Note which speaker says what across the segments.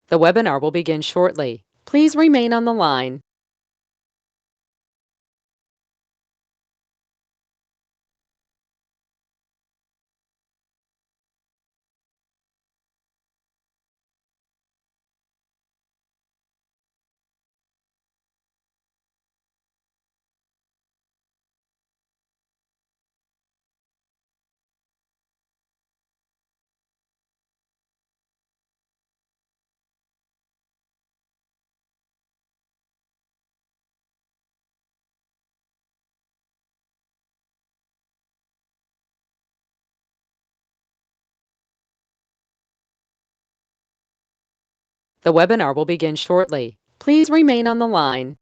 Speaker 1: The webinar will begin shortly. Please remain on the line. The webinar will begin shortly. Please remain on the line.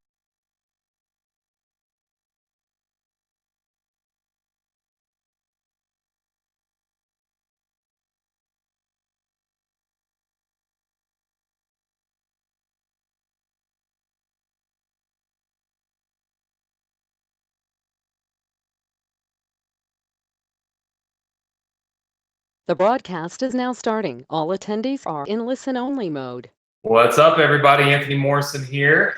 Speaker 1: The broadcast is now starting. All attendees are in listen-only mode.
Speaker 2: What's up, everybody? Anthony Morrison here.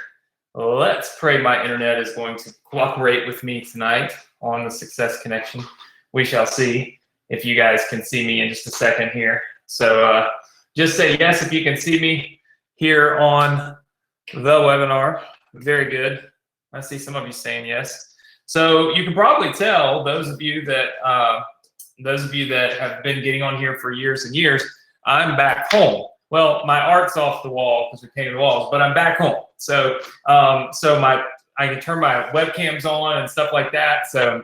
Speaker 2: Let's pray my internet is going to cooperate with me tonight on the Success Connection. We shall see if you guys can see me in just a second here. So just say yes if you can see me here on the webinar. Very good. I see some of you saying yes. So you can probably tell, those of you that have been getting on here for years and years, I'm back home. Well, my art's off the wall because we painted the walls, but I'm back home. So I can turn my webcams on and stuff like that. So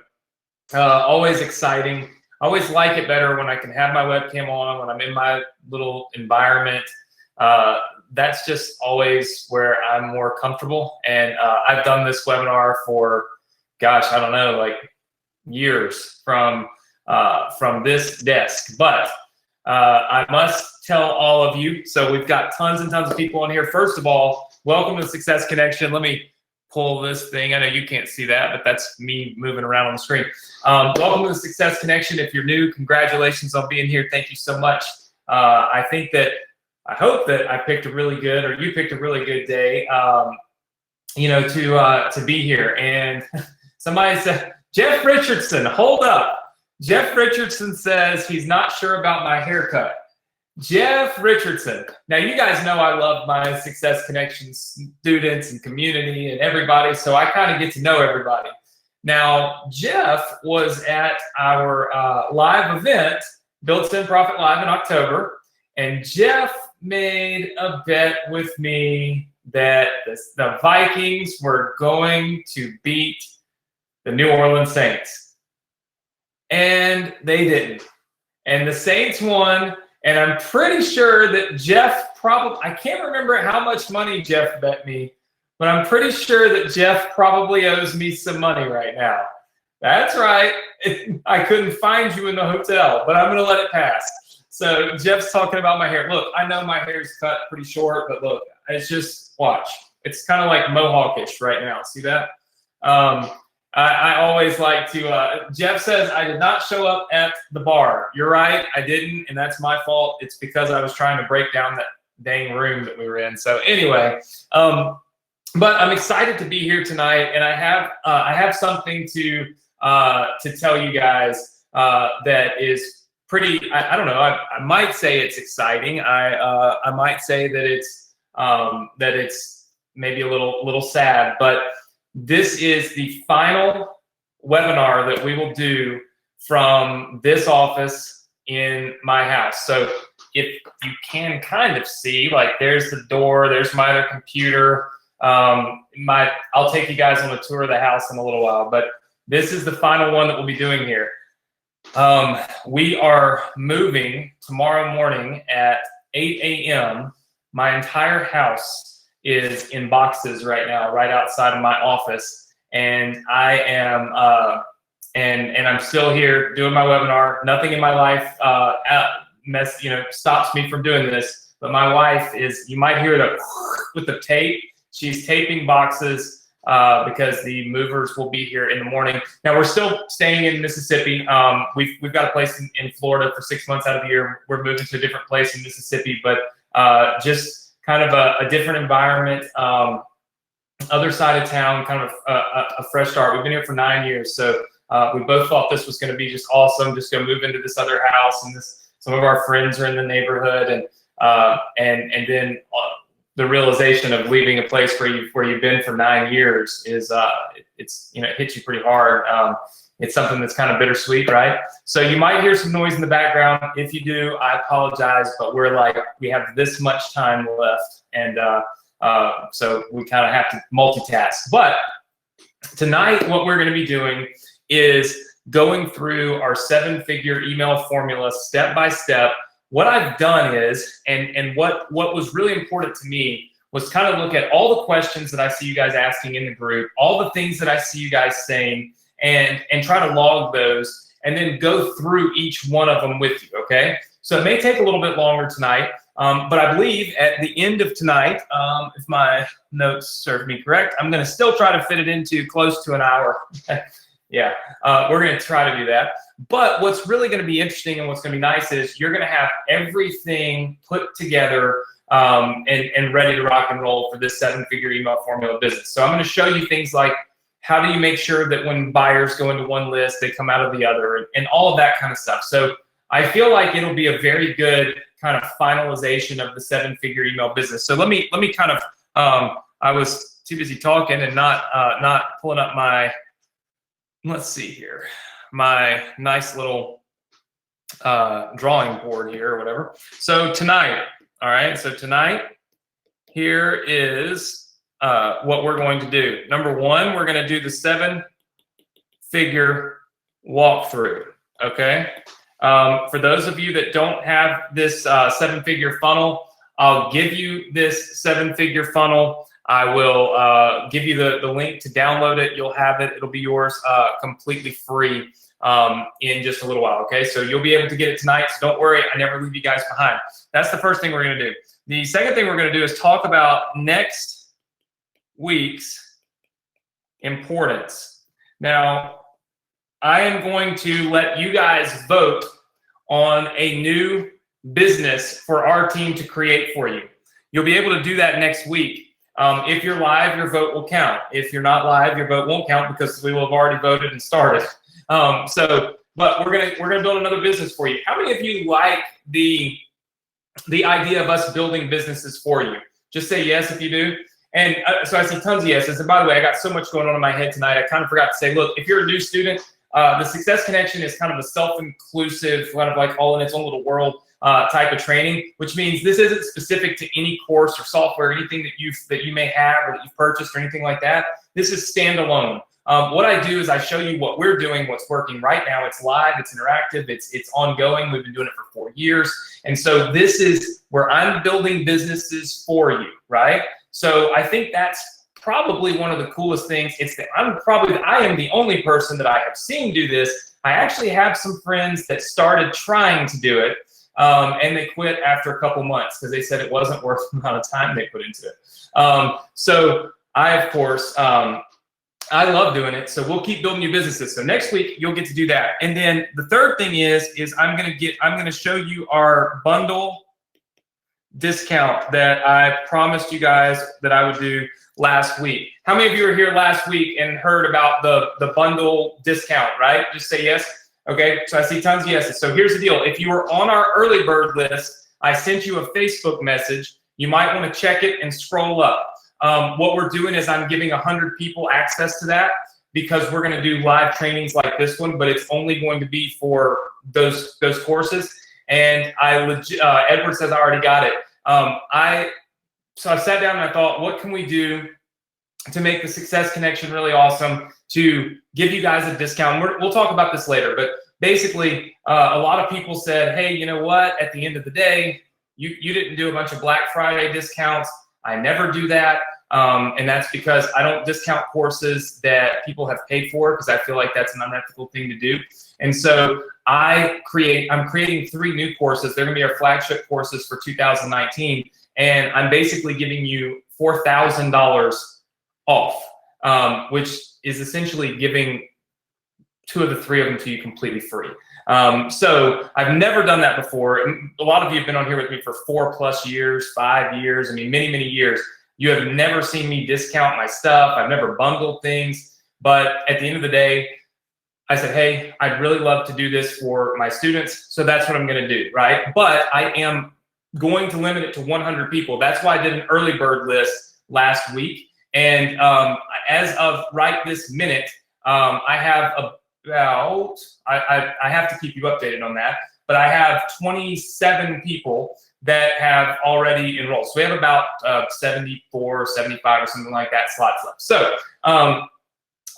Speaker 2: always exciting. I always like it better when I can have my webcam on, when I'm in my little environment. That's just always where I'm more comfortable. And I've done this webinar for, gosh, I don't know, like years from this desk. But I must tell all of you, so we've got tons and tons of people on here. First of all, welcome to the Success Connection. Let me pull this thing. I know you can't see that, but that's me moving around on the screen. Welcome to the Success Connection. If you're new, congratulations on being here. Thank you so much. I hope that I picked a really good, or you picked a really good day, to be here. And somebody said, Jeff Richardson, hold up. Jeff Richardson says he's not sure about my haircut. Jeff Richardson. Now, you guys know I love my Success Connection students and community and everybody, so I kind of get to know everybody. Now, Jeff was at our live event, Built in Profit Live in October, and Jeff made a bet with me that the Vikings were going to beat the New Orleans Saints. And they didn't. And the Saints won. And I'm pretty sure that Jeff I can't remember how much money Jeff bet me, but I'm pretty sure that Jeff probably owes me some money right now. That's right. I couldn't find you in the hotel, but I'm going to let it pass. So Jeff's talking about my hair. Look, I know my hair's cut pretty short, but look, it's just, watch. It's kind of like mohawkish right now. See that? I always like to, Jeff says, I did not show up at the bar. You're right, I didn't, and that's my fault. It's because I was trying to break down that dang room that we were in. So anyway, but I'm excited to be here tonight, and I have something to tell you guys that is pretty, I don't know, I might say it's exciting. I might say that it's maybe a little sad, but this is the final webinar that we will do from this office in my house. So if you can kind of see, like, there's the door, there's my other computer. I'll take you guys on a tour of the house in a little while, but this is the final one that we'll be doing here. We are moving tomorrow morning at 8 a.m. My entire house is in boxes right now, right outside of my office, and I am and I'm still here doing my webinar. Nothing in my life stops me from doing this. But my wife is, you might hear the with the tape. She's taping boxes because the movers will be here in the morning. Now, we're still staying in Mississippi. We've got a place in Florida for 6 months out of the year. We're moving to a different place in Mississippi, but just kind of a different environment, other side of town, kind of a fresh start. We've been here for 9 years, so we both thought this was going to be just awesome. Just go move into this other house, and some of our friends are in the neighborhood, and then the realization of leaving a place where you've been for 9 years is it hits you pretty hard. It's something that's kind of bittersweet, right? So you might hear some noise in the background. If you do, I apologize, but we have this much time left, and so we kind of have to multitask. But tonight, what we're going to be doing is going through our 7-figure email formula step by step. What I've done is, and what was really important to me was kind of look at all the questions that I see you guys asking in the group, all the things that I see you guys saying, and try to log those, and then go through each one of them with you, okay? So it may take a little bit longer tonight, but I believe at the end of tonight, if my notes serve me correct, I'm going to still try to fit it into close to an hour. Yeah, we're going to try to do that. But what's really going to be interesting and what's going to be nice is you're going to have everything put together and ready to rock and roll for this 7-figure email formula business. So I'm going to show you things like how do you make sure that when buyers go into one list, they come out of the other, and all of that kind of stuff. So I feel like it'll be a very good kind of finalization of the 7-figure email business. So let me kind of I was too busy talking and not pulling up my, let's see here, my nice little drawing board here or whatever. So tonight, all right, so tonight, here is what we're going to do. Number one, we're going to do the 7-figure walkthrough, okay? For those of you that don't have this 7-figure funnel, I'll give you this 7-figure funnel. I will give you the link to download it. You'll have it. It'll be yours completely free in just a little while, okay? So you'll be able to get it tonight, so don't worry. I never leave you guys behind. That's the first thing we're going to do. The second thing we're going to do is talk about next week's importance. Now, I am going to let you guys vote on a new business for our team to create for you. You'll be able to do that next week. If you're live, your vote will count. If you're not live, your vote won't count because we will have already voted and started. But we're gonna build another business for you. How many of you like the idea of us building businesses for you? Just say yes if you do. And so I see tons of yeses. And by the way, I got so much going on in my head tonight. I kind of forgot to say, look, if you're a new student, the Success Connection is kind of a self-inclusive, kind of like all in its own little world type of training, which means this isn't specific to any course or software or anything that you may have or that you've purchased or anything like that. This is standalone. What I do is I show you what we're doing, what's working right now. It's live, it's interactive, it's ongoing. We've been doing it for 4 years. And so this is where I'm building businesses for you, right? So I think that's probably one of the coolest things. It's that I am the only person that I have seen do this. I actually have some friends that started trying to do it, and they quit after a couple months because they said it wasn't worth the amount of time they put into it. So I, of course, I love doing it. So we'll keep building new businesses. So next week you'll get to do that. And then the third thing is I'm going to show you our bundle discount that I promised you guys that I would do last week. How many of you were here last week and heard about the bundle discount, right? Just say yes. Okay, so I see tons of yeses. So here's the deal. If you were on our early bird list, I sent you a Facebook message. You might want to check it and scroll up. What we're doing is I'm giving 100 people access to that because we're going to do live trainings like this one, but it's only going to be for those courses. And Edward says I already got it. So I sat down and I thought, what can we do to make the Success Connection really awesome, to give you guys a discount? We'll talk about this later, but basically a lot of people said, hey, you know what? At the end of the day, you didn't do a bunch of Black Friday discounts. I never do that. And that's because I don't discount courses that people have paid for because I feel like that's an unethical thing to do. And so I'm creating 3 new courses. They're going to be our flagship courses for 2019. And I'm basically giving you $4,000 off, which is essentially giving 2 of the 3 of them to you completely free. So I've never done that before. And a lot of you have been on here with me for 4+ years, 5 years. I mean, many, many years. You have never seen me discount my stuff. I've never bundled things. But at the end of the day, I said, hey, I'd really love to do this for my students. So that's what I'm going to do, right? But I am going to limit it to 100 people. That's why I did an early bird list last week. And as of right this minute, I have about, I have to keep you updated on that, but I have 27 people that have already enrolled. So we have about 74, 75 or something like that slots left. So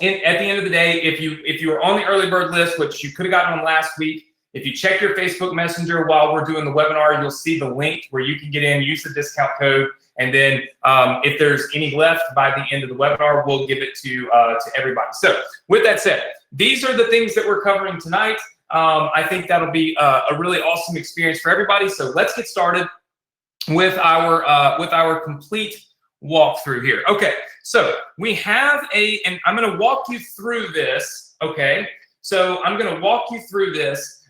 Speaker 2: at the end of the day, if you are on the early bird list, which you could have gotten on last week, if you check your Facebook Messenger while we're doing the webinar, you'll see the link where you can get in, use the discount code, and then if there's any left by the end of the webinar, we'll give it to everybody. So with that said, these are the things that we're covering tonight. I think that'll be a really awesome experience for everybody. So let's get started with our complete walkthrough here. Okay, so we have and I'm going to walk you through this. Okay, so I'm going to walk you through this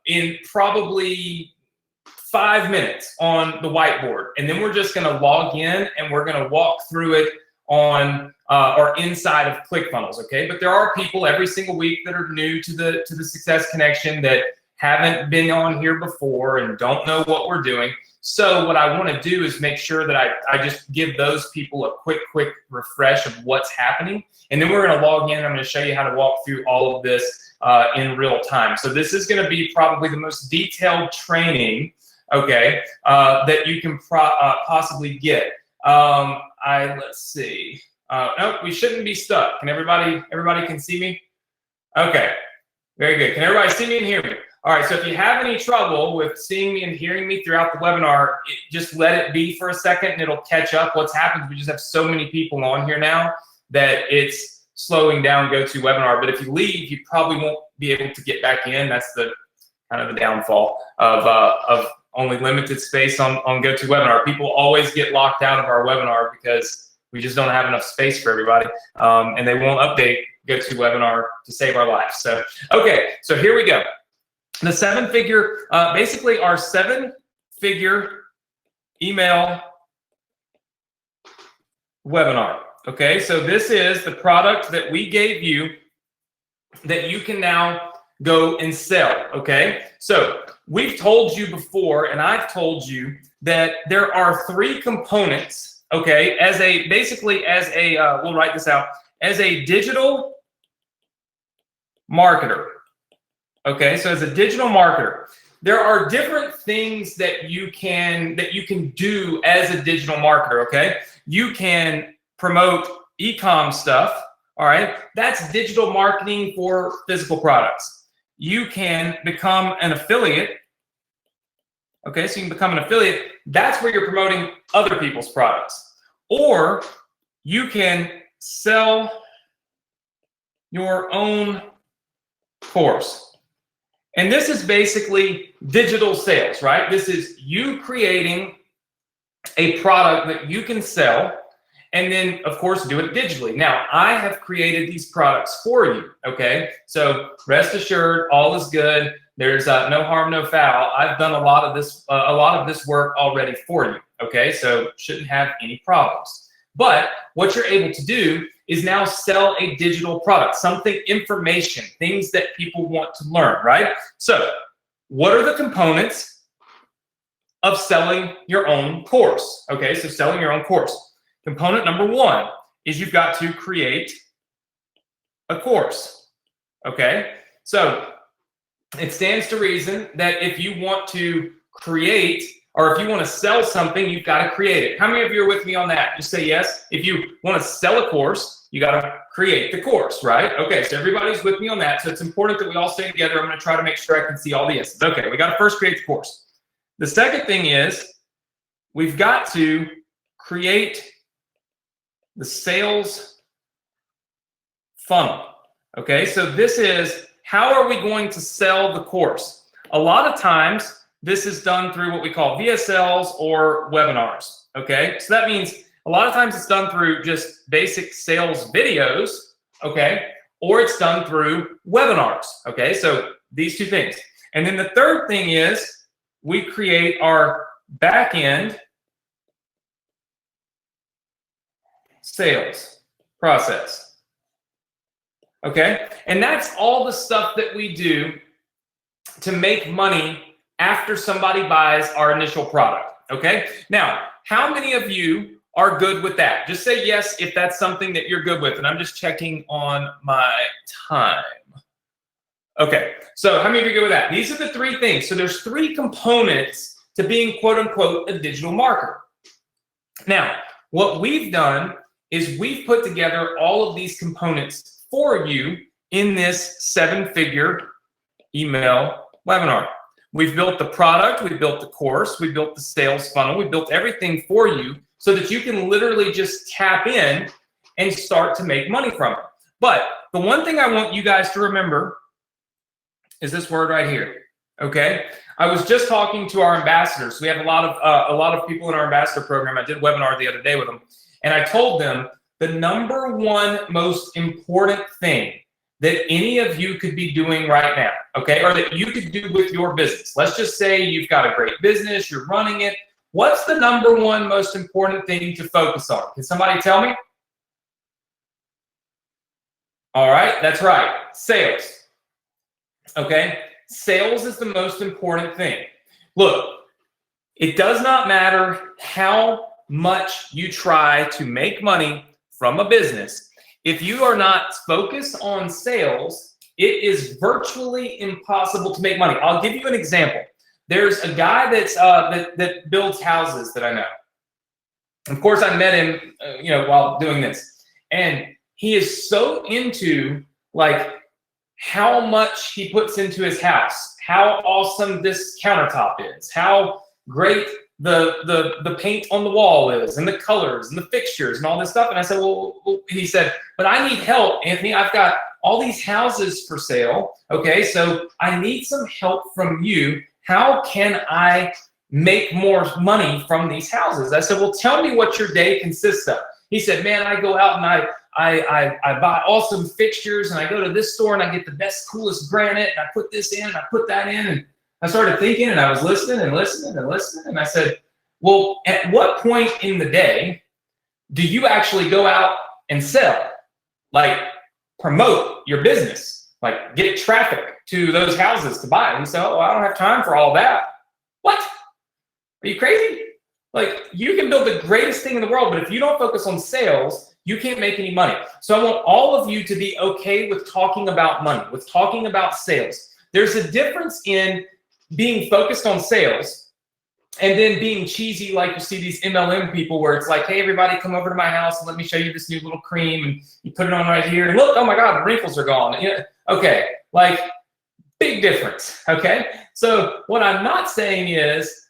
Speaker 2: in probably 5 minutes on the whiteboard, and then we're just going to log in and we're going to walk through it on or inside of ClickFunnels. Okay, but there are people every single week that are new to the Success Connection that haven't been on here before and don't know what we're doing. So what I want to do is make sure that I just give those people a quick refresh of what's happening, and then we're going to log in. I'm going to show you how to walk through all of this in real time. So this is going to be probably the most detailed training, okay, that you can possibly get. Let's see. Nope, we shouldn't be stuck. Can everybody can see me? Okay, very good. Can everybody see me and hear me? All right, so if you have any trouble with seeing me and hearing me throughout the webinar, just let it be for a second and it'll catch up. What's happened, we just have so many people on here now that it's slowing down GoToWebinar. But if you leave, you probably won't be able to get back in. That's the kind of the downfall of only limited space on GoToWebinar. People always get locked out of our webinar because we just don't have enough space for everybody, and they won't update GoToWebinar to save our lives. So, okay, so here we go. The 7-figure, basically our 7-figure email webinar. Okay, so this is the product that we gave you that you can now go and sell. Okay, so we've told you before, and I've told you that there are 3 components. Okay, we'll write this out, as a digital marketer. Okay, so as a digital marketer, there are different things that you can do as a digital marketer. Okay, you can promote e-com stuff. All right, that's digital marketing for physical products. You can become an affiliate. Okay, so you can become an affiliate. That's where you're promoting other people's products. Or you can sell your own course. And this is basically digital sales, right? This is you creating a product that you can sell and then, of course, do it digitally. Now, I have created these products for you, okay? So rest assured, all is good. There's no harm, no foul. I've done a lot of this work already for you, okay? So shouldn't have any problems. But what you're able to do is now sell a digital product, information, things that people want to learn, right? So what are the components of selling your own course? Okay, so selling your own course. Component number 1 is you've got to create a course, okay? So it stands to reason that if you want to create or if you want to sell something, you've got to create it. How many of you are with me on that? Just say yes. If you want to sell a course, you got to create the course, right? Okay, so everybody's with me on that. So it's important that we all stay together. I'm going to try to make sure I can see all the yeses. Okay, we got to first create the course. The second thing is we've got to create the sales funnel. Okay, so this is how are we going to sell the course? A lot of times, this is done through what we call VSLs or webinars, okay? So that means a lot of times it's done through just basic sales videos, okay? or it's done through webinars. Okay, so these two things. And then the third thing is we create our back end sales process. Okay, and that's all the stuff that we do to make money after somebody buys our initial product. Okay, now how many of you are good with that? Just say yes if that's something that you're good with. And I'm just checking on my time. Okay, so how many of you are good with that? These are the three things. So there's three components to being quote unquote a digital marketer. Now, what we've done is we've put together all of these components for you in this 7-figure email webinar. We've built the product, we've built the course, we built the sales funnel, we built everything for you so that you can literally just tap in and start to make money from it. But the one thing I want you guys to remember is this word right here, okay? I was just talking to our ambassadors. We have a lot of people in our ambassador program. I did a webinar the other day with them, and I told them the number one most important thing that any of you could be doing right now, okay, or that you could do with your business. Let's just say you've got a great business, you're running it. What's the number one most important thing to focus on? Can somebody tell me? All right, that's right, sales, okay? Sales is the most important thing. Look, it does not matter how much you try to make money from a business. If you are not focused on sales, it is virtually impossible to make money. I'll give you an example. There's a guy that's that builds houses that I know. Of course, I met him, while doing this, and he is so into like how much he puts into his house, how awesome this countertop is, how great the paint on the wall is, and the colors and the fixtures and all this stuff. And I said, well, he said, but I need help, Anthony. I've got all these houses for sale. Okay, so I need some help from you. How can I make more money from these houses? I said, well, tell me what your day consists of. He said, man, I go out and I buy awesome fixtures, and I go to this store and I get the best, coolest granite, and I put this in and I put that in. And I started thinking, and I was listening, and I said, well, at what point in the day do you actually go out and sell? Like, promote your business, like get traffic to those houses to buy. And he said, oh, I don't have time for all that. What? Are you crazy? Like, you can build the greatest thing in the world, but if you don't focus on sales, you can't make any money. So I want all of you to be okay with talking about money, with talking about sales. There's a difference in being focused on sales and then being cheesy, like you see these MLM people where it's like, hey, everybody come over to my house and let me show you this new little cream, and you put it on right here and look, oh my God, the wrinkles are gone. Okay, like, big difference, okay? So what I'm not saying is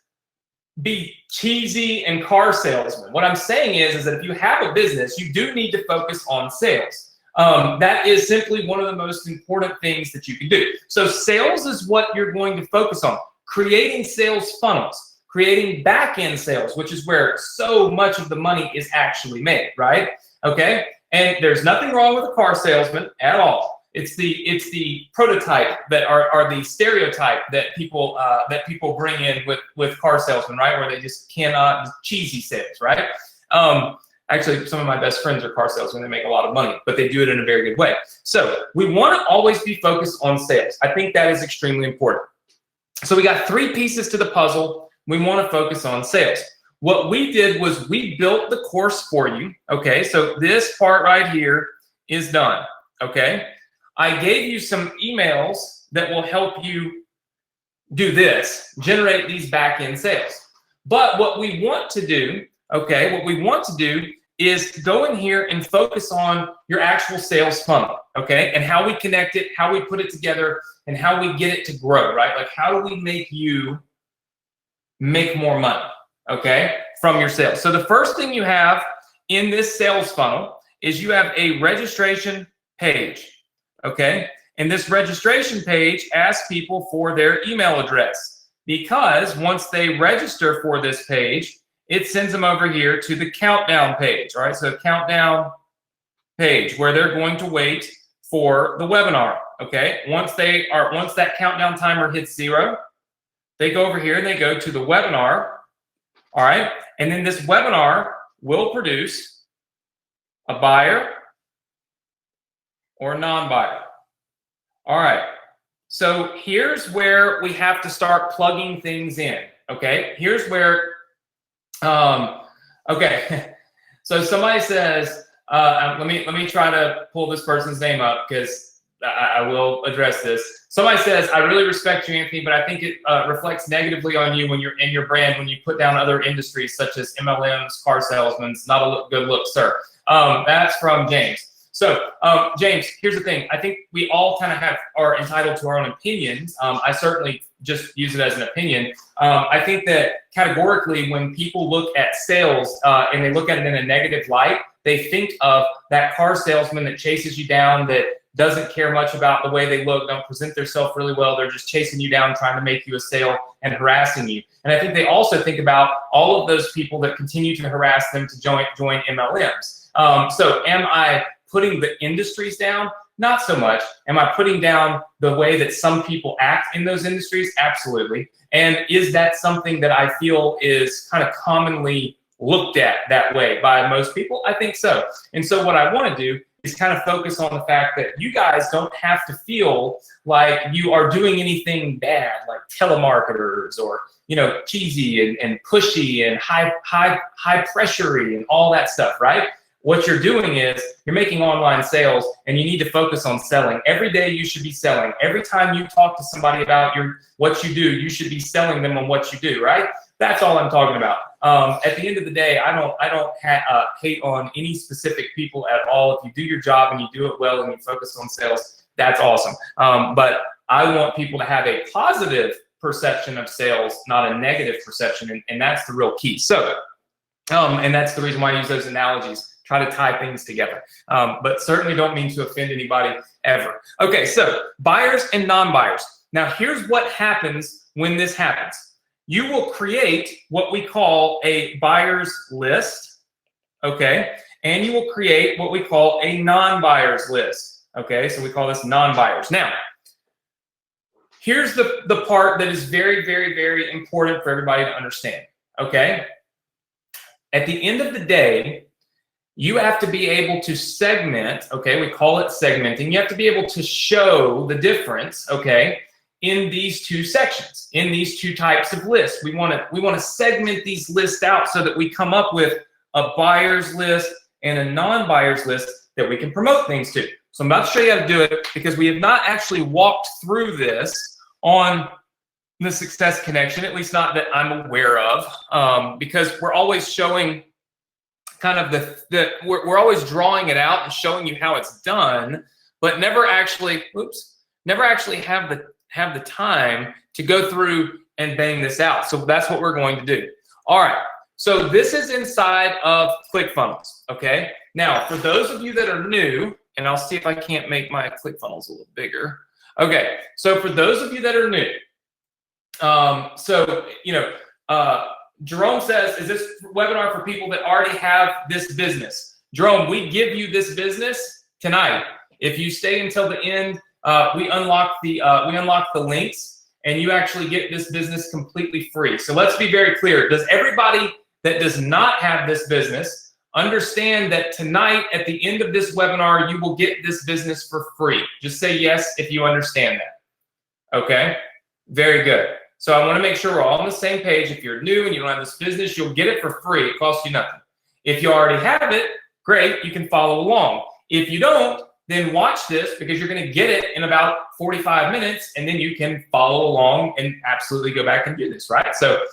Speaker 2: be cheesy and car salesman. What I'm saying is that if you have a business, you do need to focus on sales. That is simply one of the most important things that you can do. So sales is what you're going to focus on. Creating sales funnels, creating back-end sales, which is where so much of the money is actually made, right? Okay, and there's nothing wrong with a car salesman at all. It's the prototype that are the stereotype that people bring in with car salesmen, right? Where they just cannot, cheesy sales, right? Actually, some of my best friends are car salesmen. They make a lot of money, but they do it in a very good way. So we want to always be focused on sales. I think that is extremely important. So we got 3 pieces to the puzzle. We want to focus on sales. What we did was we built the course for you. Okay, so this part right here is done. Okay, I gave you some emails that will help you do this, generate these back-end sales. But what we want to do, okay, what we want to do is go in here and focus on your actual sales funnel, okay, and how we connect it, how we put it together, and how we get it to grow, right? Like, how do we make you make more money, okay, from your sales? So the first thing you have in this sales funnel is you have a registration page. Okay, and this registration page asks people for their email address, because once they register for this page, it sends them over here to the countdown page. All right, so countdown page where they're going to wait for the webinar. Okay, once that countdown timer hits 0, they go over here and they go to the webinar. All right, and then this webinar will produce a buyer or a non-buyer. All right, so here's where we have to start plugging things in. Okay, here's where, okay, so somebody says, let me try to pull this person's name up because I will address this. Somebody says, I really respect you, Anthony, but I think it reflects negatively on you when you're in your brand, when you put down other industries such as MLMs, car salesmen. It's not a good look, sir. That's from James. So, James, here's the thing. I think we all kind of are entitled to our own opinions. I certainly just use it as an opinion. I think that categorically, when people look at sales and they look at it in a negative light, they think of that car salesman that chases you down, that doesn't care much about the way they look, don't present themselves really well. They're just chasing you down, trying to make you a sale and harassing you. And I think they also think about all of those people that continue to harass them to join MLMs. So am I putting the industries down? Not so much. Am I putting down the way that some people act in those industries? Absolutely. And is that something that I feel is kind of commonly looked at that way by most people? I think so. And so what I want to do is kind of focus on the fact that you guys don't have to feel like you are doing anything bad, like telemarketers or, you know, cheesy and pushy and high pressure-y and all that stuff, right? What you're doing is you're making online sales, and you need to focus on selling. Every day you should be selling. Every time you talk to somebody about what you do, you should be selling them on what you do, right? That's all I'm talking about. At the end of the day, I don't hate on any specific people at all. If you do your job and you do it well and you focus on sales, that's awesome. But I want people to have a positive perception of sales, not a negative perception, and that's the real key. So, and that's the reason why I use those analogies. Try to tie things together, but certainly don't mean to offend anybody ever. Okay, so buyers and non-buyers. Now here's what happens when this happens. You will create what we call a buyer's list, okay? And you will create what we call a non-buyer's list, okay? So we call this non-buyers. Now, here's the part that is very, very, very important for everybody to understand, okay? At the end of the day, you have to be able to segment, okay? We call it segmenting. You have to be able to show the difference, okay, in these two sections, in these two types of lists. We want to segment these lists out so that we come up with a buyer's list and a non-buyer's list that we can promote things to. So I'm about to show you how to do it because we have not actually walked through this on the Success Connection, at least not that I'm aware of, because we're always showing kind of we're always drawing it out and showing you how it's done, but never actually have the time to go through and bang this out. So that's what we're going to do. All right. So this is inside of ClickFunnels. Okay. Now, for those of you that are new, and I'll see if I can't make my ClickFunnels a little bigger. Okay. So for those of you that are new, Jerome says, is this webinar for people that already have this business? Jerome, we give you this business tonight. If you stay until the end, we unlock the links, and you actually get this business completely free. So let's be very clear. Does everybody that does not have this business understand that tonight at the end of this webinar, you will get this business for free? Just say yes if you understand that. Okay, very good. So I want to make sure we're all on the same page. If you're new and you don't have this business, you'll get it for free. It costs you nothing. If you already have it, great, you can follow along. If you don't, then watch this because you're going to get it in about 45 minutes, and then you can follow along and absolutely go back and do this, right? So,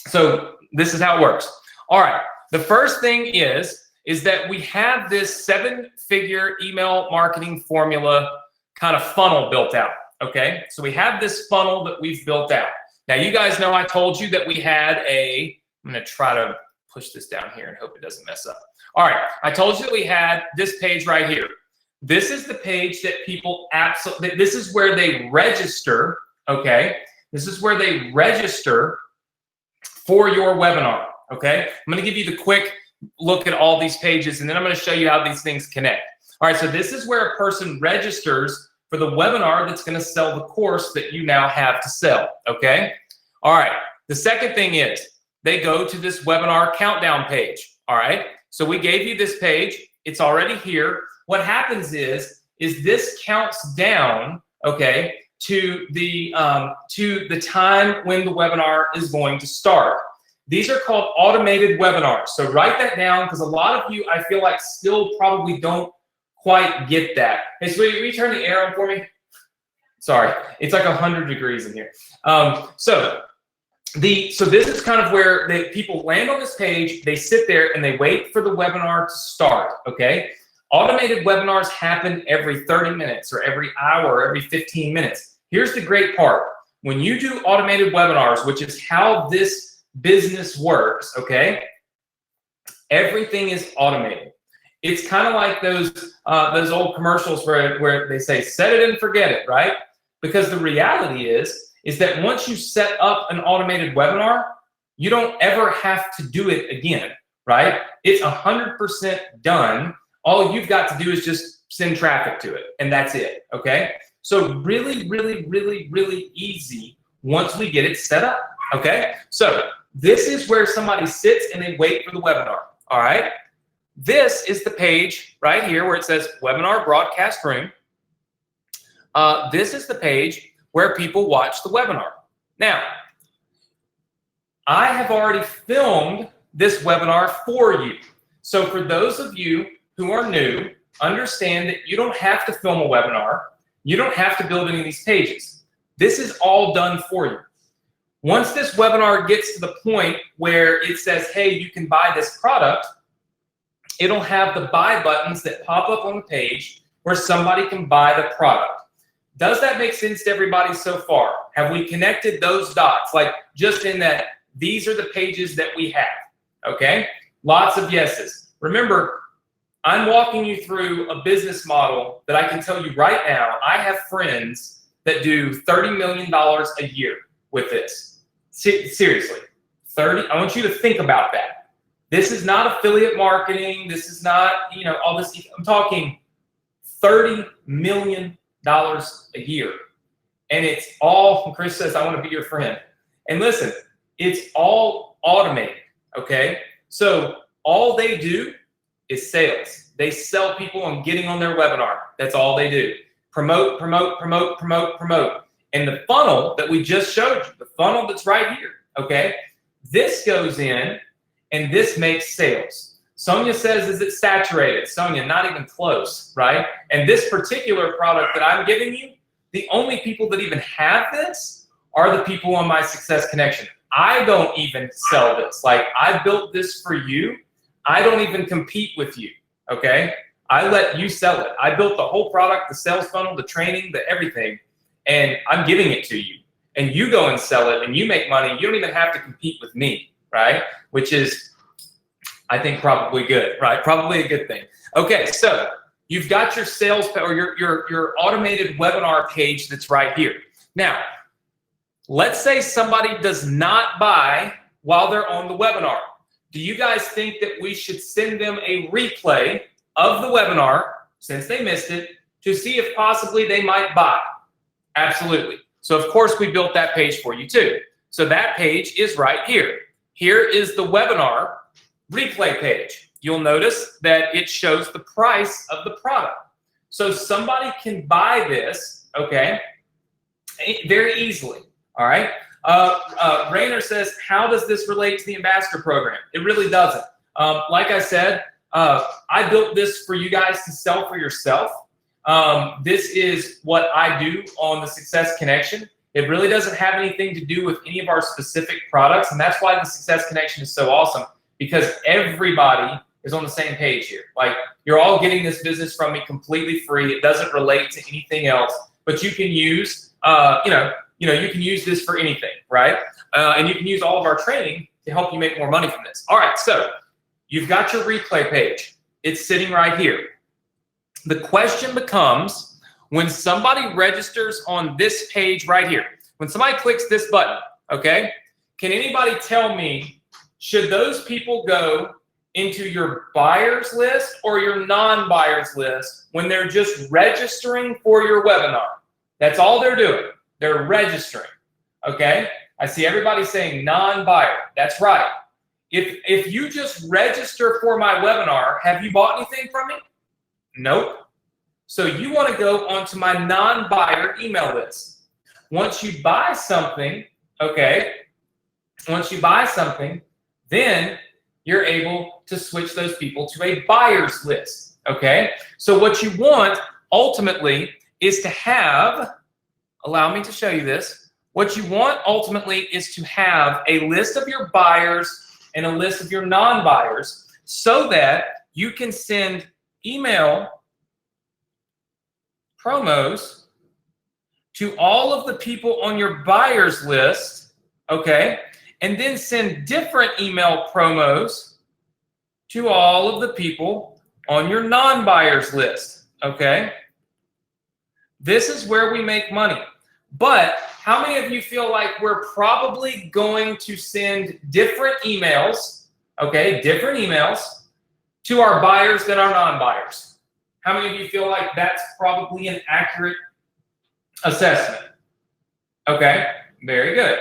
Speaker 2: so this is how it works. All right. The first thing is that we have this 7-figure email marketing formula kind of funnel built out. Okay, so we have this funnel that we've built out. Now, you guys know I told you that we had I'm going to try to push this down here and hope it doesn't mess up. All right, I told you that we had this page right here. This is the page that people this is where they register, okay? This is where they register for your webinar, okay? I'm going to give you the quick look at all these pages, and then I'm going to show you how these things connect. All right, so this is where a person registers for the webinar that's going to sell the course that you now have to sell, okay? All right, the second thing is they go to this webinar countdown page, all right? So we gave you this page. It's already here. What happens is this counts down, okay, to the time when the webinar is going to start. These are called automated webinars. So write that down because a lot of you, I feel like, still probably don't quite get that. Hey, sweetie, will you turn the air on for me? Sorry, it's like 100 degrees in here. So this is kind of where people land on this page, they sit there and they wait for the webinar to start, okay? Automated webinars happen every 30 minutes or every hour or every 15 minutes. Here's the great part. When you do automated webinars, which is how this business works, okay, everything is automated. It's kind of like those old commercials where they say, set it and forget it, right? Because the reality is that once you set up an automated webinar, you don't ever have to do it again, right? It's 100% done. All you've got to do is just send traffic to it, and that's it, okay? So really, really, really, really easy once we get it set up, okay? So this is where somebody sits and they wait for the webinar, all right? This is the page right here where it says Webinar Broadcast Room. This is the page where people watch the webinar. Now, I have already filmed this webinar for you. So for those of you who are new, understand that you don't have to film a webinar. You don't have to build any of these pages. This is all done for you. Once this webinar gets to the point where it says, hey, you can buy this product, it'll have the buy buttons that pop up on the page where somebody can buy the product. Does that make sense to everybody so far? Have we connected those dots? Like just in that, these are the pages that we have, okay? Lots of yeses. Remember, I'm walking you through a business model that I can tell you right now, I have friends that do $30 million a year with this. Seriously, 30, I want you to think about that. This is not affiliate marketing. This is not, you know, all this. I'm talking $30 million a year. And it's all, Chris says, I want to be your friend. And listen, it's all automated, okay? So all they do is sales. They sell people on getting on their webinar. That's all they do. Promote, promote, promote, promote, promote. And the funnel that we just showed you, the funnel that's right here, okay? This goes in and this makes sales. Sonia says, is it saturated? Sonia, not even close, right? And this particular product that I'm giving you, the only people that even have this are the people on my Success Connection. I don't even sell this. Like, I built this for you. I don't even compete with you, okay? I let you sell it. I built the whole product, the sales funnel, the training, the everything, and I'm giving it to you. And you go and sell it, and you make money. You don't even have to compete with me, right? Which is, I think, probably good, right? Probably a good thing. Okay, so you've got your sales or your automated webinar page that's right here. Now, let's say somebody does not buy while they're on the webinar. Do you guys think that we should send them a replay of the webinar, since they missed it, to see if possibly they might buy? Absolutely. So of course we built that page for you too. So that page is right here. Here is the webinar replay page. You'll notice that it shows the price of the product. So somebody can buy this, okay, very easily, all right? Rainer says, how does this relate to the ambassador program? It really doesn't. Like I said, I built this for you guys to sell for yourself. This is what I do on the Success Connection. It really doesn't have anything to do with any of our specific products, and that's why the Success Connection is so awesome, because everybody is on the same page here. Like, you're all getting this business from me completely free. It doesn't relate to anything else, but you can use, you can use this for anything, right? And you can use all of our training to help you make more money from this. All right, so you've got your replay page. It's sitting right here. The question becomes, when somebody registers on this page right here, when somebody clicks this button, okay, can anybody tell me, should those people go into your buyers list or your non-buyers list when they're just registering for your webinar. That's all they're doing. They're registering, okay? I see everybody saying non-buyer. That's right. If you just register for my webinar, have you bought anything from me? Nope. So you want to go onto my non-buyer email list. Once you buy something, okay, once you buy something, then you're able to switch those people to a buyer's list, okay? So what you want ultimately is to have, allow me to show you this, what you want ultimately is to have a list of your buyers and a list of your non-buyers so that you can send email promos to all of the people on your buyers list, okay? And then send different email promos to all of the people on your non-buyers list, okay? This is where we make money. But how many of you feel like we're probably going to send different emails, okay, different emails to our buyers than our non-buyers? How many of you feel like that's probably an accurate assessment? Okay, very good.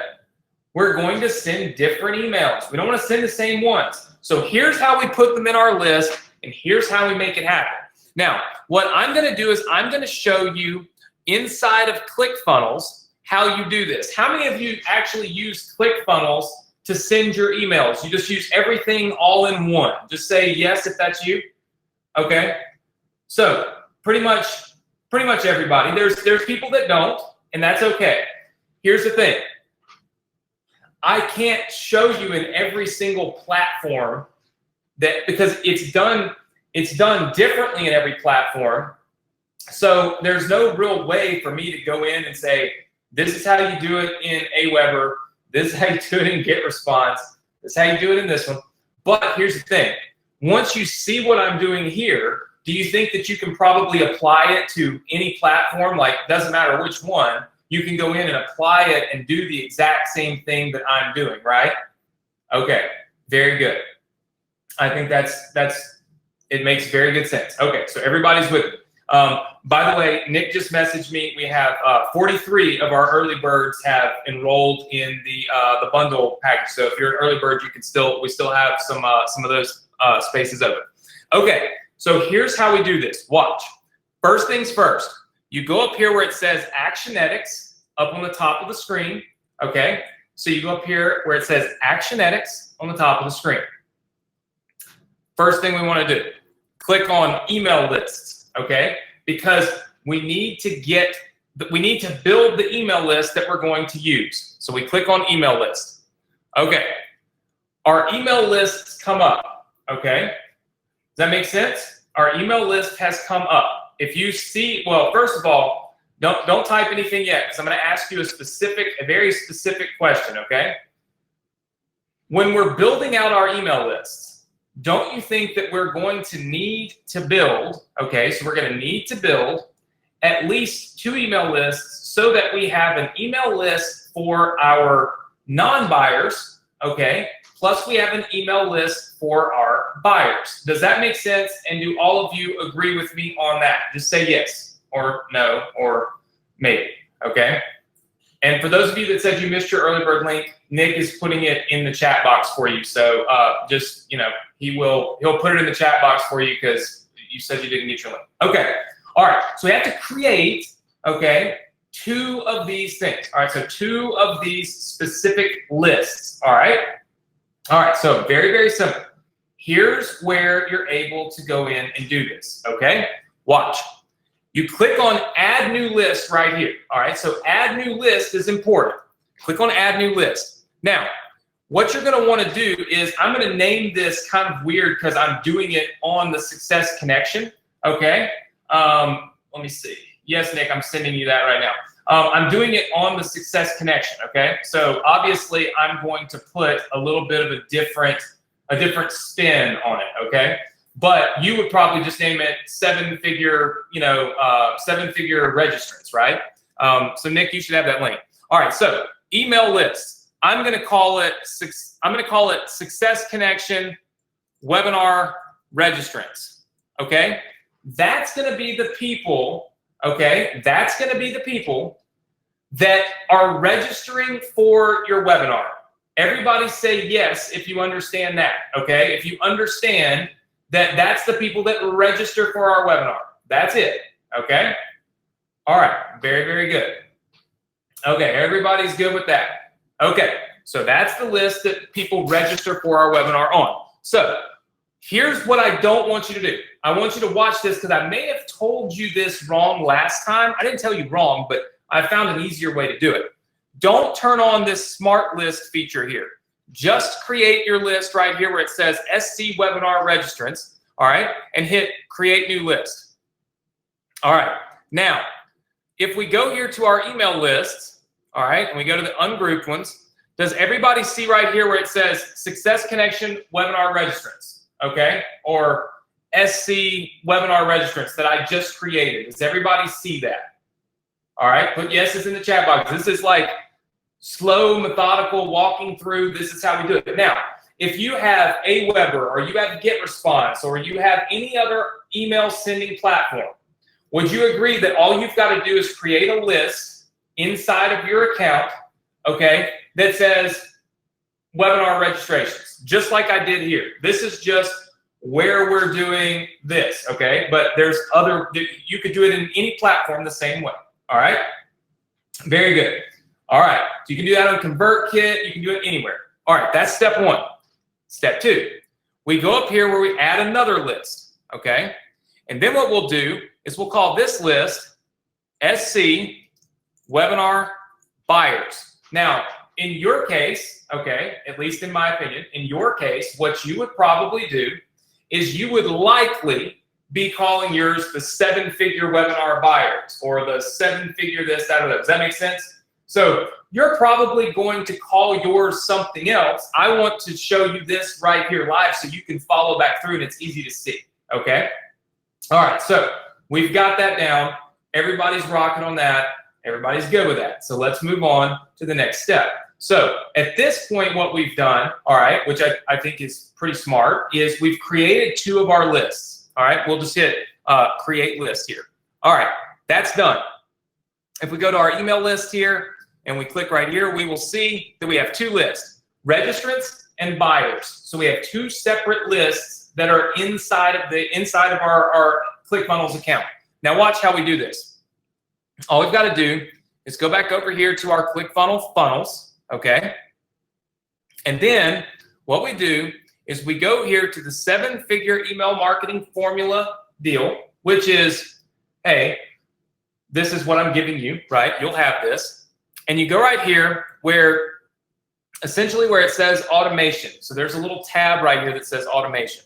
Speaker 2: We're going to send different emails. We don't want to send the same ones. So here's how we put them in our list, and here's how we make it happen. Now, what I'm going to do is I'm going to show you inside of ClickFunnels how you do this. How many of you actually use ClickFunnels to send your emails? You just use everything all in one. Just say yes if that's you. Okay. So pretty much everybody. There's people that don't, and that's okay. Here's the thing. I can't show you in every single platform that, because it's done differently in every platform. So there's no real way for me to go in and say, this is how you do it in Aweber. This is how you do it in GetResponse. This is how you do it in this one. But here's the thing. Once you see what I'm doing here, do you think that you can probably apply it to any platform? Like, doesn't matter which one, you can go in and apply it and do the exact same thing that I'm doing, right? Okay, very good. I think it makes very good sense. Okay, so everybody's with me. By the way, Nick just messaged me. We have 43 of our early birds have enrolled in the bundle package. So if you're an early bird, we still have some of those spaces open. Okay, so here's how we do this. Watch. First things first. You go up here where it says Actionetics up on the top of the screen. Okay, so you go up here where it says Actionetics on the top of the screen. First thing we want to do, click on email lists. Okay, because we need to build the email list that we're going to use. So we click on email list. Okay, our email lists come up. Okay, does that make sense? Our email list has come up. If you see, well, first of all, don't type anything yet, because I'm going to ask you a very specific question. Okay, when we're building out our email lists, don't you think that we're going to need to build, okay, so we're going to need to build at least 2 email lists so that we have an email list for our non-buyers, okay, plus we have an email list for our buyers. Does that make sense? And do all of you agree with me on that? Just say yes or no or maybe, okay? And for those of you that said you missed your early bird link, Nick is putting it in the chat box for you. So just, you know, he'll put it in the chat box for you because you said you didn't get your link. Okay. All right. So we have to create, okay, 2 of these things. All right. So 2 of these specific lists. All right. All right. So very, very simple. Here's where you're able to go in and do this. Okay. Watch. You click on Add New List right here. All right. So Add New List is important. Click on Add New List. Now, what you're going to want to do is I'm going to name this kind of weird because I'm doing it on the Success Connection. Okay. Let me see. Yes, Nick, I'm sending you that right now. I'm doing it on the Success Connection. Okay. So obviously, I'm going to put a little bit of a different spin on it. Okay. But you would probably just name it 7-figure, you know, 7-figure registrants, right? So Nick, you should have that link. All right. So email lists. I'm going to call it Success Connection webinar registrants, okay? That's going to be the people, okay? That's going to be the people that are registering for your webinar. Everybody say yes if you understand that, okay? If you understand that that's the people that register for our webinar. That's it, okay? All right, very, very good. Okay, everybody's good with that. Okay, so that's the list that people register for our webinar on. So here's what I don't want you to do. I want you to watch this because I may have told you this wrong last time. I didn't tell you wrong, but I found an easier way to do it. Don't turn on this smart list feature here. Just create your list right here where it says SC webinar registrants, all right, and hit create new list. All right, now, if we go here to our email lists, all right, and we go to the ungrouped ones, does everybody see right here where it says Success Connection webinar registrants, okay, or SC webinar registrants that I just created? Does everybody see that? All right, put yeses in the chat box. This is like slow, methodical walking through. This is how we do it. Now, if you have Aweber or you have GetResponse or you have any other email sending platform, would you agree that all you've got to do is create a list inside of your account, okay, that says webinar registrations, just like I did here. This is just where we're doing this, okay? But there's other, you could do it in any platform the same way, all right? Very good. All right, so you can do that on ConvertKit, you can do it anywhere. All right, that's step one. Step two, we go up here where we add another list, okay? And then what we'll do is we'll call this list SC Webinar Buyers. Now, in your case, okay, at least in my opinion, in your case, what you would probably do is you would likely be calling yours the 7-figure webinar buyers or the 7-figure this, that, or that. Does that make sense? So you're probably going to call yours something else. I want to show you this right here live so you can follow back through and it's easy to see, okay? All right, so we've got that down. Everybody's rocking on that. Everybody's good with that. So let's move on to the next step. So at this point, what we've done, all right, which I think is pretty smart, is we've created 2 of our lists. All right, we'll just hit create list here. All right, that's done. If we go to our email list here and we click right here, we will see that we have 2 lists, registrants and buyers. So we have 2 separate lists that are inside of our ClickFunnels account. Now watch how we do this. All we've got to do is go back over here to our ClickFunnels funnels, okay? And then what we do is we go here to the 7-figure email marketing formula deal, which is, hey, this is what I'm giving you, right? You'll have this. And you go right here where essentially where it says automation. So there's a little tab right here that says automation.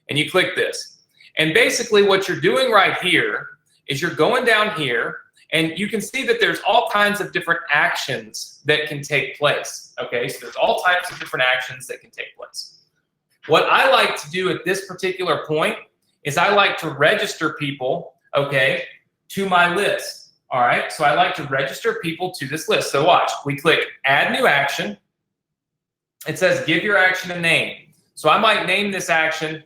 Speaker 2: And you click this. And basically what you're doing right here is you're going down here and you can see that there's all kinds of different actions that can take place. Okay, so there's all types of different actions that can take place. What I like to do at this particular point is I like to register people, okay, to my list. All right, so I like to register people to this list. So watch, we click add new action. It says give your action a name. So I might name this action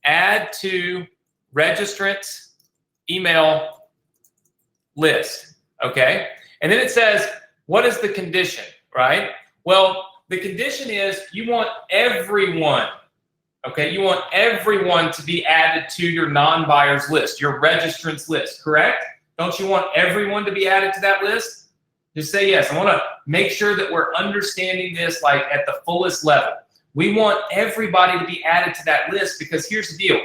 Speaker 2: add to registrant email list, okay? And then it says, what is the condition, right? Well, the condition is you want everyone, okay? You want everyone to be added to your non-buyers list, your registrants list, correct? Don't you want everyone to be added to that list? Just say yes. I want to make sure that we're understanding this like at the fullest level. We want everybody to be added to that list because here's the deal.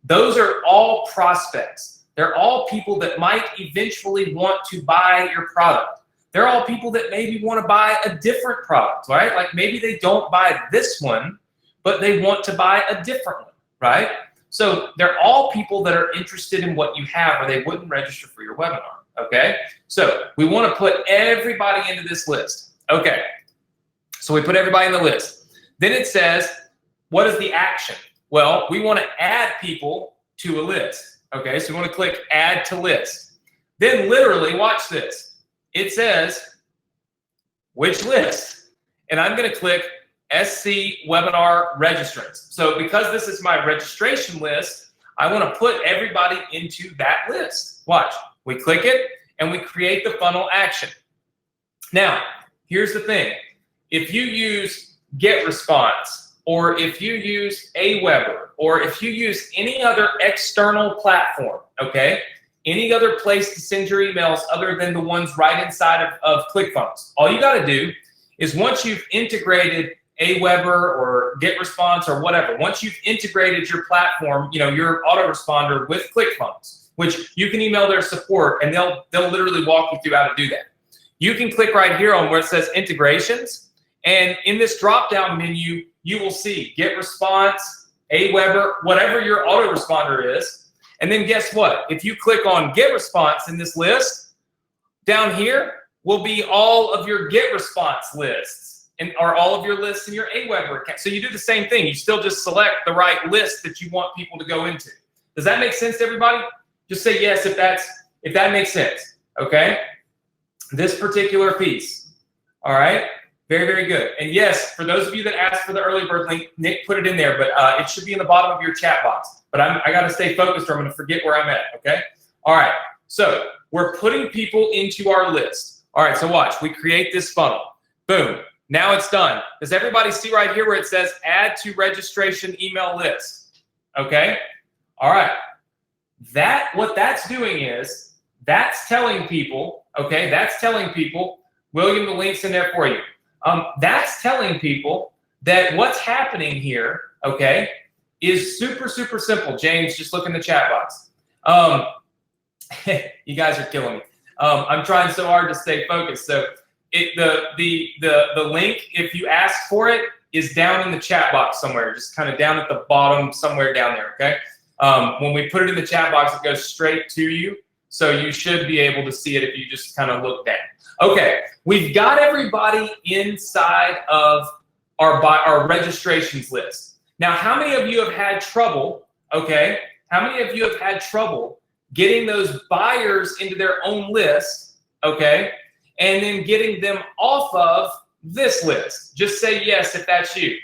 Speaker 2: Those are all prospects. They're all people that might eventually want to buy your product. They're all people that maybe want to buy a different product, right? Like maybe they don't buy this one, but they want to buy a different one, right? So they're all people that are interested in what you have or they wouldn't register for your webinar, okay? So we want to put everybody into this list. Okay, so we put everybody in the list. Then it says, what is the action? Well, we want to add people to a list, okay? So we want to click add to list. Then literally, watch this. It says, which list? And I'm going to click SC webinar registrants. So because this is my registration list, I want to put everybody into that list. Watch, we click it and we create the funnel action. Now, here's the thing. If you use GetResponse, or if you use Aweber, or if you use any other external platform, okay, any other place to send your emails other than the ones right inside of ClickFunnels, all you got to do is once you've integrated Aweber or GetResponse or whatever, once you've integrated your platform, you know, your autoresponder with ClickFunnels, which you can email their support and they'll literally walk you through how to do that. You can click right here on where it says integrations, and in this drop-down menu, you will see GetResponse, Aweber, whatever your autoresponder is. And then guess what? If you click on GetResponse in this list, down here will be all of your GetResponse lists and or all of your lists in your Aweber account. So you do the same thing. You still just select the right list that you want people to go into. Does that make sense to everybody? Just say yes if that makes sense. Okay? This particular piece. All right? Very, very good. And yes, for those of you that asked for the early bird link, Nick put it in there, but it should be in the bottom of your chat box. But I got to stay focused or I'm going to forget where I'm at, okay? All right, so we're putting people into our list. All right, so watch. We create this funnel. Boom. Now it's done. Does everybody see right here where it says add to registration email list? Okay? All right. What that's doing is that's telling people, okay, that's telling people, William, the link's in there for you. That's telling people that what's happening here, okay, is super, super simple. James, just look in the chat box. You guys are killing me. I'm trying so hard to stay focused. So the link, if you ask for it, is down in the chat box somewhere, just kind of down at the bottom, somewhere down there, okay? When we put it in the chat box, it goes straight to you. So you should be able to see it if you just kind of look down. Okay, we've got everybody inside of our registrations list. Now, how many of you have had trouble, okay? How many of you have had trouble getting those buyers into their own list, okay? And then getting them off of this list? Just say yes if that's you.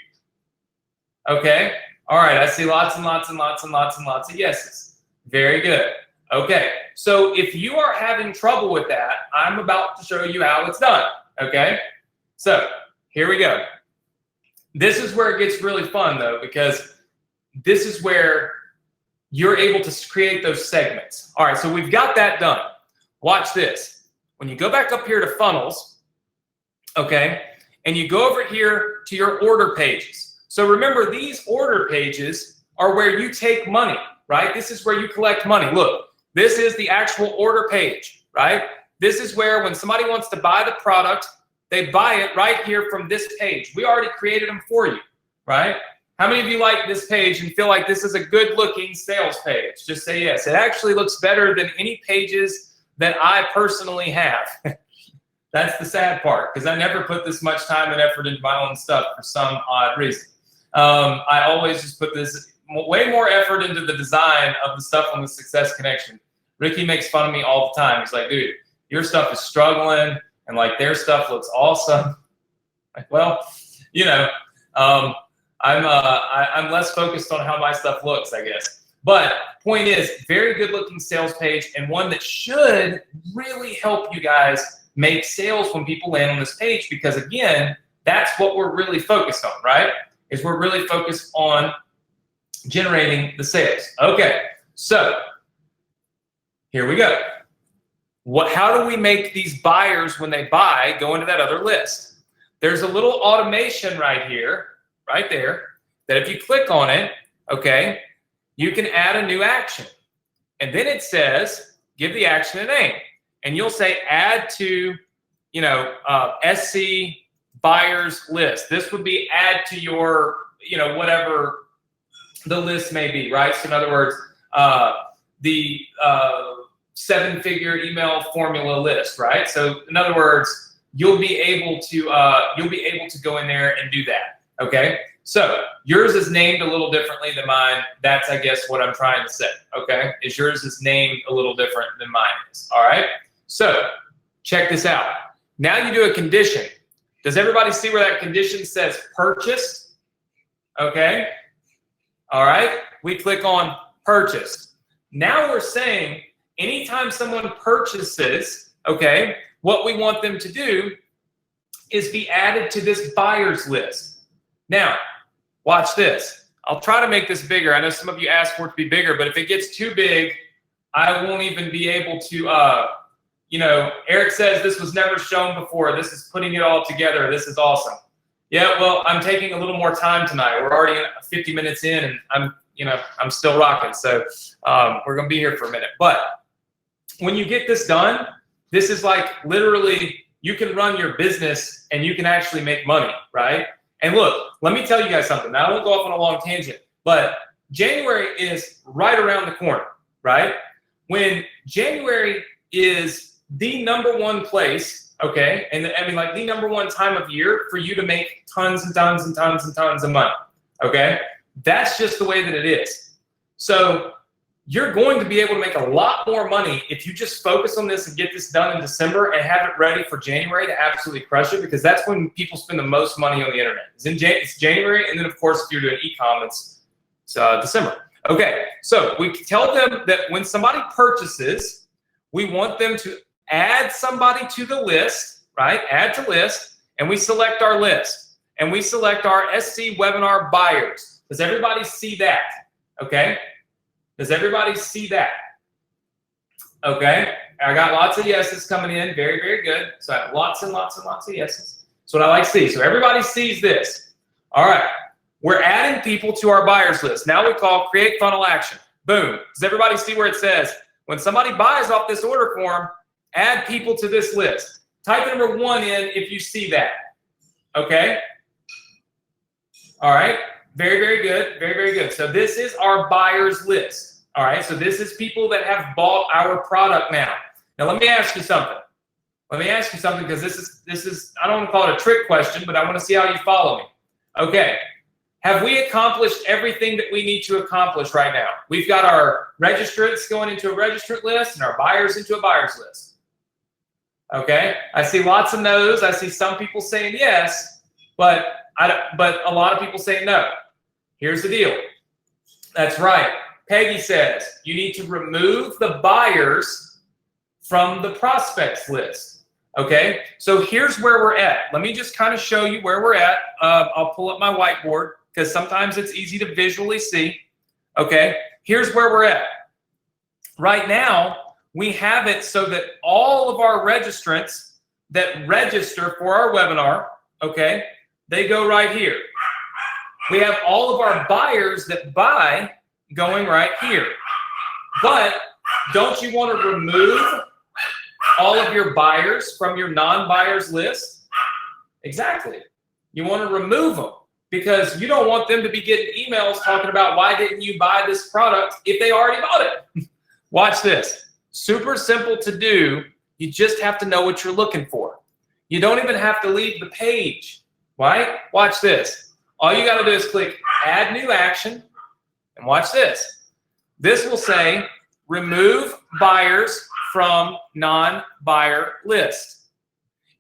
Speaker 2: Okay? All right, I see lots and lots and lots and lots and lots of yeses. Very good. Okay, so if you are having trouble with that, I'm about to show you how it's done, okay? So here we go. This is where it gets really fun, though, because this is where you're able to create those segments. All right, so we've got that done. Watch this. When you go back up here to funnels, okay, and you go over here to your order pages. So remember, these order pages are where you take money, right? This is where you collect money. Look. This is the actual order page, right? This is where when somebody wants to buy the product, they buy it right here from this page. We already created them for you, right? How many of you like this page and feel like this is a good-looking sales page? Just say yes. It actually looks better than any pages that I personally have. That's the sad part, because I never put this much time and effort into my own stuff for some odd reason. I always just put this way more effort into the design of the stuff on the Success Connection. Ricky makes fun of me all the time. He's like, dude, your stuff is struggling, and like their stuff looks awesome. Like, well, you know, I'm less focused on how my stuff looks, I guess. But point is, very good looking sales page, and one that should really help you guys make sales when people land on this page, because again, that's what we're really focused on, right? Is we're really focused on generating the sales. Okay, so here we go. How do we make these buyers, when they buy, go into that other list? There's a little automation right here, right there, that if you click on it, okay, you can add a new action. And then it says, give the action a name. And you'll say add to, you know, SC buyers list. This would be add to your, you know, whatever the list may be, right? So in other words, the 7-figure email formula list, right? So in other words, you'll be able to go in there and do that. Okay. So yours is named a little differently than mine. That's, I guess, what I'm trying to say. Okay. Is yours is named a little different than mine is. All right. So check this out. Now you do a condition. Does everybody see where that condition says purchased? Okay. All right. We click on purchased. Now we're saying anytime someone purchases, okay, what we want them to do is be added to this buyers list. Now, watch this. I'll try to make this bigger. I know some of you asked for it to be bigger, but if it gets too big, I won't even be able to, Eric says this was never shown before. This is putting it all together. This is awesome. Yeah, well, I'm taking a little more time tonight. We're already 50 minutes in, and I'm still rocking. So we're going to be here for a minute. But when you get this done, this is like literally you can run your business and you can actually make money, right? And look, let me tell you guys something. Now, I won't go off on a long tangent, but January is right around the corner, right? When January is the #1 place, okay, and like the #1 time of year for you to make tons and tons and tons and tons of money, okay? That's just the way that it is. So you're going to be able to make a lot more money if you just focus on this and get this done in December and have it ready for January to absolutely crush it, because that's when people spend the most money on the internet. It's January, and then of course if you're doing e-com, it's December. Okay, so we tell them that when somebody purchases, we want them to add somebody to the list, right? Add to list, and we select our list, and we select our SC webinar buyers. Does everybody see that? Okay. Does everybody see that? Okay, I got lots of yeses coming in. Very, very good. So I have lots and lots and lots of yeses. That's what I like to see. So everybody sees this. All right, we're adding people to our buyers list. Now we call create funnel action. Boom. Does everybody see where it says, when somebody buys off this order form, add people to this list? Type number 1 in if you see that. Okay. All right. Very, very good. Very, very good. So this is our buyers list. All right. So this is people that have bought our product now. Now let me ask you something. Let me ask you something, because this is I don't want to call it a trick question, but I want to see how you follow me. Okay. Have we accomplished everything that we need to accomplish right now? We've got our registrants going into a registrant list and our buyers into a buyers list. Okay. I see lots of no's. I see some people saying yes, but a lot of people say no. Here's the deal. That's right. Peggy says you need to remove the buyers from the prospects list. Okay, so here's where we're at. Let me just kind of show you where we're at. I'll pull up my whiteboard because sometimes it's easy to visually see. Okay, here's where we're at. Right now, we have it so that all of our registrants that register for our webinar, okay, they go right here. We have all of our buyers that buy going right here. But don't you want to remove all of your buyers from your non-buyers list? Exactly. You want to remove them because you don't want them to be getting emails talking about why didn't you buy this product if they already bought it. Watch this. Super simple to do. You just have to know what you're looking for. You don't even have to leave the page, right? Watch this. All you got to do is click add new action, and watch this. This will say remove buyers from non-buyer list.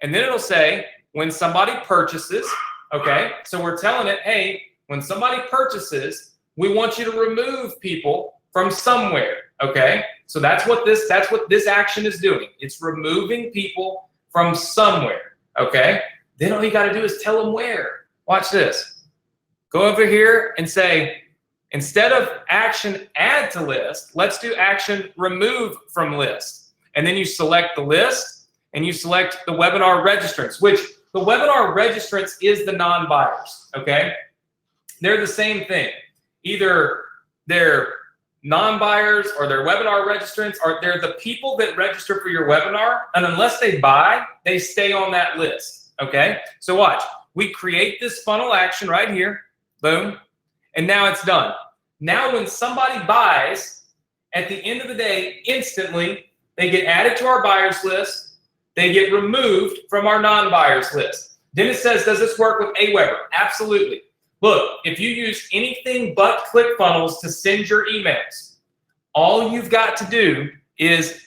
Speaker 2: And then it'll say when somebody purchases, okay? So we're telling it, hey, when somebody purchases, we want you to remove people from somewhere, okay? So that's what this action is doing. It's removing people from somewhere, okay? Then all you got to do is tell them where. Watch this. Go over here and say, instead of action add to list, let's do action remove from list. And then you select the list and you select the webinar registrants, which the webinar registrants is the non-buyers, okay? They're the same thing. Either they're non-buyers or they're webinar registrants, or they're the people that register for your webinar, and unless they buy, they stay on that list, okay? So watch. We create this funnel action right here. Boom. And now it's done. Now when somebody buys, at the end of the day, instantly, they get added to our buyers list. They get removed from our non-buyers list. Then it says, does this work with Aweber? Absolutely. Look, if you use anything but ClickFunnels to send your emails, all you've got to do is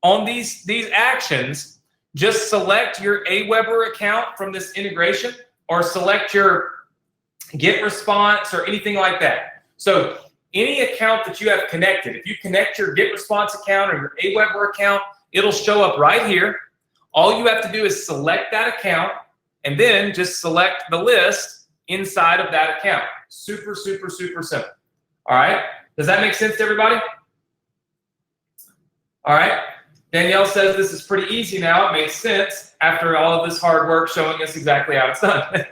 Speaker 2: on these actions, just select your Aweber account from this integration, or select your Get Response or anything like that. So any account that you have connected, if you connect your Get Response account or your Aweber account, it'll show up right here. All you have to do is select that account and then just select the list inside of that account. Super, super, super simple. All right. Does that make sense to everybody? All right. Danielle says this is pretty easy now. It makes sense after all of this hard work showing us exactly how it's done.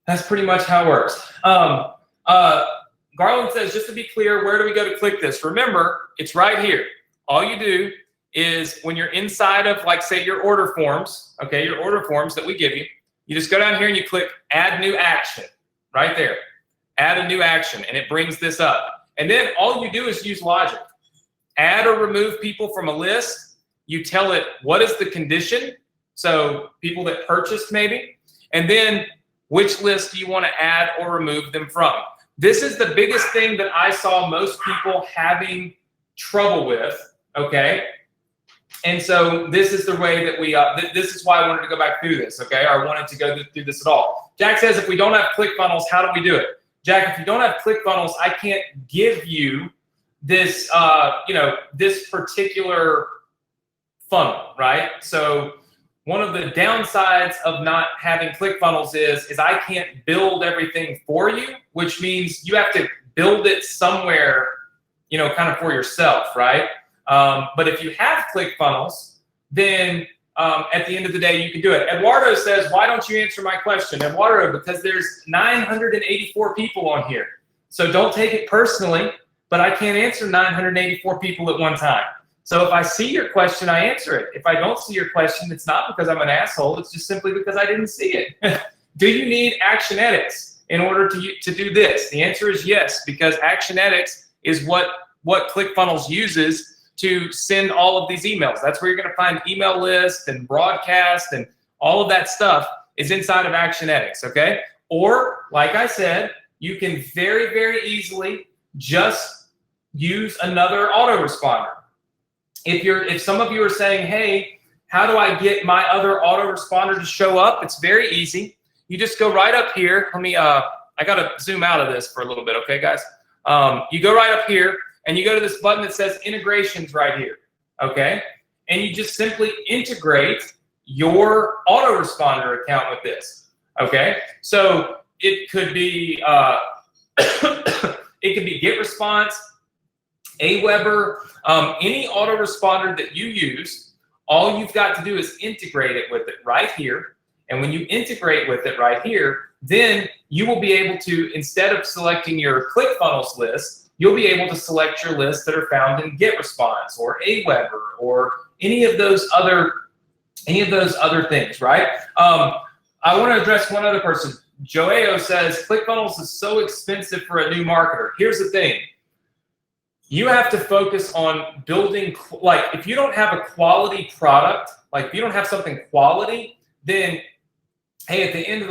Speaker 2: That's pretty much how it works. Garland says, just to be clear, where do we go to click this? Remember, it's right here. All you do is when you're inside of, like, say, your order forms, okay, your order forms that we give you, you just go down here and you click Add New Action right there. Add a new action, and it brings this up. And then all you do is use logic. Add or remove people from a list. You tell it what is the condition, so people that purchased maybe, and then which list do you want to add or remove them from. This is the biggest thing that I saw most people having trouble with, okay? And so this is the way that we, this is why I wanted to go back through this, okay? Or I wanted to go through this at all. Jack says, if we don't have ClickFunnels, how do we do it? Jack, if you don't have ClickFunnels, I can't give you this, this particular funnel, right? So one of the downsides of not having ClickFunnels is I can't build everything for you, which means you have to build it somewhere, kind of for yourself, right? But if you have ClickFunnels, then at the end of the day, you can do it. Eduardo says, why don't you answer my question? Eduardo, because there's 984 people on here. So don't take it personally, but I can't answer 984 people at one time. So if I see your question, I answer it. If I don't see your question, it's not because I'm an asshole. It's just simply because I didn't see it. Do you need Action Edits in order to do this? The answer is yes, because Action Edits is what ClickFunnels uses to send all of these emails. That's where you're going to find email lists and broadcast, and all of that stuff is inside of Action Edits, okay? Or, like I said, you can very, very easily just use another autoresponder. If some of you are saying, hey, how do I get my other autoresponder to show up? It's very easy. You just go right up here. Let me, I got to zoom out of this for a little bit, okay, guys? You go right up here, and you go to this button that says integrations right here, okay? And you just simply integrate your autoresponder account with this, okay? So it could be, it could be Get Response, Aweber, any autoresponder that you use. All you've got to do is integrate it with it right here. And when you integrate with it right here, then you will be able to, instead of selecting your ClickFunnels list, you'll be able to select your lists that are found in Get Response or Aweber or any of those other things, right? I want to address one other person. Joao says, ClickFunnels is so expensive for a new marketer. Here's the thing. You have to focus on building, like, if you don't have a quality product, like if you don't have something quality, then hey, at the end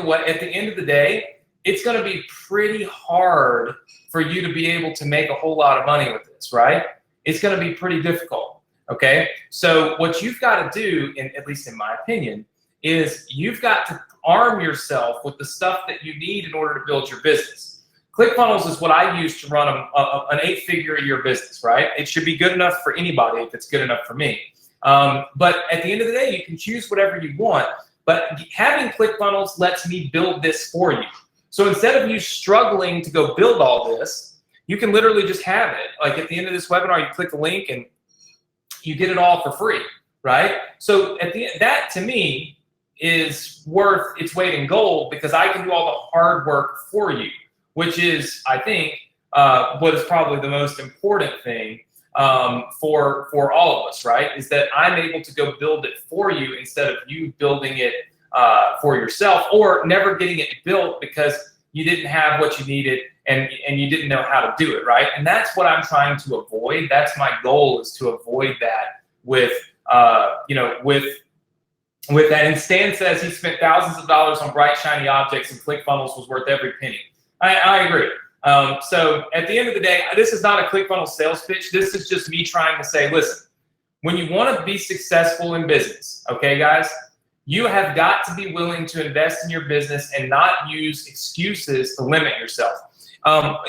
Speaker 2: of the day, it's going to be pretty hard for you to be able to make a whole lot of money with this, right? It's going to be pretty difficult, okay? So what you've got to do, at least in my opinion, is you've got to arm yourself with the stuff that you need in order to build your business. ClickFunnels is what I use to run an 8-figure-a-year business, right? It should be good enough for anybody if it's good enough for me. But at the end of the day, you can choose whatever you want. But having ClickFunnels lets me build this for you. So instead of you struggling to go build all this, you can literally just have it. Like at the end of this webinar, you click the link and you get it all for free, right? So at the end, that to me is worth its weight in gold, because I can do all the hard work for you, which is, I think, what is probably the most important thing for all of us, right? Is that I'm able to go build it for you instead of you building it for yourself, or never getting it built because you didn't have what you needed and you didn't know how to do it, right? And that's what I'm trying to avoid. That's my goal, is to avoid that with that. And Stan says he spent thousands of dollars on bright, shiny objects, and ClickFunnels was worth every penny. I agree. So at the end of the day, this is not a ClickFunnels sales pitch. This is just me trying to say, listen, when you want to be successful in business, okay, guys, you have got to be willing to invest in your business and not use excuses to limit yourself.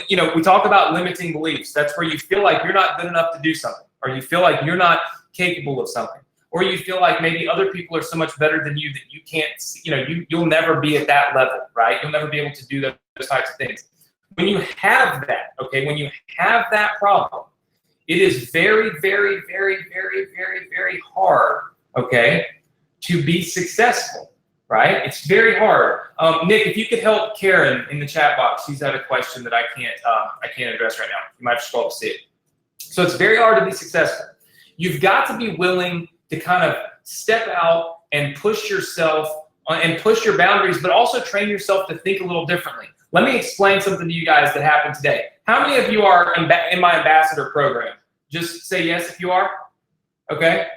Speaker 2: You know, we talk about limiting beliefs. That's where you feel like you're not good enough to do something, or you feel like you're not capable of something, or you feel like maybe other people are so much better than you that you can't, you know, you'll never be at that level, right? You'll never be able to do those types of things. When you have that, okay, when you have that problem, it is very, very, very, very, very, very hard, okay, to be successful, right? It's very hard. Nick, if you could help Karen in the chat box, she's had a question that I can't address right now. You might just go up to see it. So it's very hard to be successful. You've got to be willing to kind of step out and push yourself and push your boundaries, but also train yourself to think a little differently. Let me explain something to you guys that happened today. How many of you are in my ambassador program? Just say yes if you are. Okay.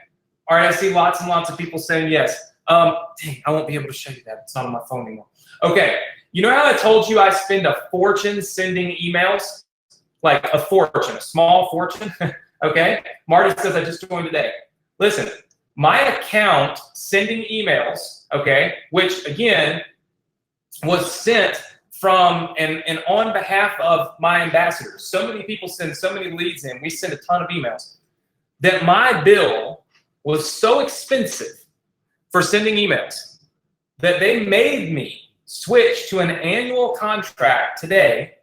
Speaker 2: All right. I see lots and lots of people saying yes. Dang, I won't be able to show you that. It's not on my phone anymore. Okay. You know how I told you I spend a fortune sending emails? Like a fortune, a small fortune. Okay. Marty says I just joined today. Listen, my account sending emails, okay, which again was sent from and on behalf of my ambassadors. So many people send so many leads in. We send a ton of emails. That my bill was so expensive for sending emails that they made me switch to an annual contract today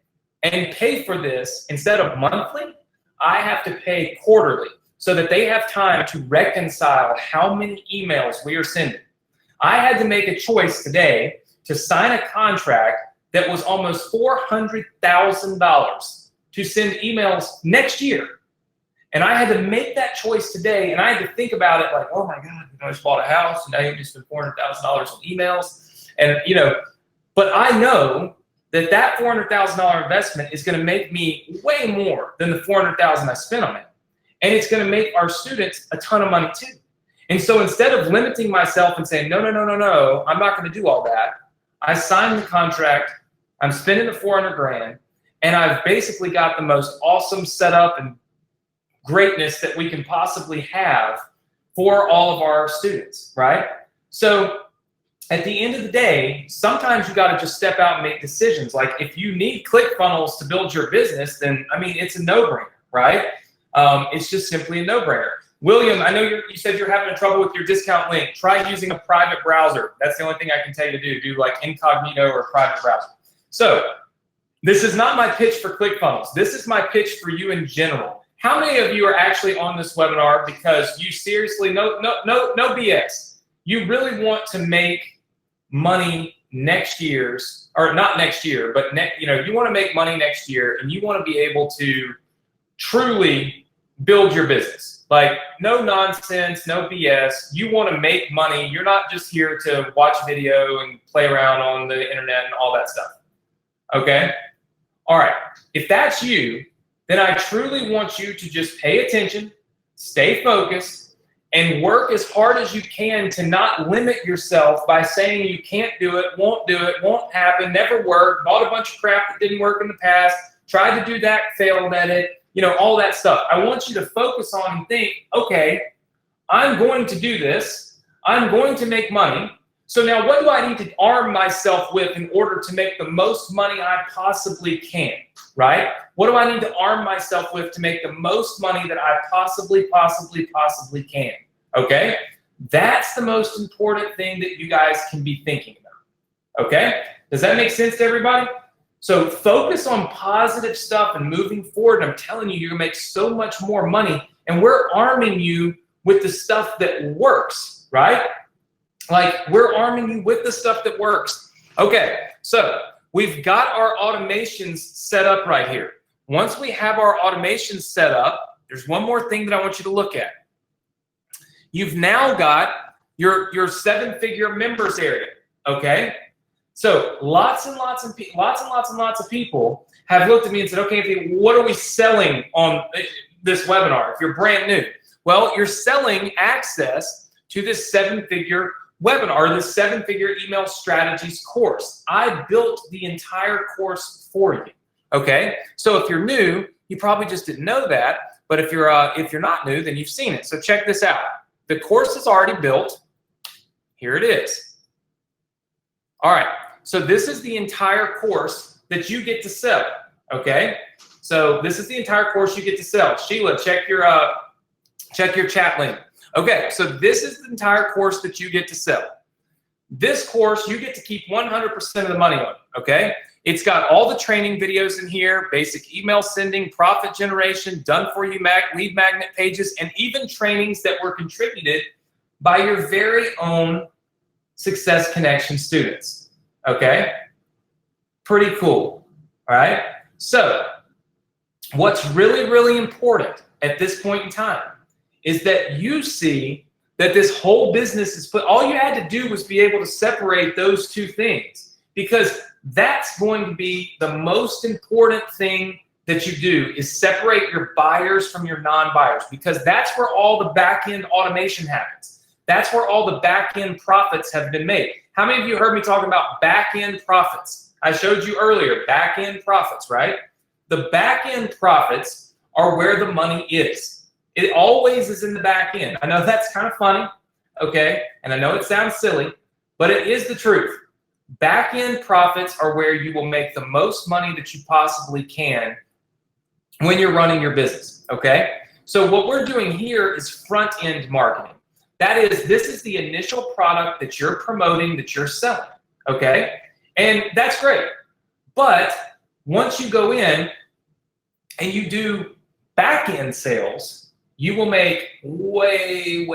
Speaker 2: and pay for this instead of monthly. I have to pay quarterly so that they have time to reconcile how many emails we are sending. I had to make a choice today to sign a contract that was almost $400,000 to send emails next year. And I had to make that choice today, and I had to think about it like, oh my God, I just bought a house, and now you just spent $400,000 on emails. And, you know, but I know that that $400,000 investment is going to make me way more than the $400,000 I spent on it. And it's going to make our students a ton of money too. And so instead of limiting myself and saying, no, no, no, no, no, I'm not going to do all that, I signed the contract, I'm spending the 400 grand, and I've basically got the most awesome setup and greatness that we can possibly have for all of our students, right? So at the end of the day, sometimes you got to just step out and make decisions. Like if you need ClickFunnels to build your business, then I mean, it's a no-brainer, right? It's just simply a no-brainer. William, I know you said you're having trouble with your discount link. Try using a private browser. That's the only thing I can tell you to do. Do like incognito or private browser. So this is not my pitch for ClickFunnels. This is my pitch for you in general. How many of you are actually on this webinar because you seriously, no BS. You really want to make money next year's, or not next year, but you want to make money next year, and you want to be able to truly build your business. Like no nonsense, no BS. You want to make money. You're not just here to watch video and play around on the internet and all that stuff. Okay? All right. If that's you, then I truly want you to just pay attention, stay focused, and work as hard as you can to not limit yourself by saying you can't do it, won't happen, never work, bought a bunch of crap that didn't work in the past, tried to do that, failed at it, all that stuff. I want you to focus on and think, okay, I'm going to do this. I'm going to make money. So now what do I need to arm myself with in order to make the most money I possibly can, right? What do I need to arm myself with to make the most money that I possibly can, okay? That's the most important thing that you guys can be thinking about, okay? Does that make sense to everybody? So focus on positive stuff and moving forward. I'm telling you, you're gonna make so much more money, and we're arming you with the stuff that works, right? Like we're arming you with the stuff that works. Okay, so we've got our automations set up right here. Once we have our automations set up, there's one more thing that I want you to look at. You've now got your 7-figure members area, okay? So lots and lots of people have looked at me and said, okay, Anthony, what are we selling on this webinar if you're brand new? Well, you're selling access to this 7-figure webinar, this 7-figure email strategies course. I built the entire course for you, okay? So if you're new, you probably just didn't know that, But if you're not new, then you've seen it. So check this out. The course is already built. Here it is. All right. So this is the entire course that you get to sell. Okay. So this is the entire course you get to sell. Sheila, check your chat link. Okay. So this is the entire course that you get to sell. This course you get to keep 100% of the money on. Okay. It's got all the training videos in here, basic email sending, profit generation, done for you lead magnet pages, and even trainings that were contributed by your very own Success Connection students. Okay? Pretty cool. All right? So, what's really, really important at this point in time is that you see that this whole business is all you had to do was be able to separate those two things, because that's going to be the most important thing that you do, is separate your buyers from your non-buyers, because that's where all the back-end automation happens. That's where all the back-end profits have been made. How many of you heard me talking about back-end profits? I showed you earlier, back-end profits, right? The back-end profits are where the money is. It always is in the back end. I know that's kind of funny, okay? And I know it sounds silly, but it is the truth. Back-end profits are where you will make the most money that you possibly can when you're running your business, okay? So what we're doing here is front-end marketing. That is, this is the initial product that you're promoting, that you're selling, okay? And that's great. But once you go in and you do back-end sales, you will make way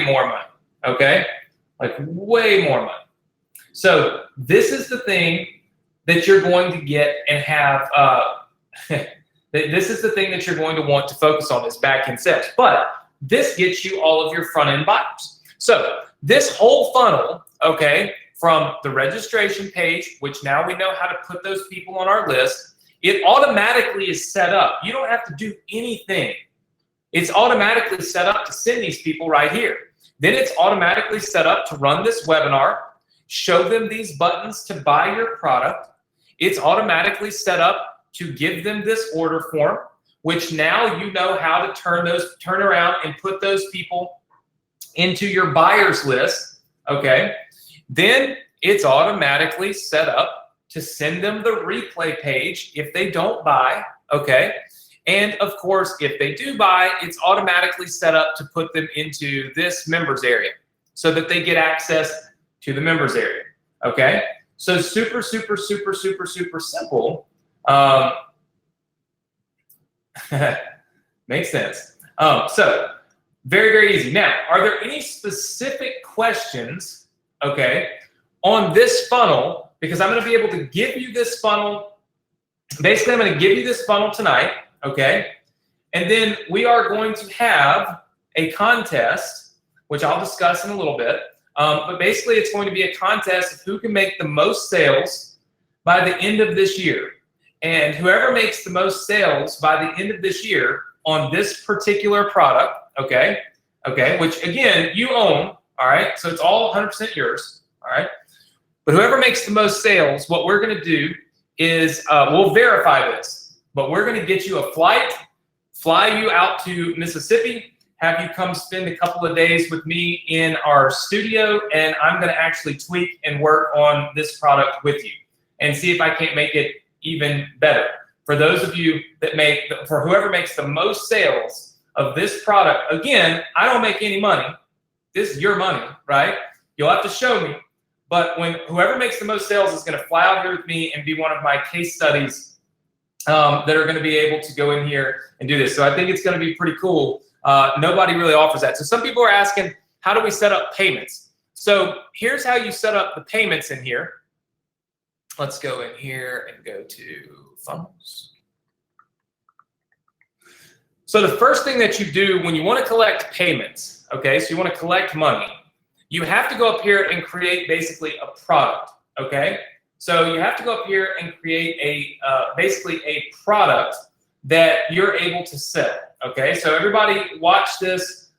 Speaker 2: more money, okay? Like way more money. So this is the thing that you're going to get and have, this is the thing that you're going to want to focus on, is back-end sales. But this gets you all of your front-end buyers. So this whole funnel, okay, from the registration page, which now we know how to put those people on our list, it automatically is set up. You don't have to do anything. It's automatically set up to send these people right here. Then it's automatically set up to run this webinar, show them these buttons to buy your product. It's automatically set up to give them this order form, which now you know how to turn around and put those people into your buyers list, okay? Then it's automatically set up to send them the replay page if they don't buy, okay? And of course, if they do buy, it's automatically set up to put them into this members area so that they get access to the members area, okay? So super simple. Makes sense. So very easy. Now, are there any specific questions, okay, on this funnel? Because I'm going to be able to give you this funnel. Basically, I'm going to give you this funnel tonight. Okay, and then we are going to have a contest, which I'll discuss in a little bit. But basically, it's going to be a contest of who can make the most sales by the end of this year. And whoever makes the most sales by the end of this year on this particular product, okay, which again, you own, all right? So it's all 100% yours, all right? But whoever makes the most sales, what we're going to do is we'll verify this. But we're going to get you a flight, fly you out to Mississippi, have you come spend a couple of days with me in our studio, and I'm going to actually tweak and work on this product with you and see if I can't make it even better. For those of you that for whoever makes the most sales of this product, again, I don't make any money. This is your money, right? You'll have to show me. But whoever makes the most sales is going to fly out here with me and be one of my case studies that are going to be able to go in here and do this. So I think it's going to be pretty cool. Nobody really offers that. So some people are asking, how do we set up payments? So here's how you set up the payments in here. Let's go in here and go to funnels. So the first thing that you do when you want to collect payments, okay, so you want to collect money, you have to go up here and create basically a product, okay? So you have to go up here and create basically a product that you're able to sell, okay? So everybody watch this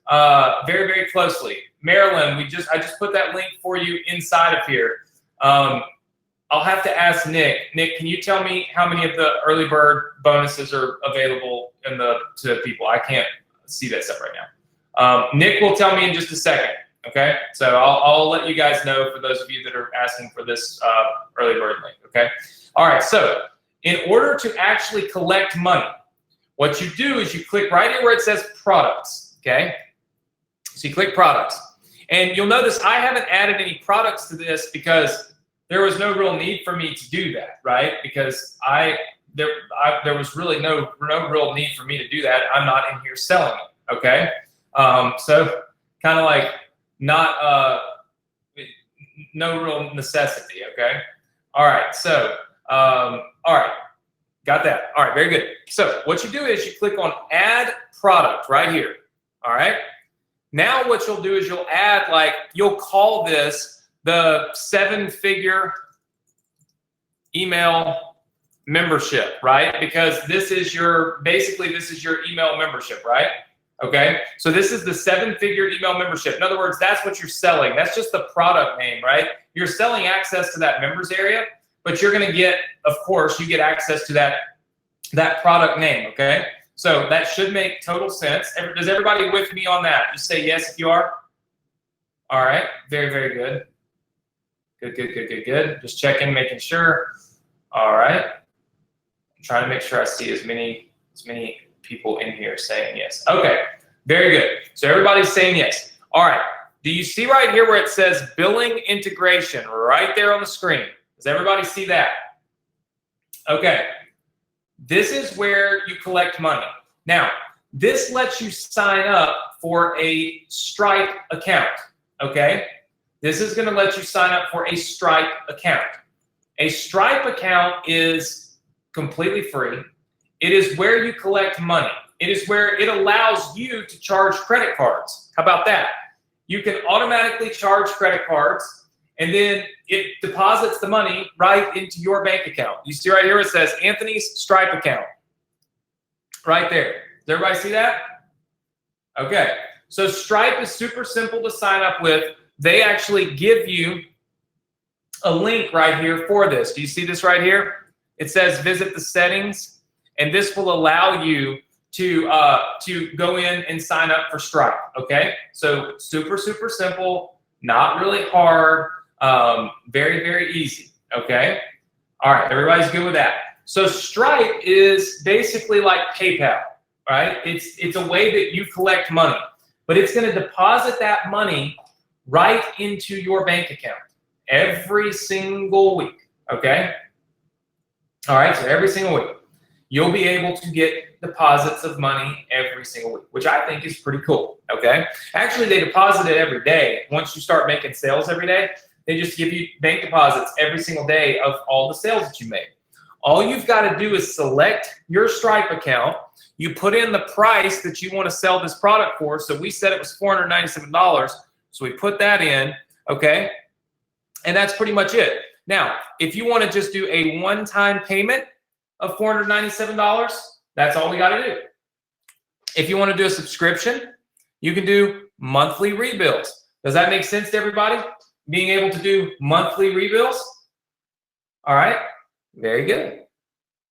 Speaker 2: very closely. Marilyn, I just put that link for you inside of here. I'll have to ask Nick. Nick, can you tell me how many of the early bird bonuses are available to people? I can't see that stuff right now. Nick will tell me in just a second. Okay, so I'll let you guys know for those of you that are asking for this early bird link. Okay, all right. So in order to actually collect money, what you do is you click right here where it says products. Okay, so you click products, and you'll notice I haven't added any products to this because there was no real need for me to do that, right? Because there was really no real need for me to do that. I'm not in here selling it. Okay, so kind of like not no real necessity. Okay, all right. So all right, got that. All right, very good. So what you do is you click on Add Product right here. All right. Now what you'll do is you'll add, like, you'll call this the 7-figure email membership, right? Because this is your email membership, right? Okay, so this is the 7-figure email membership. In other words, that's what you're selling. That's just the product name, right? You're selling access to that members area, but you're going to get, of course, you get access to that product name. Okay, so that should make total sense. Does everybody with me on that? Just say yes if you are. All right, very, very good. Good. Just checking, making sure. All right, I'm trying to make sure I see as many people in here saying yes. Okay, very good. So everybody's saying yes. All right, do you see right here where it says billing integration right there on the screen? Does everybody see that? Okay, this is where you collect money. Now, this lets you sign up for a Stripe account, okay? This is going to let you sign up for a Stripe account. A Stripe account is completely free. It is where you collect money. It is where it allows you to charge credit cards. How about that? You can automatically charge credit cards, and then it deposits the money right into your bank account. You see right here it says Anthony's Stripe account. Right there. Does everybody see that? Okay. So Stripe is super simple to sign up with. They actually give you a link right here for this. Do you see this right here? It says visit the settings, and this will allow you to go in and sign up for Stripe. Okay, so super simple, not really hard, very, very easy. Okay, all right, everybody's good with that. So Stripe is basically like PayPal, right? It's a way that you collect money, but it's going to deposit that money right into your bank account every single week. Okay, all right, so every single week you'll be able to get deposits of money every single week, which I think is pretty cool. Okay, actually they deposit it every day. Once you start making sales every day, they just give you bank deposits every single day of all the sales that you make. All you've got to do is select your Stripe account. You put in the price that you want to sell this product for. So we said it was $497. So we put that in, okay? And that's pretty much it. Now, if you want to just do a one-time payment of $497, that's all we got to do. If you want to do a subscription, you can do monthly rebills. Does that make sense to everybody? Being able to do monthly rebills? All right, very good.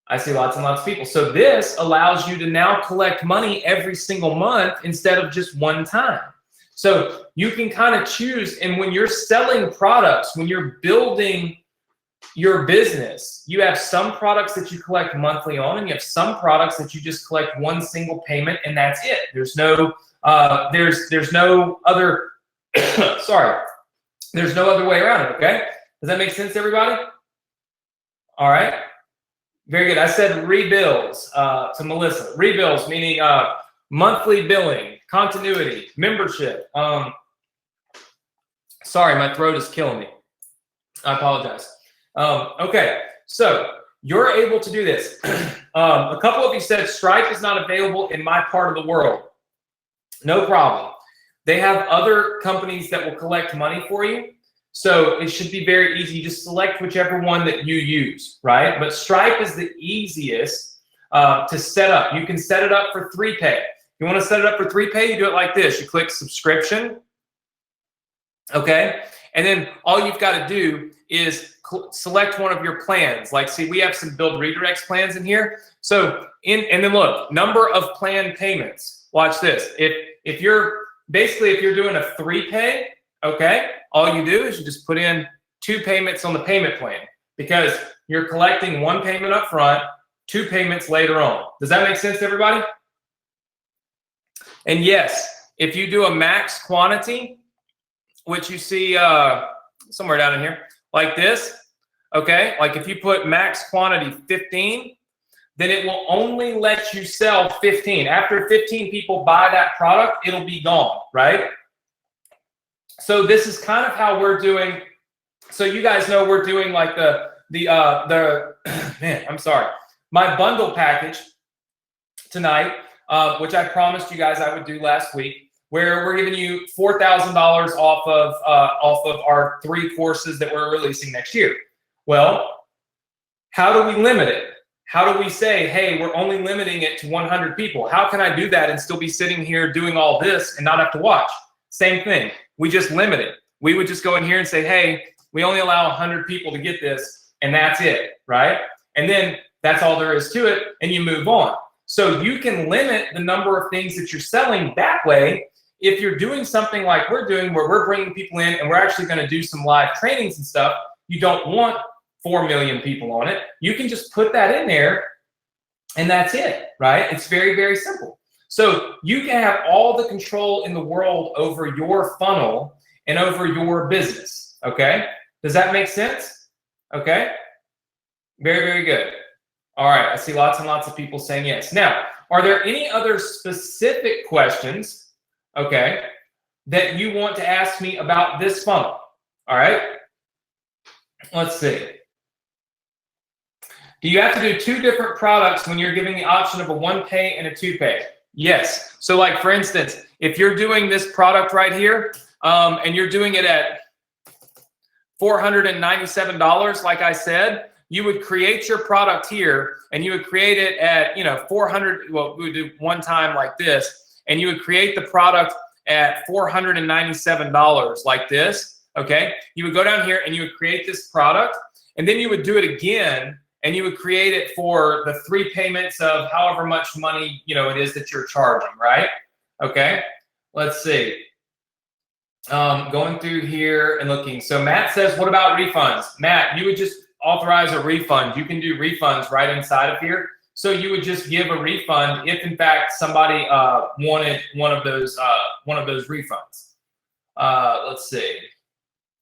Speaker 2: I see lots and lots of people. So this allows you to now collect money every single month instead of just one time. So you can kind of choose, and when you're selling products, when you're building your business, you have some products that you collect monthly on, and you have some products that you just collect one single payment, and that's it. There's no there's no other sorry, there's no other way around it. Okay, does that make sense to everybody? All right, very good. I said rebills to Melissa. Rebills meaning monthly billing, continuity, membership. Sorry, my throat is killing me. I apologize. Okay, so you're able to do this. A couple of you said Stripe is not available in my part of the world. No problem. They have other companies that will collect money for you. So it should be very easy. You just select whichever one that you use, right? But Stripe is the easiest to set up. You can set it up for 3Pay. You want to set it up for 3Pay, you do it like this. You click subscription, okay? And then all you've got to do is select one of your plans. Like, see, we have some build redirects plans in here. So and then look, number of planned payments. Watch this. If you're doing a 3-pay, okay, all you do is you just put in 2 payments on the payment plan, because you're collecting 1 payment up front, 2 payments later on. Does that make sense to everybody? And yes, if you do a max quantity, which you see somewhere down in here, like this, okay, like if you put max quantity 15, then it will only let you sell 15. After 15 people buy that product, it'll be gone, right? So this is kind of how we're doing. So you guys know we're doing like the man, I'm sorry, my bundle package tonight, which I promised you guys I would do last week, where we're giving you $4,000 off of our 3 courses that we're releasing next year. Well, how do we limit it? How do we say, hey, we're only limiting it to 100 people? How can I do that and still be sitting here doing all this and not have to watch? Same thing. We just limit it. We would just go in here and say, hey, we only allow 100 people to get this, and that's it, right? And then that's all there is to it, and you move on. So you can limit the number of things that you're selling that way. If you're doing something like we're doing, where we're bringing people in and we're actually going to do some live trainings and stuff, you don't want 4 million people on it. You can just put that in there, and that's it, right? It's very, very simple. So you can have all the control in the world over your funnel and over your business, okay? Does that make sense? Okay? Very, very good. All right, I see lots and lots of people saying yes. Now, are there any other specific questions, okay, that you want to ask me about this funnel? All right? Let's see. Do you have to do 2 different products when you're giving the option of a 1-pay and a 2-pay? Yes. So like, for instance, if you're doing this product right here, and you're doing it at $497, like I said, you would create your product here, and you would create it at, 400. Well, we would do one time like this, and you would create the product at $497 like this. Okay. You would go down here and you would create this product, and then you would do it again, and you would create it for the 3 payments of however much money, it is that you're charging, right? Okay. Let's see. Going through here and looking. So Matt says, what about refunds? Matt, you would just authorize a refund. You can do refunds right inside of here. So you would just give a refund if in fact somebody wanted one of those refunds. Let's see.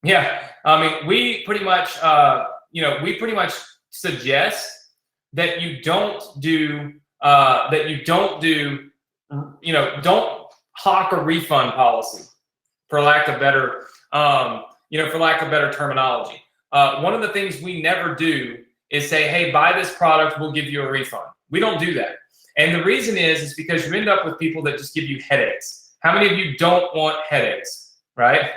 Speaker 2: Yeah, I mean, we pretty much suggest that you don't don't hawk a refund policy, for lack of better terminology. One of the things we never do is say, hey, buy this product, we'll give you a refund. We don't do that. And the reason is because you end up with people that just give you headaches. How many of you don't want headaches, right?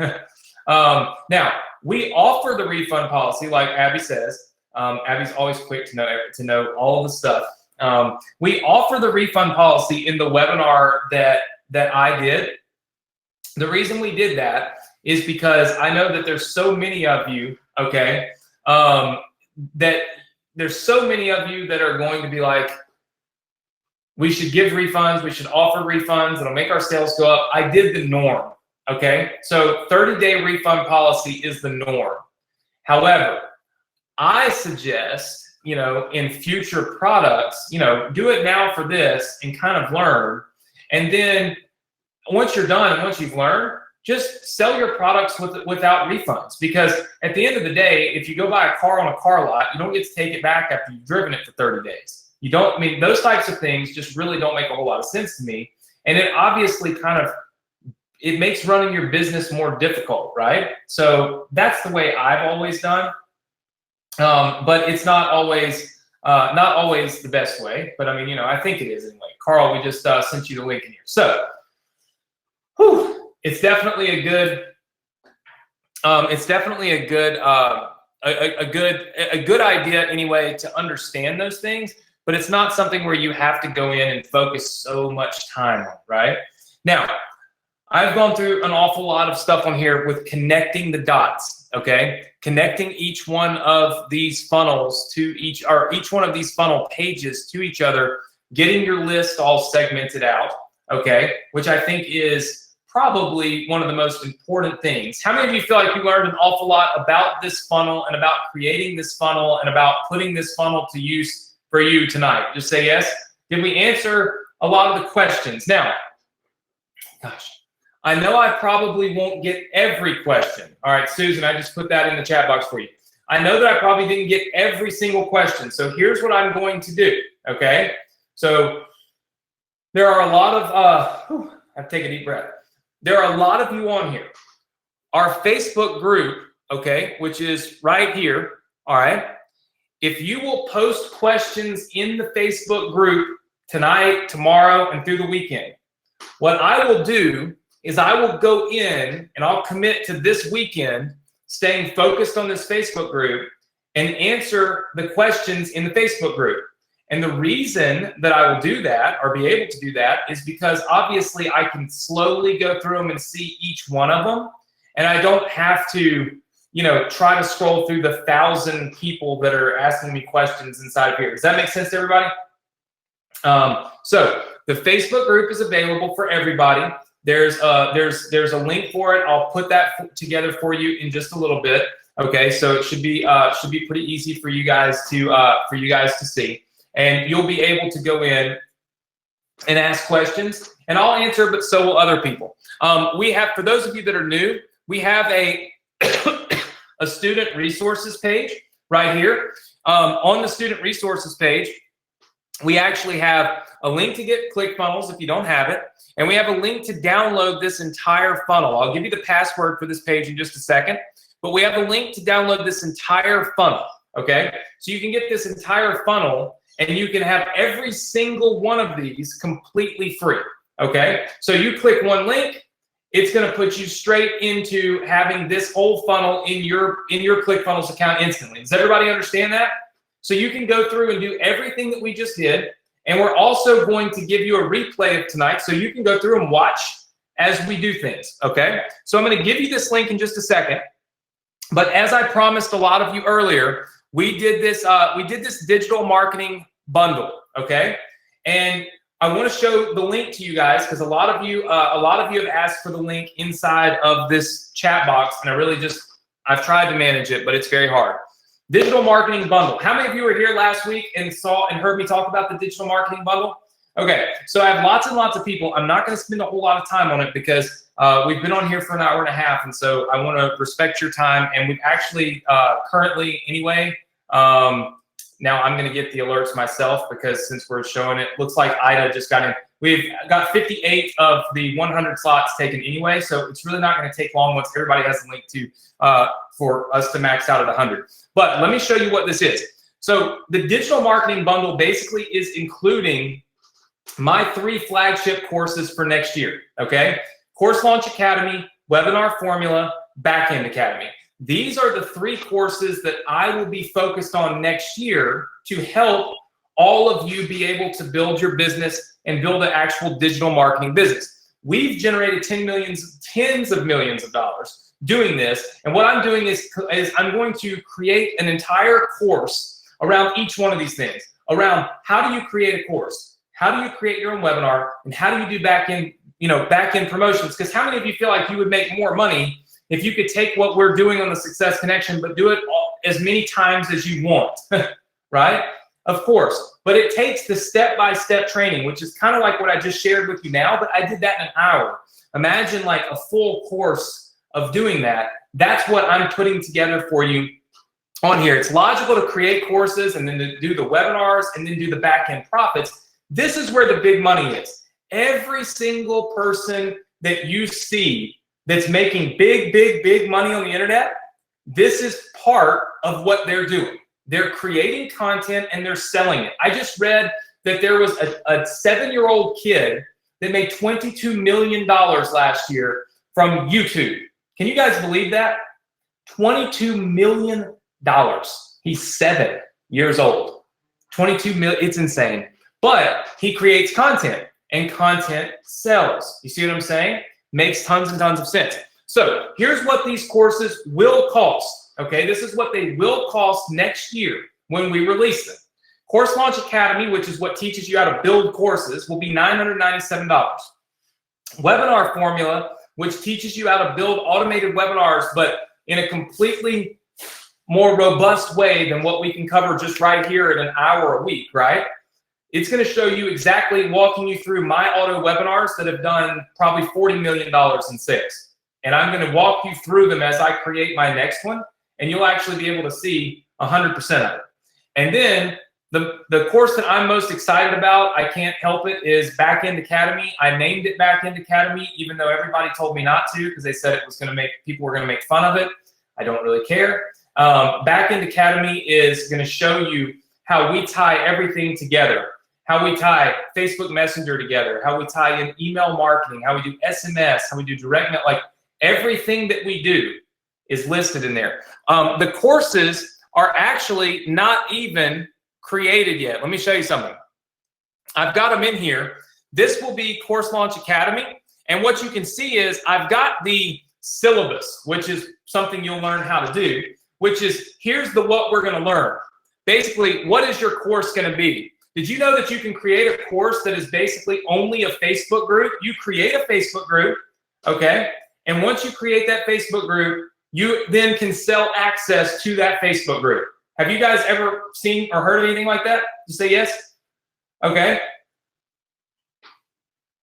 Speaker 2: Now, we offer the refund policy, like Abby says. Abby's always quick to know all of the stuff. We offer the refund policy in the webinar that I did. The reason we did that is because I know that there's so many of you, okay, that there's so many of you that are going to be like, we should give refunds, we should offer refunds, it'll make our sales go up. I did the norm, okay? So 30-day refund policy is the norm. However, I suggest, in future products, do it now for this and kind of learn. And then once you're done and once you've learned, just sell your products without refunds. Because at the end of the day, if you go buy a car on a car lot, you don't get to take it back after you've driven it for 30 days. Those types of things just really don't make a whole lot of sense to me. And it obviously it makes running your business more difficult, right? So that's the way I've always done. But it's not always the best way. But I mean, I think it is anyway. Carl, we just sent you the link in here. So, it's definitely a good idea anyway to understand those things. But it's not something where you have to go in and focus so much time on, right? Now, I've gone through an awful lot of stuff on here with connecting the dots. okay? Connecting each one of these funnels to each one of these funnel pages to each other, getting your list all segmented out, okay? Which I think is probably one of the most important things. How many of you feel like you learned an awful lot about this funnel and about creating this funnel and about putting this funnel to use for you tonight? Just say yes. Did we answer a lot of the questions? Now, gosh, I know I probably won't get every question. All right, Susan, I just put that in the chat box for you. I know that I probably didn't get every single question. So here's what I'm going to do, okay? So there are a lot of, I have to take a deep breath. There are a lot of you on here. Our Facebook group, okay, which is right here, all right? If you will post questions in the Facebook group tonight, tomorrow, and through the weekend, what I will do is I will go in and I'll commit to this weekend staying focused on this Facebook group and answer the questions in the Facebook group. And the reason that I will do that or be able to do that is because obviously I can slowly go through them and see each one of them. And I don't have to, you know, try to scroll through the 1,000 people that are asking me questions inside of here. Does that make sense to everybody? So the Facebook group is available for everybody. There's a link for it. I'll put that together for you in just a little bit. Okay, so it should be pretty easy for you guys to see. And you'll be able to go in and ask questions, and I'll answer, but so will other people. We have, for those of you that are new, we have a a student resources page right here. On the student resources page, we actually have a link to get ClickFunnels if you don't have it, and we have a link to download this entire funnel. I'll give you the password for this page in just a second, but we have a link to download this entire funnel, okay? So you can get this entire funnel, and you can have every single one of these completely free, okay? So you click one link, it's gonna put you straight into having this whole funnel in your ClickFunnels account instantly. Does everybody understand that? So you can go through and do everything that we just did, and we're also going to give you a replay of tonight so you can go through and watch as we do things, okay? So I'm gonna give you this link in just a second, but as I promised a lot of you earlier, we did this digital marketing bundle, okay? And I want to show the link to you guys because a lot of you have asked for the link inside of this chat box, and I've tried to manage it, but it's very hard. Digital marketing bundle. How many of you were here last week and saw and heard me talk about the digital marketing bundle? Okay, so I have lots and lots of people. I'm not going to spend a whole lot of time on it because we've been on here for an hour and a half, and so I want to respect your time. And we've actually currently, anyway, now I'm going to get the alerts myself because since we're showing it, looks like Ida just got in. We've got 58 of the 100 slots taken anyway, so it's really not going to take long once everybody has a link to for us to max out at 100. But let me show you what this is. So the digital marketing bundle basically is including my 3 flagship courses for next year, okay? Course Launch Academy, Webinar Formula, Backend Academy. These are the 3 courses that I will be focused on next year to help all of you be able to build your business and build an actual digital marketing business. We've generated tens of millions of dollars doing this. And what I'm doing is I'm going to create an entire course around each one of these things, around how do you create a course? How do you create your own webinar? And how do you do back-end promotions? Because how many of you feel like you would make more money if you could take what we're doing on the Success Connection, but do it as many times as you want, right? Of course, but it takes the step-by-step training, which is kind of like what I just shared with you now, but I did that in an hour. Imagine like a full course of doing that. That's what I'm putting together for you on here. It's logical to create courses and then to do the webinars and then do the back-end profits. This is where the big money is. Every single person that you see that's making big money on the internet, this is part of what they're doing. They're creating content and they're selling it. I just read that there was a 7-year-old kid that made $22 million last year from YouTube. Can you guys believe that? $22 million. He's 7 years old. 22 million, it's insane. But he creates content and content sells. You see what I'm saying? Makes tons and tons of sense. So here's what these courses will cost. Okay, this is what they will cost next year when we release them. Course Launch Academy, which is what teaches you how to build courses, will be $997. Webinar Formula, which teaches you how to build automated webinars, but in a completely more robust way than what we can cover just right here in an hour a week, right? It's going to show you exactly, walking you through my auto webinars that have done probably $40 million in sales. And I'm going to walk you through them as I create my next one, and you'll actually be able to see 100% of it. And then the course that I'm most excited about, I can't help it, is Backend Academy. I named it Backend Academy, even though everybody told me not to, because they said it was going to make, people were going to make fun of it. I don't really care. Backend Academy is going to show you how we tie everything together, how we tie Facebook Messenger together, how we tie in email marketing, how we do SMS, how we do direct mail, like everything that we do is listed in there. The courses are actually not even created yet. Let me show you something. I've got them in here. This will be Course Launch Academy. And what you can see is I've got the syllabus, which is something you'll learn how to do, which is here's what we're going to learn. Basically, what is your course going to be? Did you know that you can create a course that is basically only a Facebook group? You create a Facebook group, okay? And once you create that Facebook group, you then can sell access to that Facebook group. Have you guys ever seen or heard of anything like that? Just say yes. Okay.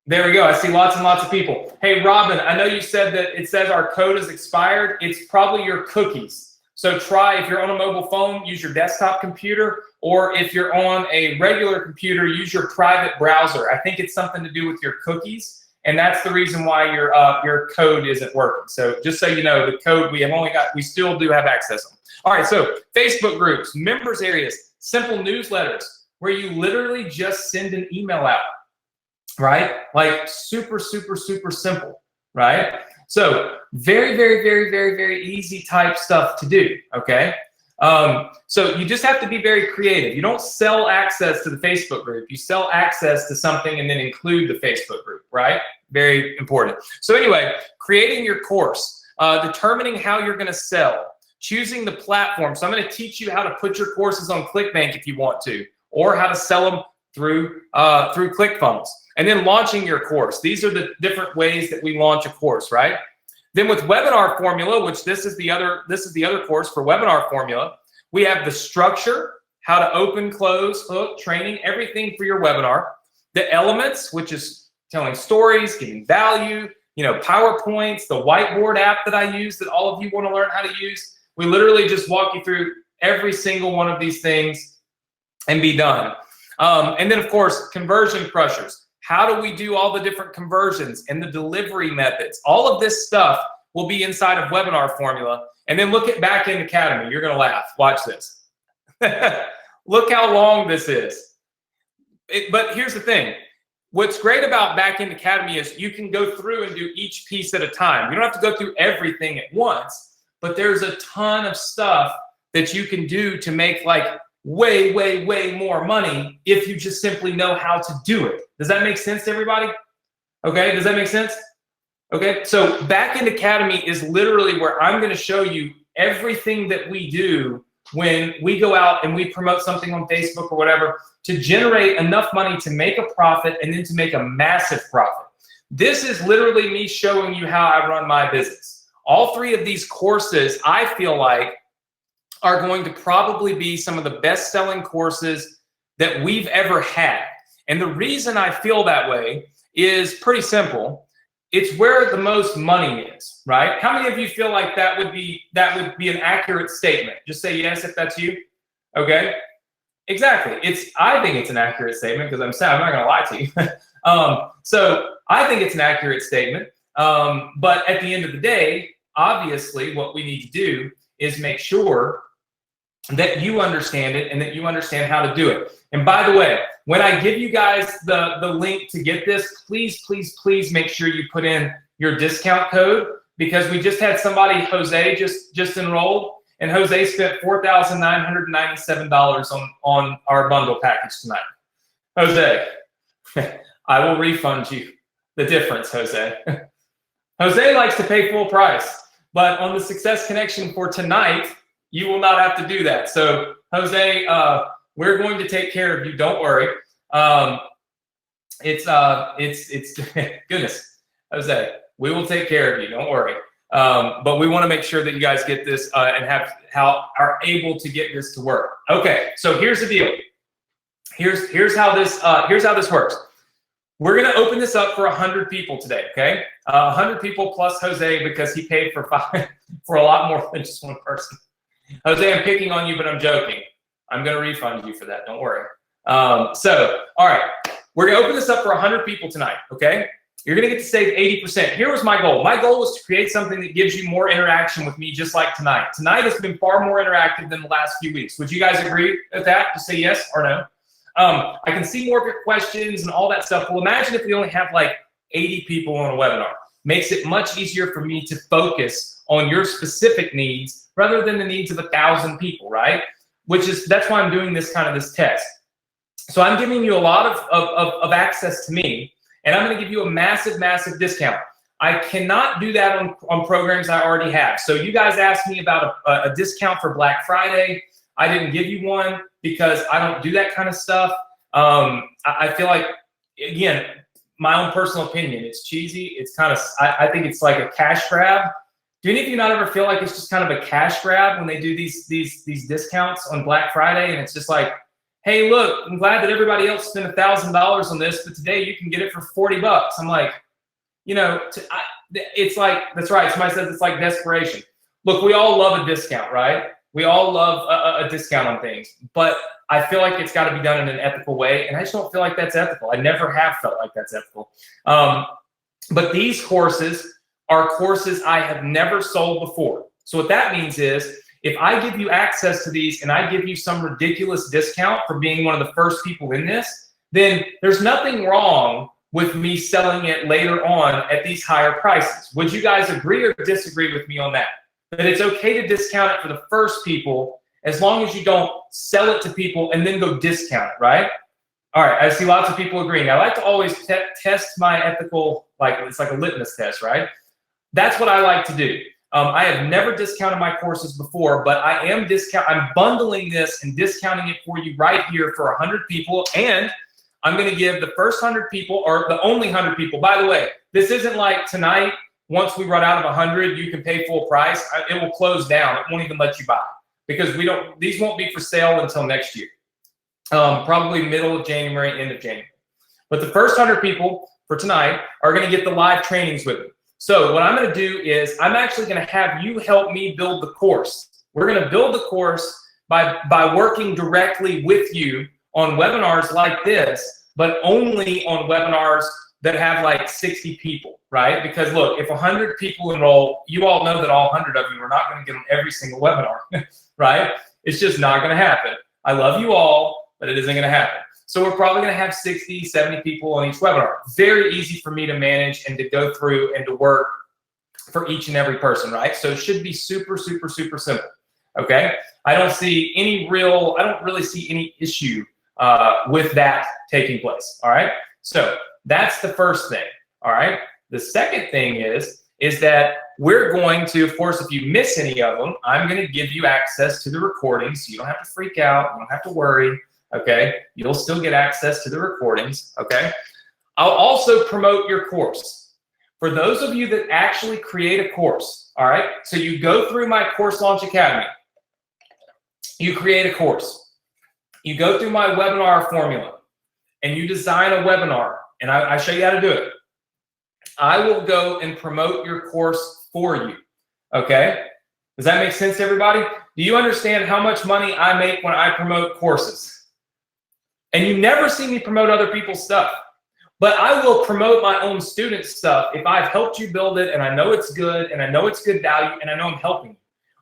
Speaker 2: There we go. I see lots and lots of people. Hey, Robin, I know you said that it says our code is expired. It's probably your cookies. So try, if you're on a mobile phone, use your desktop computer, or if you're on a regular computer, use your private browser. I think it's something to do with your cookies, and that's the reason why your code isn't working. So just so you know, the code we still do have access on. All right, so Facebook groups, members areas, simple newsletters, where you literally just send an email out, right? Like super, super, super simple, right? So very, very, very, very, very easy type stuff to do, okay? So you just have to be very creative. You don't sell access to the Facebook group. You sell access to something and then include the Facebook group, right? Very important. So anyway, creating your course, determining how you're going to sell, choosing the platform. So I'm going to teach you how to put your courses on ClickBank if you want to, or how to sell them through ClickFunnels. And then launching your course. These are the different ways that we launch a course, right? Then with Webinar Formula, which this is the other course for Webinar Formula, we have the structure, how to open, close, hook, training, everything for your webinar. The elements, which is telling stories, giving value, PowerPoints, the whiteboard app that I use that all of you want to learn how to use. We literally just walk you through every single one of these things and be done. And then, of course, conversion crushers. How do we do all the different conversions and the delivery methods? All of this stuff will be inside of Webinar Formula. And then look at Backend Academy. You're going to laugh. Watch this. Look how long this is. But here's the thing. What's great about Backend Academy is you can go through and do each piece at a time. You don't have to go through everything at once, but there's a ton of stuff that you can do to make like way, way, way more money if you just simply know how to do it. Does that make sense to everybody? Okay, does that make sense? Okay, so Backend Academy is literally where I'm going to show you everything that we do when we go out and we promote something on Facebook or whatever to generate enough money to make a profit and then to make a massive profit. This is literally me showing you how I run my business. All three of these courses, I feel like, are going to probably be some of the best-selling courses that we've ever had. And the reason I feel that way is pretty simple. It's where the most money is, right? How many of you feel like that would be an accurate statement? Just say yes if that's you. Okay? Exactly. I think it's an accurate statement because I'm not going to lie to you. So I think it's an accurate statement. But at the end of the day, obviously, what we need to do is make sure that you understand it and that you understand how to do it. And by the way, when I give you guys the link to get this, please, please, please make sure you put in your discount code, because we just had somebody, Jose, just enrolled, and Jose spent $4,997 on our bundle package tonight. Jose, I will refund you the difference, Jose. Jose likes to pay full price, but on the Success Connection for tonight, you will not have to do that. So Jose, we're going to take care of you. Don't worry. It's goodness, Jose, we will take care of you. Don't worry. But we want to make sure that you guys get this and are able to get this to work. Okay, so here's the deal. Here's how this works. We're going to open this up for 100 people today. Okay, 100 people plus Jose, because he paid for for a lot more than just one person. Jose, I'm picking on you, but I'm joking. I'm going to refund you for that. Don't worry. So, all right, we're going to open this up for 100 people tonight. Okay. You're going to get to save 80%. Here was my goal. My goal was to create something that gives you more interaction with me, just like tonight. Tonight has been far more interactive than the last few weeks. Would you guys agree with that? Just say yes or no. I can see more of your questions and all that stuff. Well, imagine if we only have like 80 people on a webinar. Makes it much easier for me to focus on your specific needs rather than the needs of 1,000 people, right? That's why I'm doing this test. So I'm giving you a lot of access to me, and I'm going to give you a massive, massive discount. I cannot do that on programs I already have. So you guys asked me about a discount for Black Friday. I didn't give you one because I don't do that kind of stuff. I feel like, again, my own personal opinion, it's cheesy. It's I think it's like a cash grab. Do any of you not ever feel like it's just kind of a cash grab when they do these discounts on Black Friday, and it's just like, hey, look, I'm glad that everybody else spent $1,000 on this, but today you can get it for 40 bucks. I'm like, it's like, that's right. Somebody says it's like desperation. Look, we all love a discount, right? We all love a discount on things, but I feel like it's got to be done in an ethical way, and I just don't feel like that's ethical. I never have felt like that's ethical. But these courses are courses I have never sold before. So what that means is, if I give you access to these and I give you some ridiculous discount for being one of the first people in this, then there's nothing wrong with me selling it later on at these higher prices. Would you guys agree or disagree with me on that? That it's okay to discount it for the first people as long as you don't sell it to people and then go discount it, right? All right, I see lots of people agreeing. I like to always test my ethical, it's like a litmus test, right? That's what I like to do. I have never discounted my courses before, but I'm bundling this and discounting it for you right here for 100 people. And I'm going to give the first 100 people, or the only 100 people. By the way, this isn't like tonight. Once we run out of 100, you can pay full price. It will close down. It won't even let you buy, because these won't be for sale until next year. Probably middle of January, end of January. But the first 100 people for tonight are going to get the live trainings with me. So what I'm going to do is I'm actually going to have you help me build the course. We're going to build the course by working directly with you on webinars like this, but only on webinars that have like 60 people, right? Because look, if 100 people enroll, you all know that all 100 of you are not going to get on every single webinar, right? It's just not going to happen. I love you all, but it isn't going to happen. So we're probably going to have 60, 70 people on each webinar. Very easy for me to manage and to go through and to work for each and every person, right? So it should be super, super, super simple, okay? I don't really see any issue with that taking place, all right? So that's the first thing, all right? The second thing is that we're going to, of course, if you miss any of them, I'm going to give you access to the recordings, so you don't have to freak out, you don't have to worry. Okay, you'll still get access to the recordings, okay? I'll also promote your course. For those of you that actually create a course, all right? So you go through my Course Launch Academy. You create a course. You go through my webinar formula, and you design a webinar, and I show you how to do it. I will go and promote your course for you, okay? Does that make sense to everybody? Do you understand how much money I make when I promote courses? And you never see me promote other people's stuff. But I will promote my own students' stuff if I've helped you build it and I know it's good and I know it's good value and I know I'm helping you.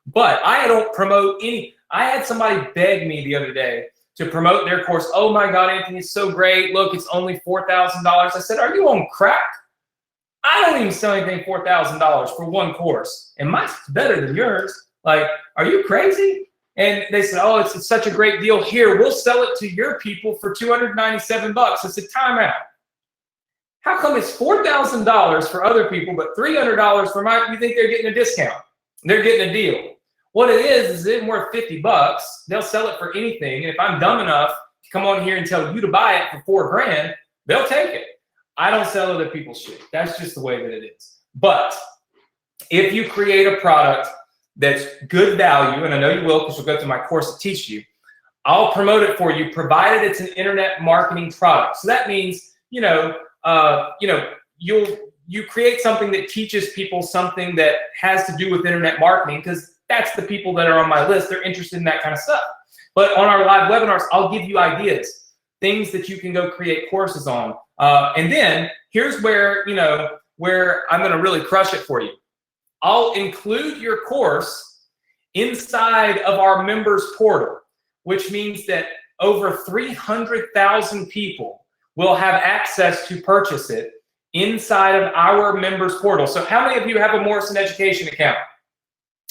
Speaker 2: But I don't promote any. I had somebody beg me the other day to promote their course. Oh my God, Anthony, it's so great. Look, it's only $4,000. I said, are you on crack? I don't even sell anything $4,000 for one course. And mine's better than yours. Like, are you crazy? And they said, oh, it's such a great deal. Here, we'll sell it to your people for $297. I said, time out. How come it's $4,000 for other people, but $300 for my, you think they're getting a discount? They're getting a deal. What it is it isn't worth 50 bucks. They'll sell it for anything. And if I'm dumb enough to come on here and tell you to buy it for 4 grand, they'll take it. I don't sell other people's shit. That's just the way that it is. But if you create a product that's good value, and I know you will because you'll go through my course to teach you, I'll promote it for you, provided it's an internet marketing product. So that means, you create something that teaches people something that has to do with internet marketing, because that's the people that are on my list. They're interested in that kind of stuff. But on our live webinars, I'll give you ideas, things that you can go create courses on. And then here's where, where I'm going to really crush it for you. I'll include your course inside of our members portal, which means that over 300,000 people will have access to purchase it inside of our members portal. So how many of you have a Morrison education account?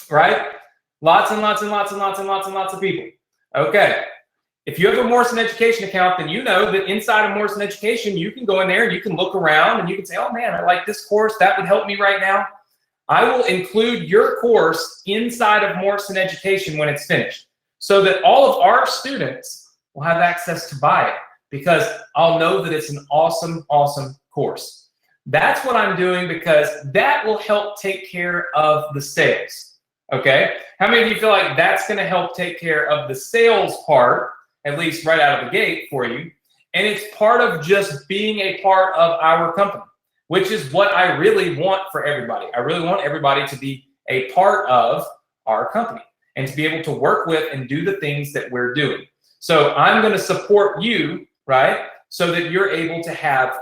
Speaker 2: Right? Lots and lots and lots and lots and lots and lots of people. Okay. If you have a Morrison education account, then you know that inside of Morrison education, you can go in there and you can look around and you can say, oh man, I like this course. That would help me right now. I will include your course inside of Morrison education when it's finished, so that all of our students will have access to buy it, because I'll know that it's an awesome, awesome course. That's what I'm doing, because that will help take care of the sales. Okay? How many of you feel like that's going to help take care of the sales part, at least right out of the gate for you? And it's part of just being a part of our company, which is what I really want for everybody. I really want everybody to be a part of our company and to be able to work with and do the things that we're doing. So I'm going to support you, right, so that you're able to have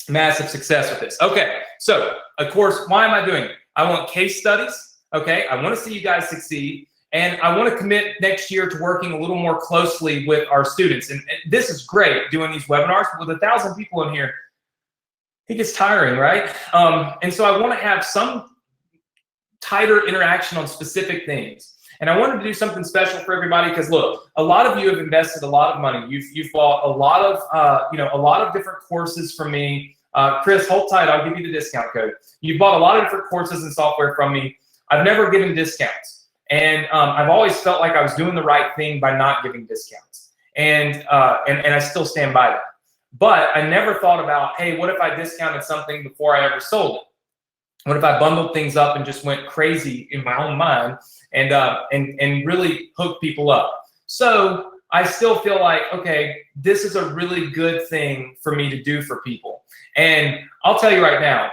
Speaker 2: massive success with this. Okay, so of course, why am I doing it? I want case studies. Okay, I want to see you guys succeed, and I want to commit next year to working a little more closely with our students. And this is great, doing these webinars with 1,000 people in here. It gets tiring, right? And so I want to have some tighter interaction on specific things. And I wanted to do something special for everybody, because look, a lot of you have invested a lot of money. You've bought a lot of different courses from me. Chris, hold tight. I'll give you the discount code. You've bought a lot of different courses and software from me. I've never given discounts, and I've always felt like I was doing the right thing by not giving discounts, and I still stand by that. But I never thought about, hey, what if I discounted something before I ever sold it? What if I bundled things up and just went crazy in my own mind and really hooked people up? So I still feel like, okay, this is a really good thing for me to do for people. And I'll tell you right now,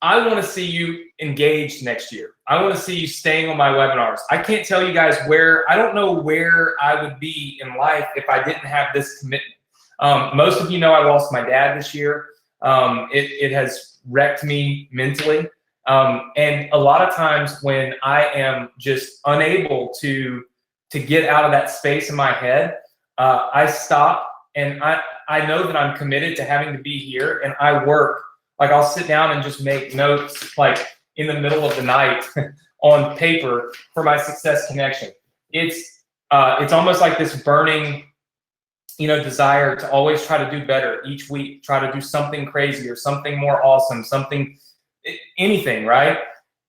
Speaker 2: I want to see you engaged next year. I want to see you staying on my webinars. I can't tell you guys I don't know where I would be in life if I didn't have this commitment. Most of you know I lost my dad this year. It has wrecked me mentally. And a lot of times when I am just unable to get out of that space in my head, I stop, and I know that I'm committed to having to be here, and I work. Like, I'll sit down and just make notes, like in the middle of the night on paper for my success connection. It's almost like this burning, desire to always try to do better each week, try to do something crazy or something more awesome, anything, right?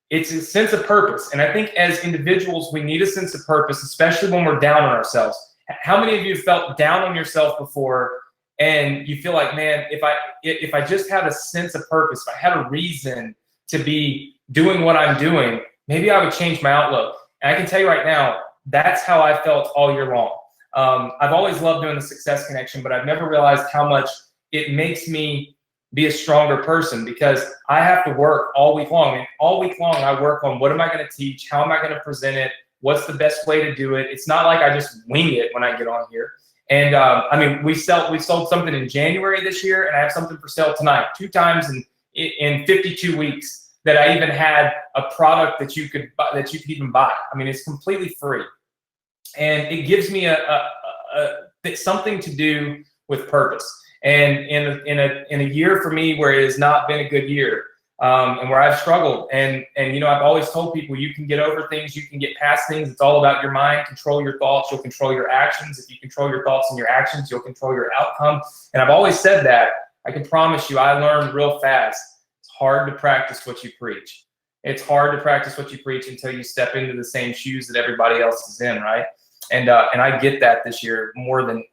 Speaker 2: It's a sense of purpose. And I think as individuals, we need a sense of purpose, especially when we're down on ourselves. How many of you felt down on yourself before, and you feel like, man, if I just had a sense of purpose, if I had a reason to be doing what I'm doing, maybe I would change my outlook. And I can tell you right now, that's how I felt all year long. I've always loved doing the Success Connection, but I've never realized how much it makes me be a stronger person, because I have to work all week long. And all week long, I work on, what am I going to teach? How am I going to present it? What's the best way to do it? It's not like I just wing it when I get on here. And I mean, we sold something in January this year, and I have something for sale tonight, 2 times in 52 weeks that I even had a product that you could even buy. I mean, it's completely free. And it gives me something to do with purpose. And in a year for me where it has not been a good year, and where I've struggled, and I've always told people, you can get over things, you can get past things. It's all about your mind. Control your thoughts, you'll control your actions. If you control your thoughts and your actions, you'll control your outcome. And I've always said that. I can promise you, I learned real fast. It's hard to practice what you preach. It's hard to practice what you preach until you step into the same shoes that everybody else is in, right? And I get that this year more than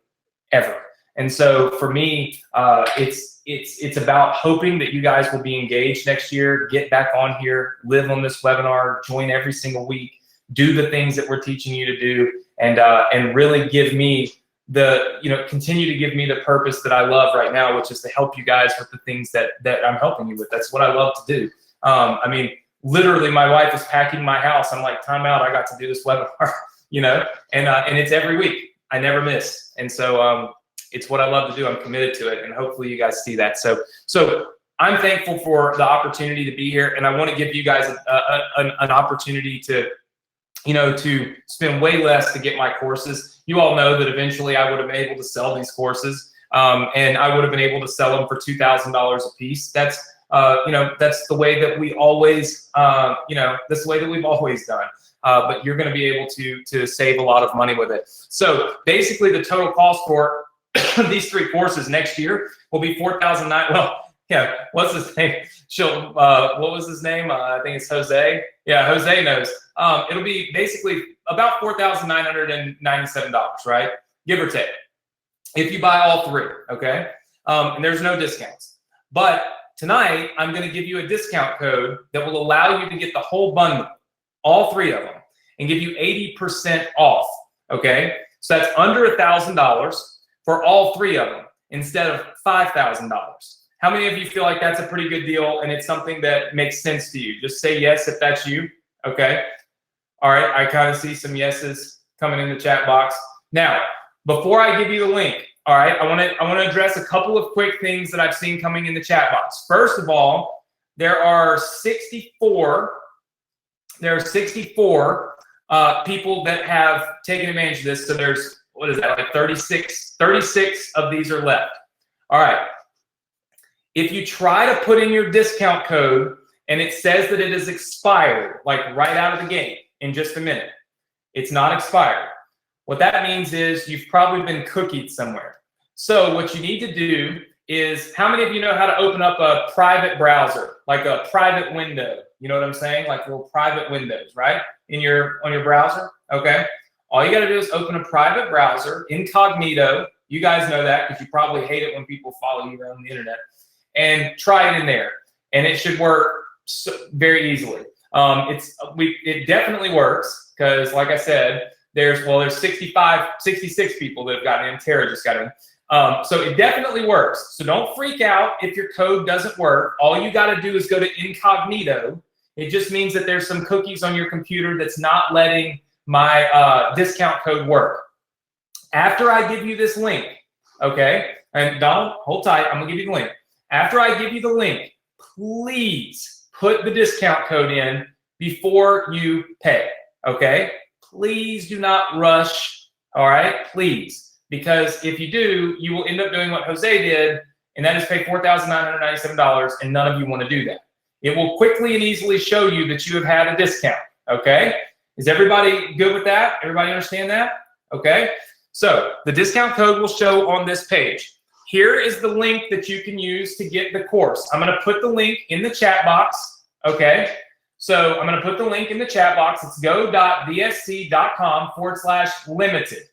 Speaker 2: ever. And so for me, it's about hoping that you guys will be engaged next year, get back on here, live on this webinar, join every single week, do the things that we're teaching you to do, and really give me continue to give me the purpose that I love right now, which is to help you guys with the things that I'm helping you with. That's what I love to do. I mean, literally, my wife is packing my house. I'm like, time out, I got to do this webinar, and it's every week. I never miss. And so it's what I love to do. I'm committed to it, and hopefully you guys see that. So I'm thankful for the opportunity to be here, and I want to give you guys an opportunity to spend way less to get my courses. You all know that eventually I would have been able to sell these courses, and I would have been able to sell them for $2,000 a piece. That's the way that we always, that's the way that we've always done. But you're going to be able to save a lot of money with it. So basically, the total cost for these 3 courses next year will be $4,900. Well, yeah, what's his name? What was his name? I think it's Jose. Yeah, Jose knows. It'll be basically about $4,997, right? Give or take, if you buy all 3, okay? And there's no discounts. But tonight, I'm going to give you a discount code that will allow you to get the whole bundle, all 3 of them, and give you 80% off, okay? So that's under $1,000 for all 3 of them instead of $5,000. How many of you feel like that's a pretty good deal and it's something that makes sense to you? Just say yes if that's you, okay? All right, I kind of see some yeses coming in the chat box. Now, before I give you the link, all right, I want to address a couple of quick things that I've seen coming in the chat box. First of all, there are 64 people that have taken advantage of this. So there's, what is that, like 36 of these are left. All right. If you try to put in your discount code and it says that it is expired, like right out of the gate in just a minute, it's not expired. What that means is you've probably been cookied somewhere. So what you need to do is, how many of you know how to open up a private browser, like a private window? You know what I'm saying? Like little private windows, right? On your browser, okay? All you got to do is open a private browser, incognito. You guys know that because you probably hate it when people follow you around the internet. And try it in there, and it should work very easily. It definitely works because, like I said, there's 66 people that have gotten in. Tara just got in. So it definitely works. So don't freak out if your code doesn't work. All you got to do is go to incognito. It just means that there's some cookies on your computer that's not letting my discount code work. After I give you this link, okay, and Donald, hold tight, I'm gonna give you the link. After I give you the link, please put the discount code in before you pay, okay? Please do not rush, all right? Please, because if you do, you will end up doing what Jose did, and that is pay $4,997, and none of you want to do that. It will quickly and easily show you that you have had a discount, okay? Is everybody good with that? Everybody understand that? Okay? So the discount code will show on this page. Here is the link that you can use to get the course. I'm going to put the link in the chat box, okay? So I'm going to put the link in the chat box. It's go.vsc.com/limited,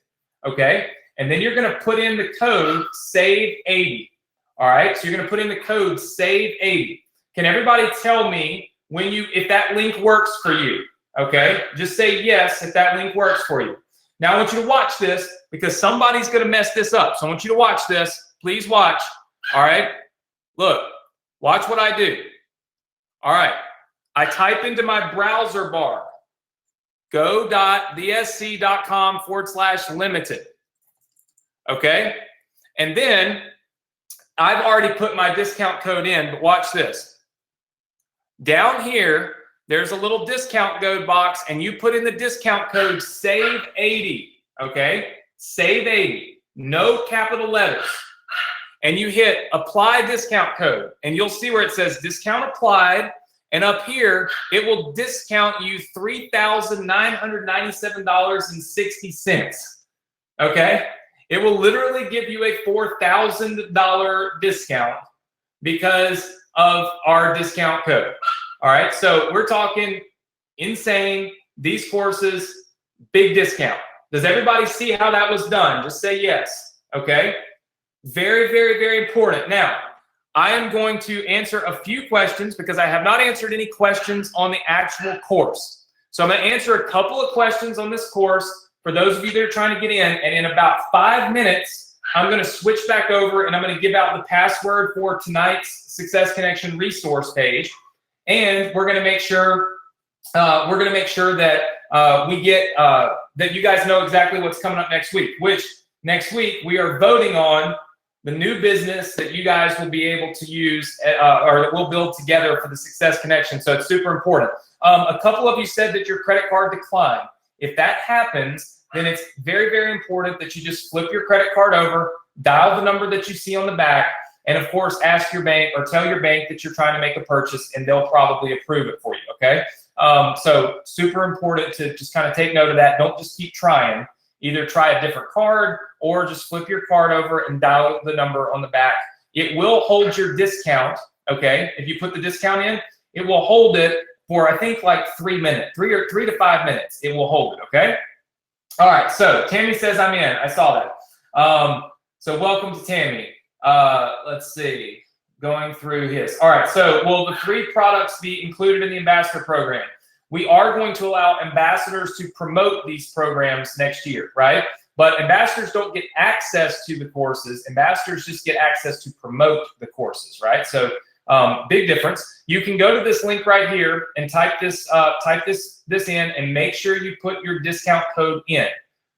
Speaker 2: okay? And then you're going to put in the code SAVE80, all right? So you're going to put in the code SAVE80. Can everybody tell me if that link works for you, okay? Just say yes if that link works for you. Now I want you to watch this because somebody's going to mess this up. So I want you to watch this. Please watch. All right. Look, watch what I do. All right. I type into my browser bar, go.vsc.com/limited. Okay. And then I've already put my discount code in, but watch this. Down here, there's a little discount code box, and you put in the discount code SAVE80. Okay. SAVE80. No capital letters. And you hit apply discount code, and you'll see where it says discount applied. And up here, it will discount you $3,997.60. Okay. It will literally give you a $4,000 discount because of our discount code. All right, so we're talking insane. These courses, big discount. Does everybody see how that was done? Just say yes, okay? Very, very, very important. Now, I am going to answer a few questions because I have not answered any questions on the actual course. So I'm going to answer a couple of questions on this course for those of you that are trying to get in, and in about 5 minutes, I'm going to switch back over and I'm going to give out the password for tonight's Success Connection resource page, and we're going to make sure that we get that you guys know exactly what's coming up next week. Which next week we are voting on the new business that you guys will be able to use or that we'll build together for the Success Connection. So it's super important. A couple of you said that your credit card declined. If that happens, then it's very, very important that you just flip your credit card over, dial the number that you see on the back, and of course, ask your bank or tell your bank that you're trying to make a purchase, and they'll probably approve it for you, okay? So super important to just kind of take note of that. Don't just keep trying. Either try a different card or just flip your card over and dial the number on the back. It will hold your discount, okay? If you put the discount in, it will hold it for, I think, like 3 minutes, 3 to 5 minutes. It will hold it, okay? All right, so Tammy says I'm in. I saw that. So welcome to Tammy. Let's see, going through his. All right, so will the 3 products be included in the ambassador program? We are going to allow ambassadors to promote these programs next year, right? But ambassadors don't get access to the courses. Ambassadors just get access to promote the courses, right? So big difference. You can go to this link right here and type this in and make sure you put your discount code in.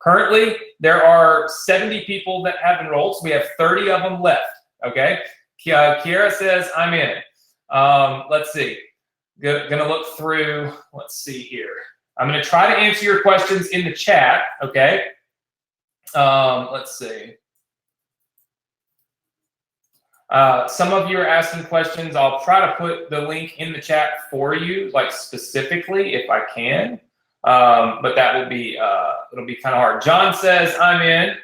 Speaker 2: Currently, there are 70 people that have enrolled, so we have 30 of them left, okay? Kiara says, I'm in. Let's see. Gonna look through, let's see here. I'm gonna try to answer your questions in the chat, okay? Let's see. Some of you are asking questions. I'll try to put the link in the chat for you, like specifically if I can. But that will be it'll be kind of hard. John says I'm in.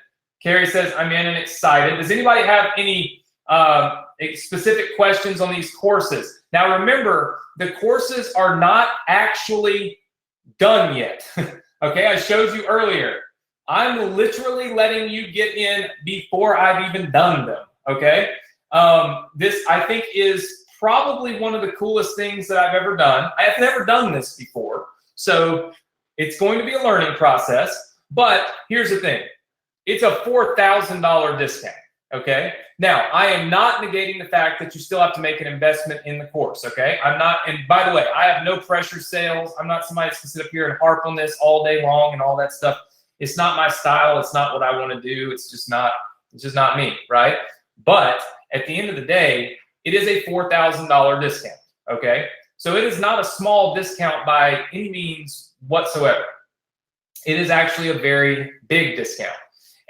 Speaker 2: Carrie says I'm in and excited. Does anybody have any specific questions on these courses? Now remember, the courses are not actually done yet. Okay, I showed you earlier. I'm literally letting you get in before I've even done them. Okay, this I think is probably one of the coolest things that I've ever done. I have never done this before, so it's going to be a learning process. But here's the thing: it's a $4,000 discount. Okay. Now, I am not negating the fact that you still have to make an investment in the course. Okay. I'm not, and by the way, I have no pressure sales. I'm not somebody that's going to sit up here and harp on this all day long and all that stuff. It's not my style. It's not what I want to do. It's just not me. Right. But at the end of the day, it is a $4,000 discount. Okay. So it is not a small discount by any means whatsoever. It is actually a very big discount.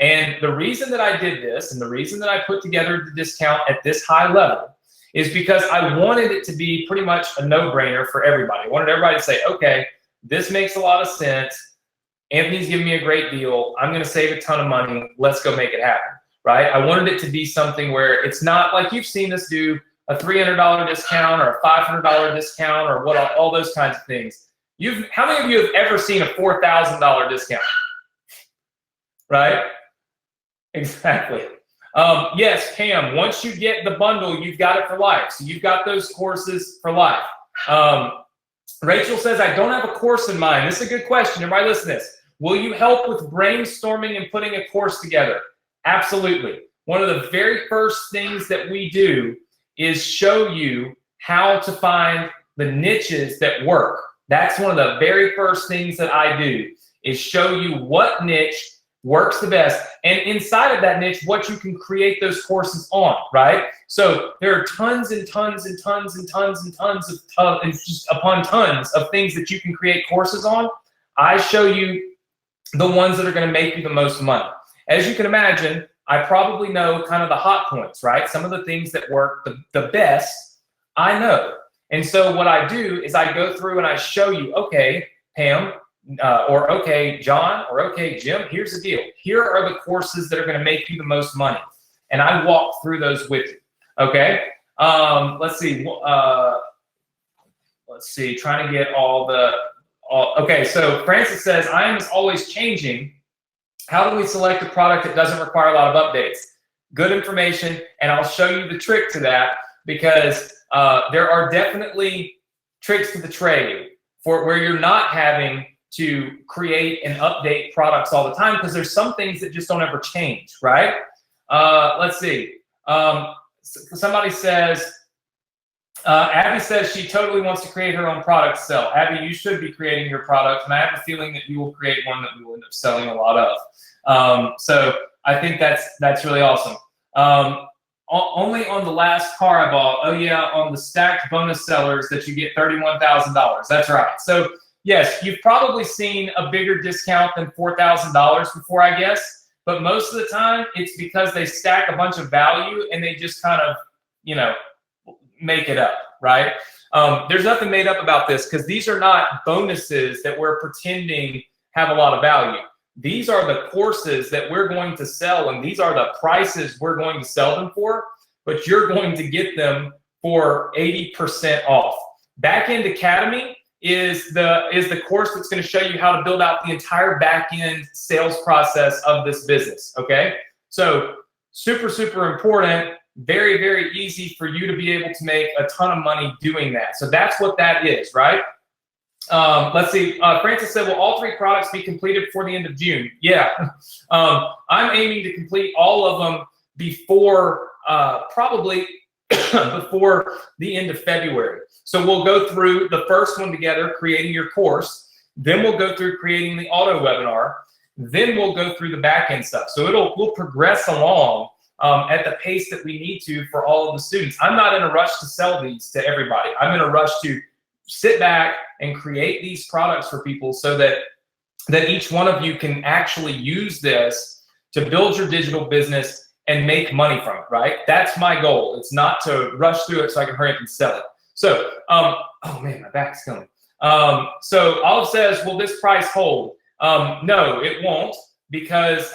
Speaker 2: And the reason that I did this and the reason that I put together the discount at this high level is because I wanted it to be pretty much a no-brainer for everybody. I wanted everybody to say, okay, this makes a lot of sense. Anthony's giving me a great deal. I'm going to save a ton of money. Let's go make it happen, right? I wanted it to be something where it's not like you've seen us do a $300 discount or a $500 discount or what all those kinds of things. How many of you have ever seen a $4,000 discount? Right? Exactly. Yes, Pam, once you get the bundle, you've got it for life. So you've got those courses for life. Rachel says, I don't have a course in mind. This is a good question. Everybody listen to this. Will you help with brainstorming and putting a course together? Absolutely. One of the very first things that we do is show you how to find the niches that work. That's one of the very first things that I do is show you what niche works the best, and inside of that niche, what you can create those courses on, right? So there are tons and tons and tons and tons and tons of and just upon tons of things that you can create courses on. I show you the ones that are going to make you the most money. As you can imagine, I probably know kind of the hot points, right? Some of the things that work the best, I know. And so what I do is I go through and I show you, okay, Pam, or okay, John, or okay, Jim, here's the deal. Here are the courses that are going to make you the most money. And I walk through those with you. Okay. Let's see. Trying to get okay. So Francis says, I am always changing. How do we select a product that doesn't require a lot of updates? Good information. And I'll show you the trick to that, because there are definitely tricks to the trade for where you're not having to create and update products all the time, because there's some things that just don't ever change, right? Let's see. Somebody says, Abby says she totally wants to create her own product to sell. Abby, you should be creating your product, and I have a feeling that you will create one that we will end up selling a lot of. So I think that's really awesome. Only on the last car I bought. Oh yeah, on the stacked bonus sellers that you get $31,000. That's right. So yes, you've probably seen a bigger discount than $4,000 before, I guess. But most of the time, it's because they stack a bunch of value and they just kind of, make it up, right? There's nothing made up about this, because these are not bonuses that we're pretending have a lot of value. These are the courses that we're going to sell, and these are the prices we're going to sell them for, but you're going to get them for 80% off. Backend Academy is the course that's going to show you how to build out the entire back-end sales process of this business, okay? So super, super important. Very, very easy for you to be able to make a ton of money doing that. So that's what that is, right? Let's see. Francis said, will all 3 products be completed before the end of June? Yeah. I'm aiming to complete all of them before, probably before the end of February. So we'll go through the first one together, creating your course. Then we'll go through creating the auto webinar. Then we'll go through the back end stuff. So we'll progress along at the pace that we need to for all of the students. I'm not in a rush to sell these to everybody. I'm in a rush to sit back and create these products for people so that each one of you can actually use this to build your digital business and make money from it, right? That's my goal. It's not to rush through it so I can hurry up and sell it. So, oh man, my back's killing me. So Olive says, will this price hold? No, it won't, because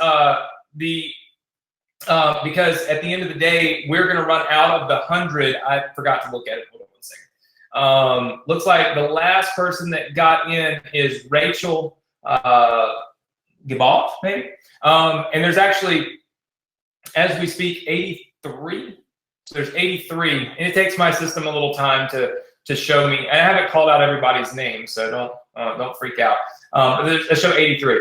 Speaker 2: because at the end of the day, we're going to run out of the 100. I forgot to look at it. Hold on one second. Looks like the last person that got in is Rachel Gibault, maybe. And there's actually, as we speak, 83. So there's 83, and it takes my system a little time to show me. I haven't called out everybody's name, so don't freak out. But show 83.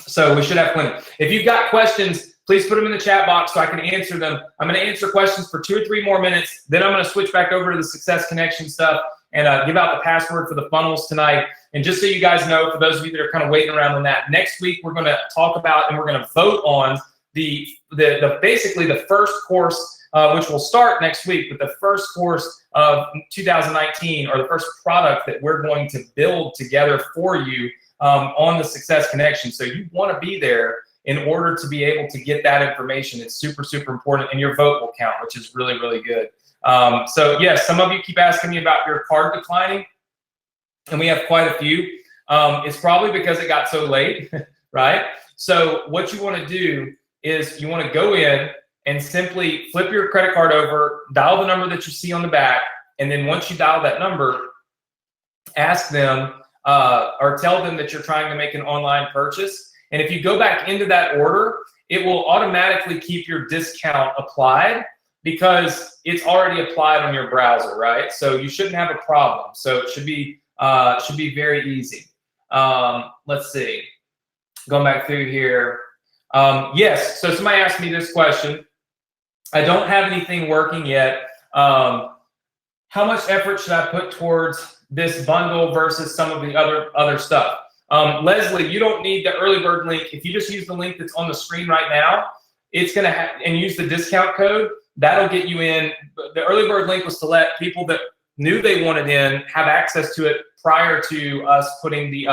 Speaker 2: So we should have plenty. If you've got questions, please put them in the chat box so I can answer them. I'm going to answer questions for 2 or 3 more minutes. Then I'm going to switch back over to the Success Connection stuff and give out the password for the funnels tonight. And just so you guys know, for those of you that are kind of waiting around on that, next week we're going to talk about and we're going to vote on basically the first course, which will start next week, but the first course of 2019, or the first product that we're going to build together for you on the Success Connection. So you want to be there in order to be able to get that information. It's super, super important, and your vote will count, which is really, really good. So yes, some of you keep asking me about your card declining, and we have quite a few. It's probably because it got so late, right? So what you want to do is you want to go in and simply flip your credit card over, dial the number that you see on the back, and then once you dial that number, ask them or tell them that you're trying to make an online purchase. And if you go back into that order, it will automatically keep your discount applied because it's already applied on your browser, right? So you shouldn't have a problem. So it should be very easy. Let's see. Going back through here. Yes, so somebody asked me this question. I don't have anything working yet. How much effort should I put towards this bundle versus some of the other stuff? Leslie, you don't need the early bird link. If you just use the link that's on the screen right now, it's going to and use the discount code, that'll get you in. The early bird link was to let people that knew they wanted in have access to it prior to us putting the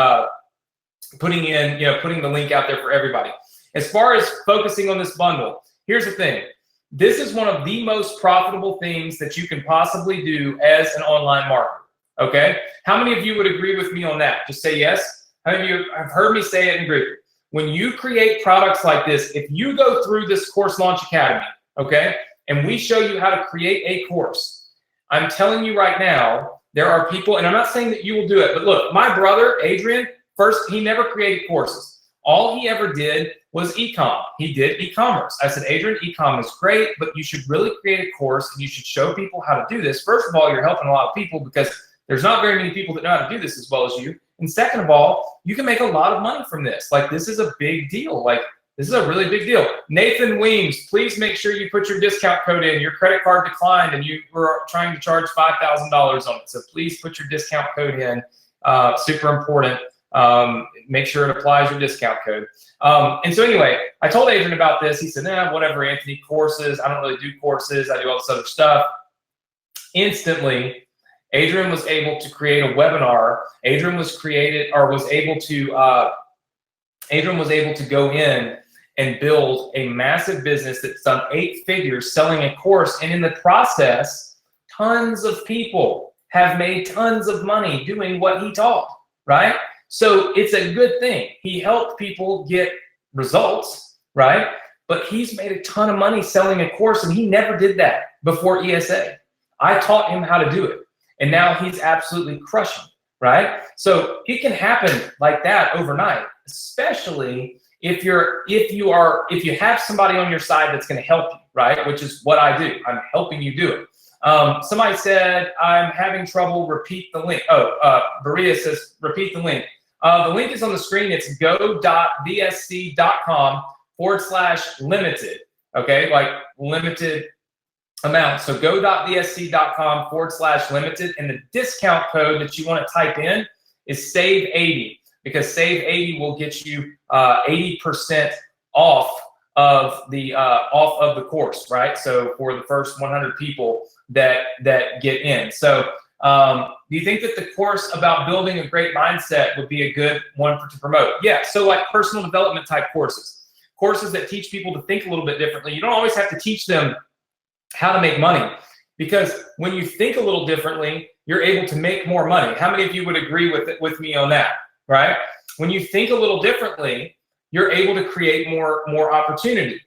Speaker 2: putting the link out there for everybody. As far as focusing on this bundle, here's the thing. This is one of the most profitable things that you can possibly do as an online marketer, okay? How many of you would agree with me on that? Just say yes. How many of you have heard me say it in Greek? When you create products like this, if you go through this Course Launch Academy, okay, and we show you how to create a course, I'm telling you right now, there are people, and I'm not saying that you will do it, but look, my brother, Adrian, first, he never created courses. All he ever did was e-com. He did e-commerce. I said, Adrian, e-com is great, but you should really create a course and you should show people how to do this. First of all, you're helping a lot of people because there's not very many people that know how to do this as well as you. And second of all, you can make a lot of money from this. Like, this is a big deal. Like, this is a really big deal. Nathan Weems, please make sure you put your discount code in. Your credit card declined and you were trying to charge $5,000 on it. So please put your discount code in. Super important. Make sure it applies your discount code. And so anyway, I told Adrian about this. He said, nah, whatever, Anthony, courses. I don't really do courses. I do all this other stuff. Instantly, Adrian was able to create a webinar. Adrian was able to go in and build a massive business that's done 8 figures selling a course. And in the process, tons of people have made tons of money doing what he taught, right? So it's a good thing. He helped people get results, right? But he's made a ton of money selling a course, and he never did that before ESA. I taught him how to do it, and now he's absolutely crushing, right? So it can happen like that overnight, especially if you have somebody on your side that's going to help you, right? Which is what I do. I'm helping you do it. Somebody said, I'm having trouble, repeat the link. Berea says, repeat the link. The link is on the screen. It's go.vsc.com/limited. Okay, like limited amount. So go.vsc.com/limited. And the discount code that you want to type in is SAVE80, because SAVE80 will get you 80% off of the course, right? So for the first 100 people that get in. So do you think that the course about building a great mindset would be a good one to promote? Yeah, so like personal development type courses that teach people to think a little bit differently. You don't always have to teach them how to make money, because when you think a little differently, you're able to make more money. How many of you would agree with me on that, right? When you think a little differently, you're able to create more opportunity.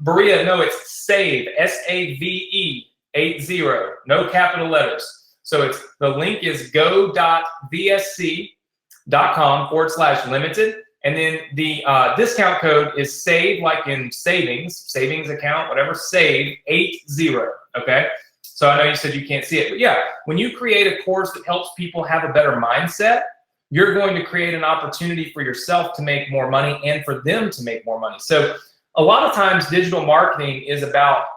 Speaker 2: Berea, no, it's SAVE, S-A-V-E, 80, no capital letters. So the link is go.vsc.com/limited. And then the discount code is SAVE, like in savings account, whatever, SAVE 80, okay? So I know you said you can't see it, but yeah, when you create a course that helps people have a better mindset, you're going to create an opportunity for yourself to make more money and for them to make more money. So a lot of times digital marketing is about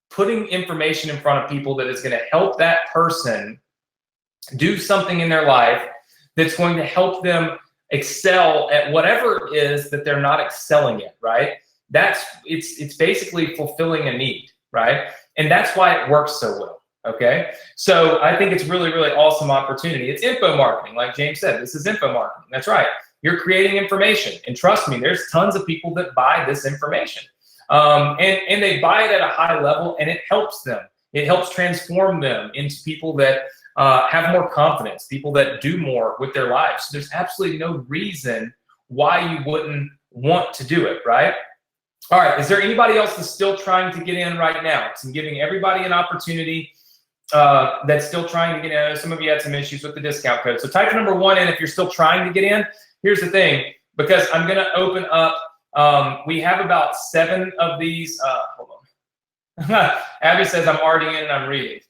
Speaker 2: putting information in front of people that is going to help that person do something in their life that's going to help them excel at whatever it is that they're not excelling at, right? It's basically fulfilling a need, right? And that's why it works so well, okay? So I think it's really, really awesome opportunity. It's info marketing, like James said. This is info marketing. That's right. You're creating information. And trust me, there's tons of people that buy this information. And they buy it at a high level, and it helps them. It helps transform them into people that have more confidence, people that do more with their lives. So there's absolutely no reason why you wouldn't want to do it, right? All right, is there anybody else that's still trying to get in right now? So I'm giving everybody an opportunity that's still trying to get in. I know some of you had some issues with the discount code. So type number 1 in if you're still trying to get in. Here's the thing, because I'm going to open up, we have about 7 of these. Hold on. Abby says I'm already in and I'm reading.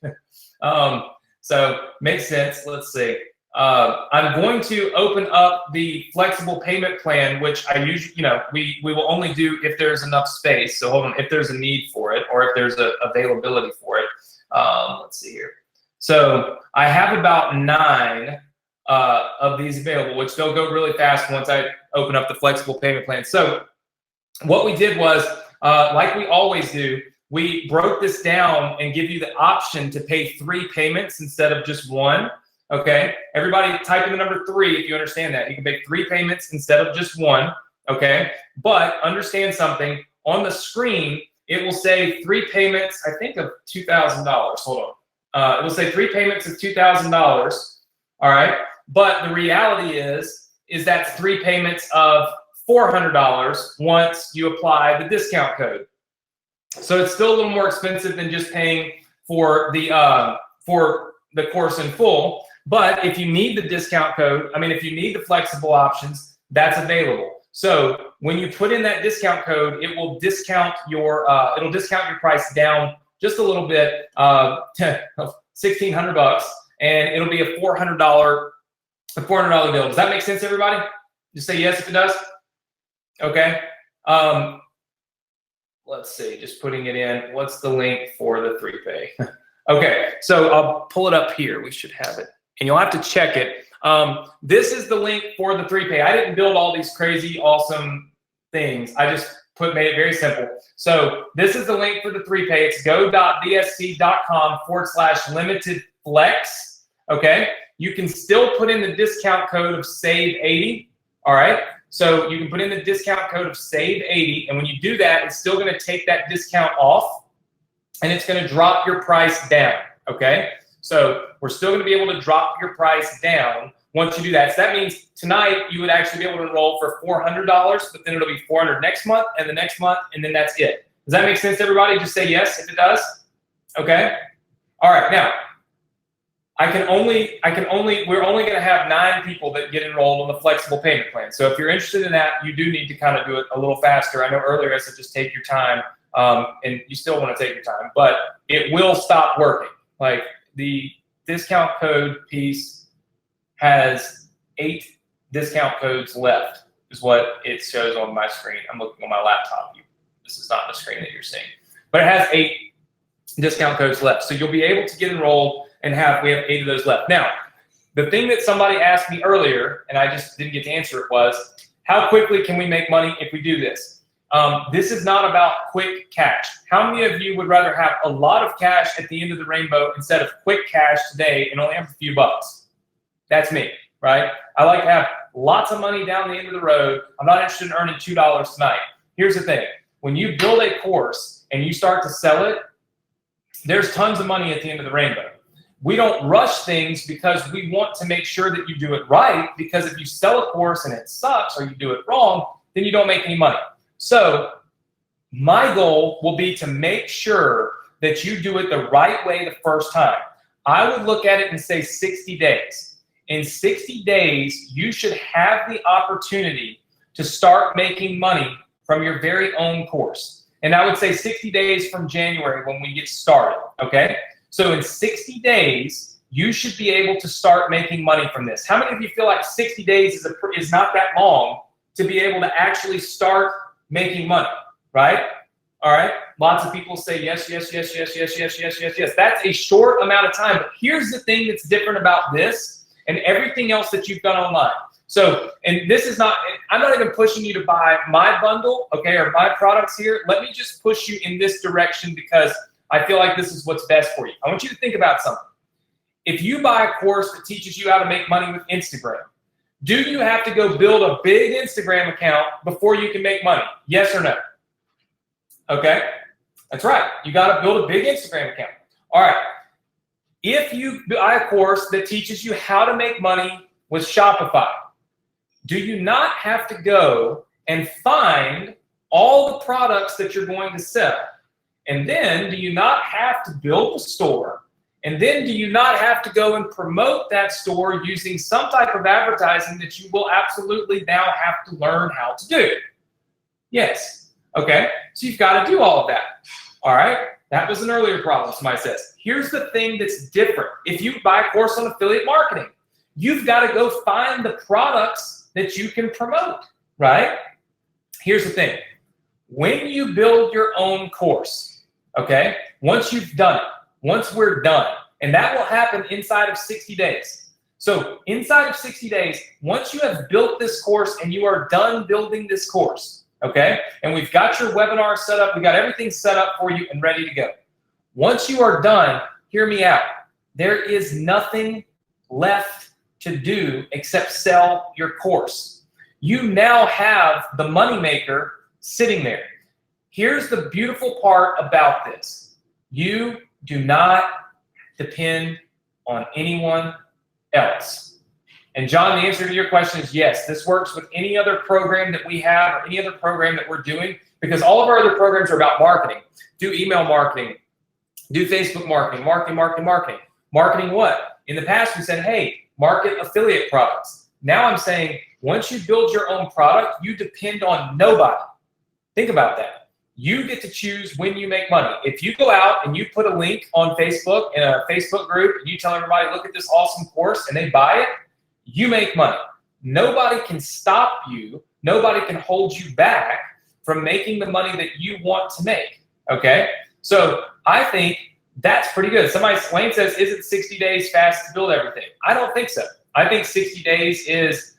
Speaker 2: So makes sense. Let's see. I'm going to open up the flexible payment plan, which I usually, we will only do if there's enough space. So hold on, if there's a need for it or if there's a availability for it. Let's see here. So I have about 9 of these available, which they'll go really fast once I open up the flexible payment plan. So what we did was, like we always do, we broke this down and give you the option to pay 3 payments instead of just 1. Okay, everybody type in the number 3 if you understand that. You can make 3 payments instead of just 1. Okay, but understand something. On the screen, it will say 3 payments, I think of $2,000. Hold on. It will say 3 payments of $2,000. All right, but the reality is is that's 3 payments of $400 once you apply the discount code. So it's still a little more expensive than just paying for the course in full. But if you need the discount code, if you need the flexible options, that's available. So when you put in that discount code, it will discount your price down just a little bit, to $1,600, and it'll be a $400 bill. Does that make sense, everybody? Just say yes if it does. Okay. Let's see. Just putting it in. What's the link for the 3-pay? Okay. So I'll pull it up here. We should have it, and you'll have to check it. This is the link for the 3-pay. I didn't build all these crazy, awesome things. I just made it very simple. So this is the link for the 3-pay. It's go.dsc.com/limitedflex. Okay. You can still put in the discount code of SAVE80. All right. So you can put in the discount code of SAVE80. And when you do that, it's still going to take that discount off, and it's going to drop your price down. Okay. So we're still going to be able to drop your price down once you do that. So that means tonight you would actually be able to enroll for $400, but then it'll be $400 next month and the next month, and then that's it. Does that make sense, everybody? Just say yes if it does. Okay. All right. Now, we're only going to have 9 people that get enrolled on the flexible payment plan. So if you're interested in that, you do need to kind of do it a little faster. I know earlier I said just take your time, and you still want to take your time, but it will stop working. Like, the discount code piece has 8 discount codes left, is what it shows on my screen. I'm looking on my laptop. This is not the screen that you're seeing, but it has 8 discount codes left. So you'll be able to get enrolled, and we have 8 of those left. Now, the thing that somebody asked me earlier, and I just didn't get to answer it, was how quickly can we make money if we do this? This is not about quick cash. How many of you would rather have a lot of cash at the end of the rainbow instead of quick cash today and only have a few bucks? That's me, right? I like to have lots of money down the end of the road. I'm not interested in earning $2 tonight. Here's the thing. When you build a course and you start to sell it, there's tons of money at the end of the rainbow. We don't rush things because we want to make sure that you do it right, because if you sell a course and it sucks or you do it wrong, then you don't make any money. So my goal will be to make sure that you do it the right way the first time. I would look at it and say 60 days. In 60 days, you should have the opportunity to start making money from your very own course. And I would say 60 days from January when we get started, okay? So in 60 days, you should be able to start making money from this. How many of you feel like 60 days is not that long to be able to actually start making money, right? All right. Lots of people say yes, yes, yes, yes, yes, yes, yes, yes, yes. That's a short amount of time. But here's the thing that's different about this and everything else that you've done online. So, and this is not, I'm not even pushing you to buy my bundle, okay, or my products here. Let me just push you in this direction because I feel like this is what's best for you. I want you to think about something. If you buy a course that teaches you how to make money with Instagram, do you have to go build a big Instagram account before you can make money? Yes or no? Okay, that's right. You got to build a big Instagram account. All right. If you buy a course that teaches you how to make money with Shopify, do you not have to go and find all the products that you're going to sell? And then do you not have to build a store? And then do you not have to go and promote that store using some type of advertising that you will absolutely now have to learn how to do? Yes. Okay. So you've got to do all of that. All right. That was an earlier problem, somebody says. Here's the thing that's different. If you buy a course on affiliate marketing, you've got to go find the products that you can promote, right? Here's the thing. When you build your own course, okay, once you've done it, once we're done, and that will happen inside of 60 days. So inside of 60 days, once you have built this course and you are done building this course, okay, and we've got your webinar set up, we got everything set up for you and ready to go. Once you are done, hear me out. There is nothing left to do except sell your course. You now have the moneymaker sitting there. Here's the beautiful part about this. You do not depend on anyone else. And John, the answer to your question is yes. This works with any other program that we have or any other program that we're doing, because all of our other programs are about marketing. Do email marketing, do Facebook marketing, marketing. Marketing what? In the past, we said, hey, market affiliate products. Now I'm saying, once you build your own product, you depend on nobody. Think about that. You get to choose when you make money. If you go out and you put a link on Facebook in a Facebook group and you tell everybody, look at this awesome course, and they buy it, you make money. Nobody can stop you. Nobody can hold you back from making the money that you want to make, okay? So I think that's pretty good. Lane says, isn't 60 days fast to build everything? I don't think so. I think 60 days is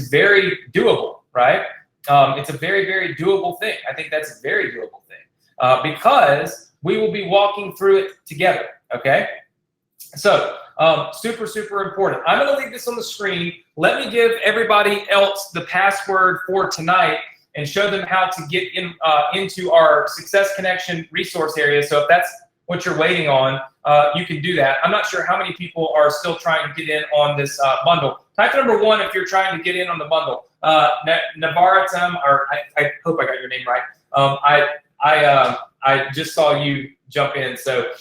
Speaker 2: very doable, right? It's a very, very doable thing. I think that's a very doable thing because we will be walking through it together, okay? So super, super important. I'm going to leave this on the screen. Let me give everybody else the password for tonight and show them how to get into our Success Connection resource area. So if that's what you're waiting on, you can do that. I'm not sure how many people are still trying to get in on this bundle. Type number 1 if you're trying to get in on the bundle. Navaratam, or I hope I got your name right. I just saw you jump in. So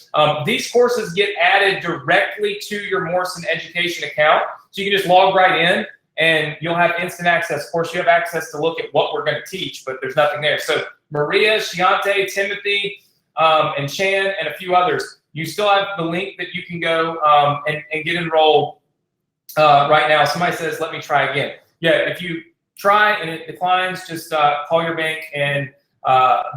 Speaker 2: these courses get added directly to your Morrison Education account. So you can just log right in and you'll have instant access. Of course, you have access to look at what we're going to teach, but there's nothing there. So Maria, Shiante, Timothy, and Chan, and a few others, you still have the link that you can go and get enrolled right now. Somebody says, let me try again. Yeah, if you try and it declines, just call your bank and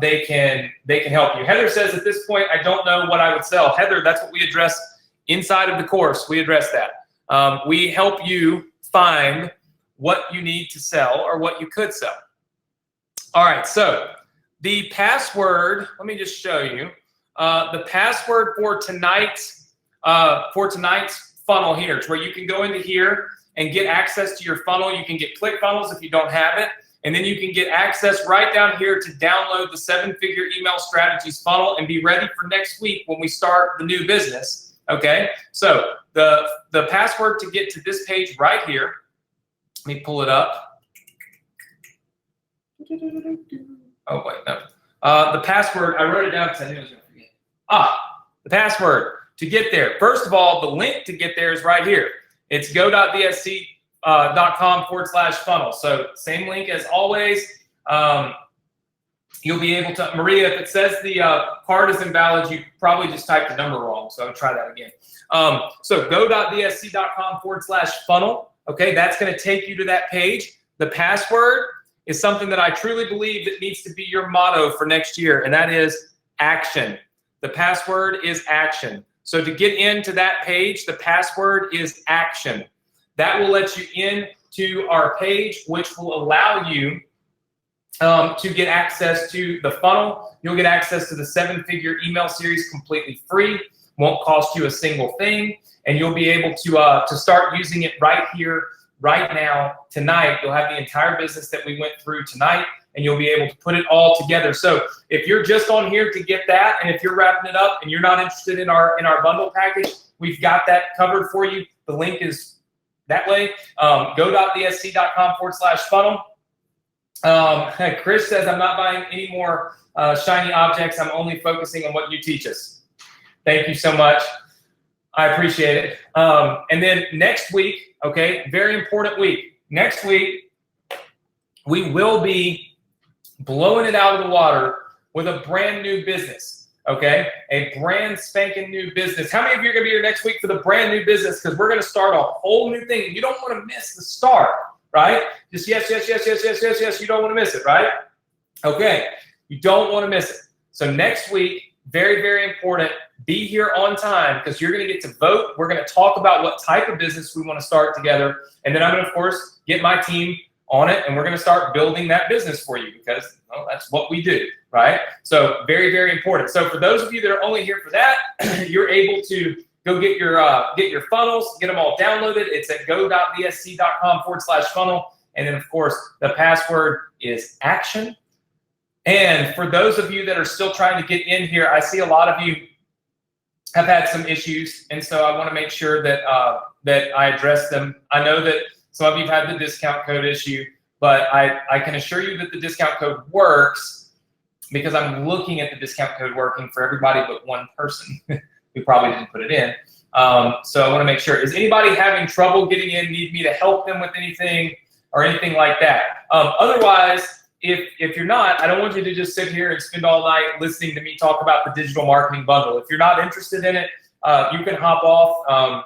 Speaker 2: they can help you. Heather says, at this point, I don't know what I would sell. Heather, that's what we address inside of the course. We address that. We help you find what you need to sell or what you could sell. All right, so the password, let me just show you. The password for tonight's funnel here, it's where you can go into here and get access to your funnel. You can get ClickFunnels if you don't have it. And then you can get access right down here to download the 7-figure email strategies funnel and be ready for next week when we start the new business. Okay, so the password to get to this page right here, let me pull it up. Oh, wait, no. The password, I wrote it down because I knew I was going to forget. The password to get there. First of all, the link to get there is right here. It's go.dsc.com/funnel. So same link as always. You'll be able to, Maria, if it says the card is invalid, you probably just typed the number wrong. So I'll try that again. So go.dsc.com/funnel. Okay, that's going to take you to that page. The password is something that I truly believe that needs to be your motto for next year, and that is action. The password is action. So to get into that page, the password is action. That will let you into our page, which will allow you to get access to the funnel. You'll get access to the 7-figure email series completely free. Won't cost you a single thing, and you'll be able to start using it right here, right now, tonight. You'll have the entire business that we went through tonight, and you'll be able to put it all together. So if you're just on here to get that, and if you're wrapping it up and you're not interested in our bundle package, we've got that covered for you. The link is that way. Go.dsc.com/funnel. Chris says, I'm not buying any more shiny objects. I'm only focusing on what you teach us. Thank you so much. I appreciate it. And then next week, okay, very important week. Next week, we will be blowing it out of the water with a brand new business, okay? A brand spanking new business. How many of you are going to be here next week for the brand new business? Because we're going to start a whole new thing. You don't want to miss the start, right? Just yes, yes, yes, yes, yes, yes, yes. You don't want to miss it, right? Okay, you don't want to miss it. So next week, very, very important. Be here on time because you're going to get to vote. We're going to talk about what type of business we want to start together. And then I'm going to, of course, get my team on it, and we're going to start building that business for you because that's what we do, right? So very, very important. So for those of you that are only here for that, you're able to go get your funnels, get them all downloaded. It's at go.dsc.com/funnel. And then, of course, the password is action. And for those of you that are still trying to get in here, I see a lot of you have had some issues, and so I want to make sure that that I addressed them. I know that some of you have had the discount code issue, but I can assure you that the discount code works because I'm looking at the discount code working for everybody but one person who probably didn't put it in. So I want to make sure. Is anybody having trouble getting in, need me to help them with anything or anything like that? Otherwise, if you're not, I don't want you to just sit here and spend all night listening to me talk about the digital marketing bundle. If you're not interested in it, you can hop off.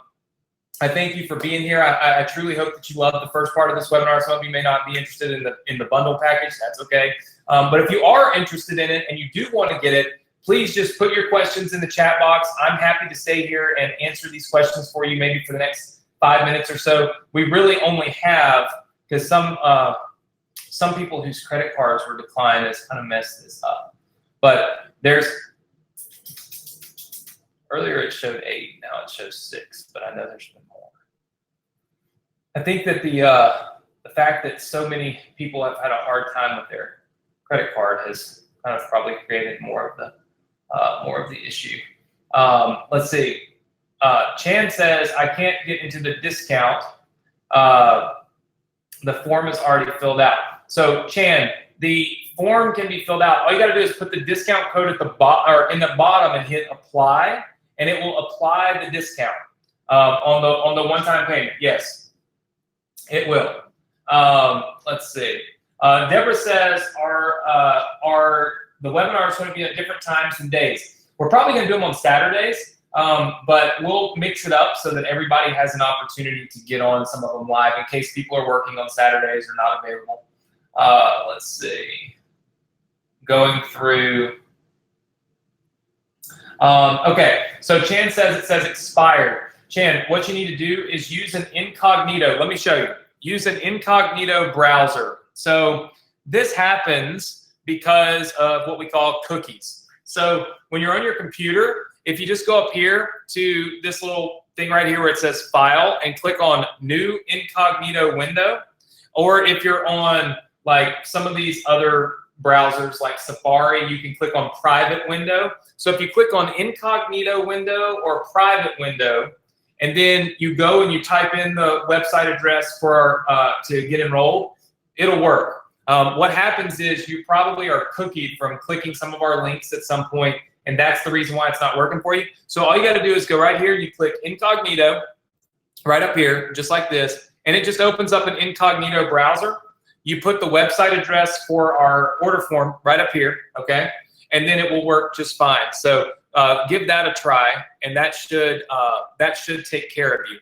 Speaker 2: I thank you for being here. I truly hope that you love the first part of this webinar. Some of you may not be interested in the bundle package. That's okay. But if you are interested in it and you do want to get it, please just put your questions in the chat box. I'm happy to stay here and answer these questions for you maybe for the next 5 minutes or so. We really only have, because some people whose credit cards were declined has kind of messed this up. But earlier it showed 8, now it shows 6, but I know there's been more. I think that the fact that so many people have had a hard time with their credit card has kind of probably created more of the issue. Let's see. Chan says, I can't get into the discount. The form is already filled out. So Chan, the form can be filled out. All you got to do is put the discount code at the in the bottom and hit apply, and it will apply the discount on the one-time payment. Yes, it will. Let's see. Deborah says, are the webinars going to be at different times and days? We're probably going to do them on Saturdays, but we'll mix it up so that everybody has an opportunity to get on some of them live in case people are working on Saturdays or not available. Let's see. Going through. Okay, so Chan says it says expired. Chan, what you need to do is use an incognito. Let me show you. Use an incognito browser. So this happens because of what we call cookies. So when you're on your computer, if you just go up here to this little thing right here where it says File and click on New Incognito Window, or if you're on like some of these other browsers like Safari, you can click on Private Window. So if you click on Incognito Window or Private Window, and then you go and you type in the website address for to get enrolled, it'll work. What happens is you probably are cookied from clicking some of our links at some point, and that's the reason why it's not working for you. So all you got to do is go right here, you click incognito right up here, just like this, and it just opens up an incognito browser. You put the website address for our order form right up here, okay? And then it will work just fine. So give that a try, and that should take care of you.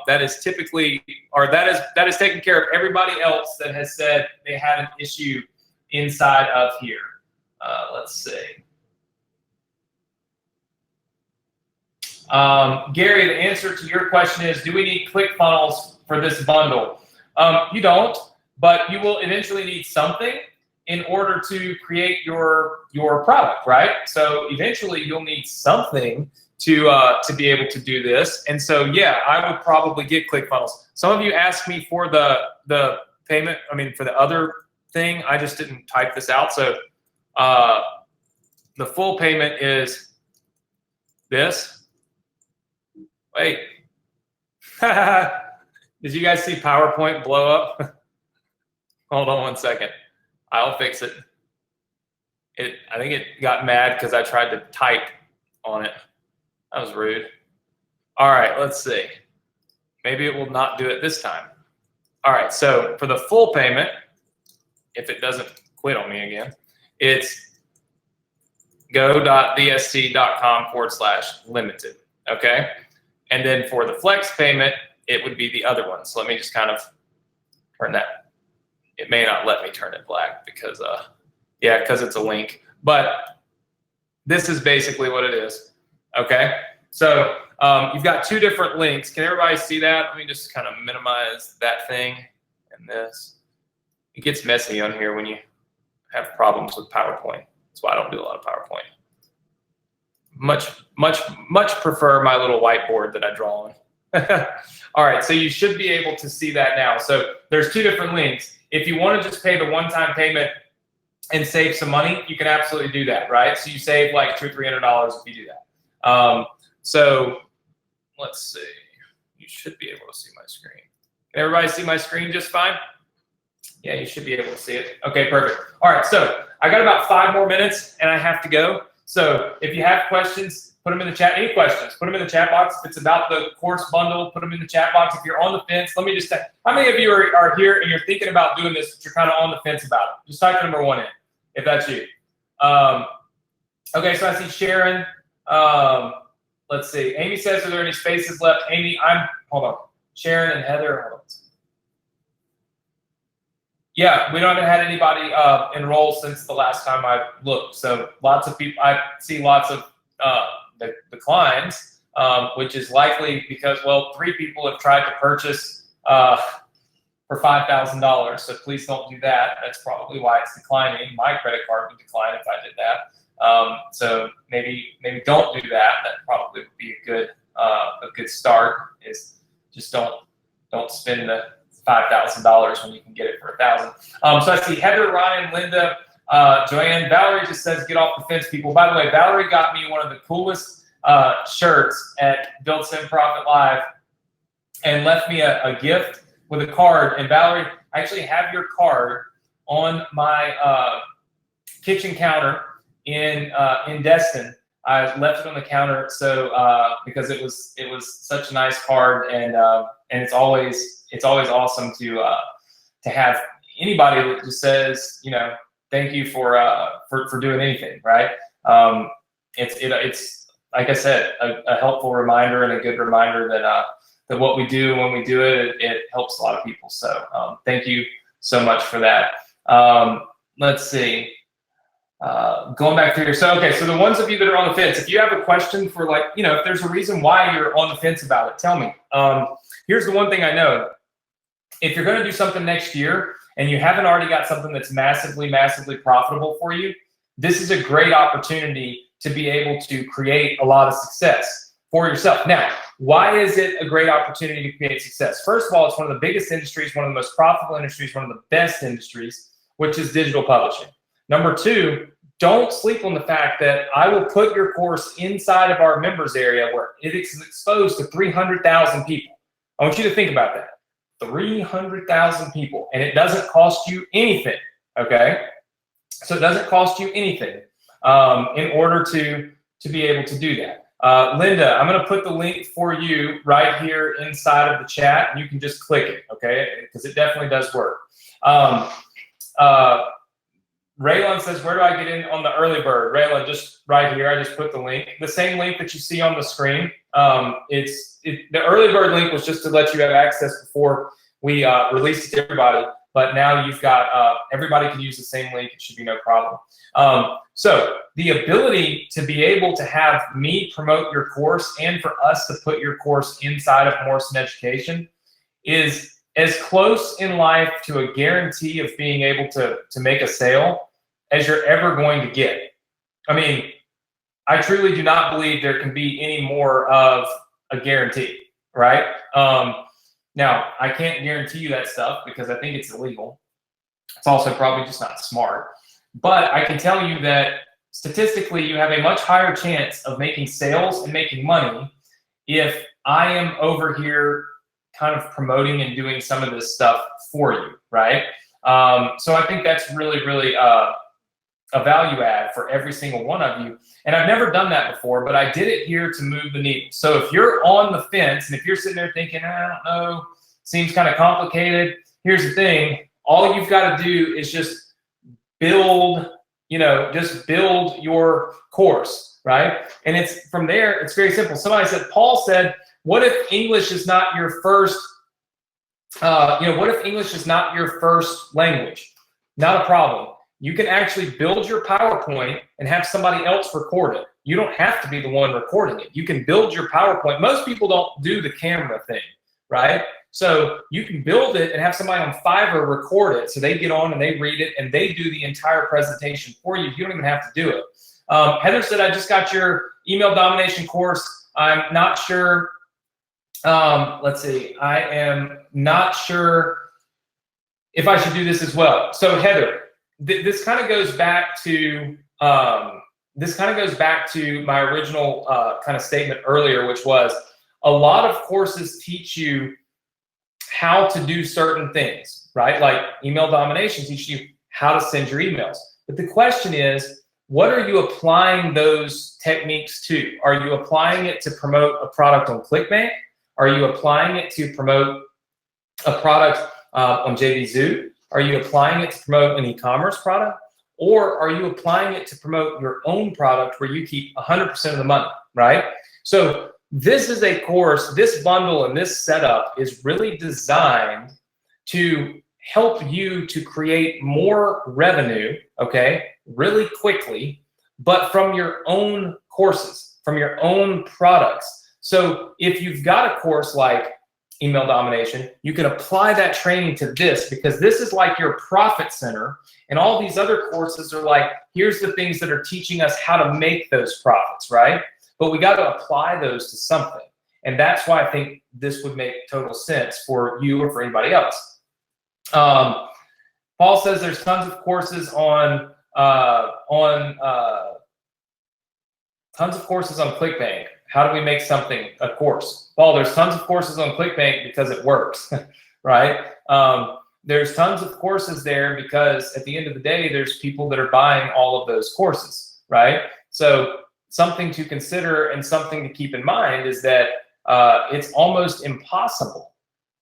Speaker 2: That is typically, or that is taking care of everybody else that has said they had an issue inside of here. Let's see. Gary, the answer to your question is, do we need ClickFunnels for this bundle? You don't, but you will eventually need something in order to create your product, right? So eventually you'll need something to be able to do this. And so, yeah, I would probably get ClickFunnels. Some of you asked me for the payment, for the other thing. I just didn't type this out. So the full payment is this. Wait. Did you guys see PowerPoint blow up? Hold on one second. I'll fix it. I think it got mad because I tried to type on it. That was rude. All right, let's see. Maybe it will not do it this time. All right, so for the full payment, if it doesn't quit on me again, it's go.vsc.com/limited, okay? And then for the flex payment, it would be the other one. So let me just kind of turn that. It may not let me turn it black because, because it's a link. But this is basically what it is, okay? So you've got two different links. Can everybody see that? Let me just kind of minimize that thing and this. It gets messy on here when you have problems with PowerPoint. That's why I don't do a lot of PowerPoint. Much prefer my little whiteboard that I draw on. All right, so you should be able to see that now. So there's two different links. If you want to just pay the one-time payment and save some money, you can absolutely do that, right? So you save like $200 or $300 if you do that. So let's see. You should be able to see my screen. Can everybody see my screen just fine? Yeah, you should be able to see it. Okay, perfect. All right, so I got about 5 more minutes and I have to go. So if you have questions, put them in the chat. Any questions, put them in the chat box. If it's about the course bundle, put them in the chat box. If you're on the fence, let me just say, how many of you are here and you're thinking about doing this, but you're kind of on the fence about it? Just type number 1 in, if that's you. Okay, so I see Sharon. Let's see. Amy says, are there any spaces left? Amy, hold on. Sharon and Heather, hold on. Yeah, we haven't had anybody enroll since the last time I looked. So lots of people, I see lots of declines, which is likely because, well, 3 people have tried to purchase for $5,000. So please don't do that. That's probably why it's declining. My credit card would decline if I did that. So maybe don't do that. That probably would be a good start. Is just don't spend the $5,000 when you can get it for $1,000. So I see Heather, Ryan, Linda, Joanne, Valerie just says get off the fence, people. By the way, Valerie got me one of the coolest shirts at Build Sim Profit Live and left me a gift with a card. And Valerie, I actually have your card on my kitchen counter in Destin. I left it on the counter so because it was such a nice card, and it's always awesome to have anybody that just says, you know, thank you for doing anything, right? It's like I said, a helpful reminder and a good reminder that what we do when we do it helps a lot of people. So thank you so much for that. Let's see. Going back through here. So, okay, so the ones of you that are on the fence, if you have a question for, like, you know, if there's a reason why you're on the fence about it, tell me. Here's the one thing I know. If you're going to do something next year and you haven't already got something that's massively, massively profitable for you, this is a great opportunity to be able to create a lot of success for yourself. Now, why is it a great opportunity to create success? First of all, it's one of the biggest industries, one of the most profitable industries, one of the best industries, which is digital publishing. Number 2, don't sleep on the fact that I will put your course inside of our members area where it is exposed to 300,000 people. I want you to think about that. 300,000 people, and it doesn't cost you anything, okay? So it doesn't cost you anything in order to be able to do that. Linda, I'm going to put the link for you right here inside of the chat, and you can just click it, okay? Because it definitely does work. Raylan says, where do I get in on the early bird? Raylan, just right here. I just put the link. The same link that you see on the screen. The early bird link was just to let you have access before we released it to everybody. But now you've got, everybody can use the same link. It should be no problem. So the ability to be able to have me promote your course and for us to put your course inside of Morrison Education is as close in life to a guarantee of being able to make a sale as you're ever going to get. I mean, I truly do not believe there can be any more of a guarantee, right? Now, I can't guarantee you that stuff because I think it's illegal. It's also probably just not smart. But I can tell you that statistically, you have a much higher chance of making sales and making money if I am over here kind of promoting and doing some of this stuff for you, right? So I think that's really, really a value add for every single one of you. And I've never done that before, but I did it here to move the needle. So if you're on the fence and if you're sitting there thinking, I don't know, seems kind of complicated, here's the thing. All you've got to do is just build, just build your course, right? And it's from there, it's very simple. Somebody said, Paul said, what if English is not your first, what if English is not your first language? Not a problem. You can actually build your PowerPoint and have somebody else record it. You don't have to be the one recording it. You can build your PowerPoint. Most people don't do the camera thing, right? So you can build it and have somebody on Fiverr record it so they get on and they read it and they do the entire presentation for you. You don't even have to do it. Heather said, I just got your email domination course. I'm not sure. Let's see. I am not sure if I should do this as well. So Heather, this kind of goes back to my original kind of statement earlier, which was a lot of courses teach you how to do certain things, right? Like email domination teaches you how to send your emails. But the question is, what are you applying those techniques to? Are you applying it to promote a product on ClickBank? Are you applying it to promote a product on JVZoo? Are you applying it to promote an e-commerce product? Or are you applying it to promote your own product where you keep 100% of the money, right? So this is a course, this bundle and this setup is really designed to help you to create more revenue, okay, really quickly, but from your own courses, from your own products. So if you've got a course like email domination, you can apply that training to this, because this is like your profit center, and all these other courses are like, here's the things that are teaching us how to make those profits, right? But we got to apply those to something. And that's why I think this would make total sense for you or for anybody else. Paul says there's tons of courses on ClickBank. How do we make something a course? Paul, there's tons of courses on ClickBank because it works, right? There's tons of courses there because at the end of the day, there's people that are buying all of those courses, right? So something to consider and something to keep in mind is that it's almost impossible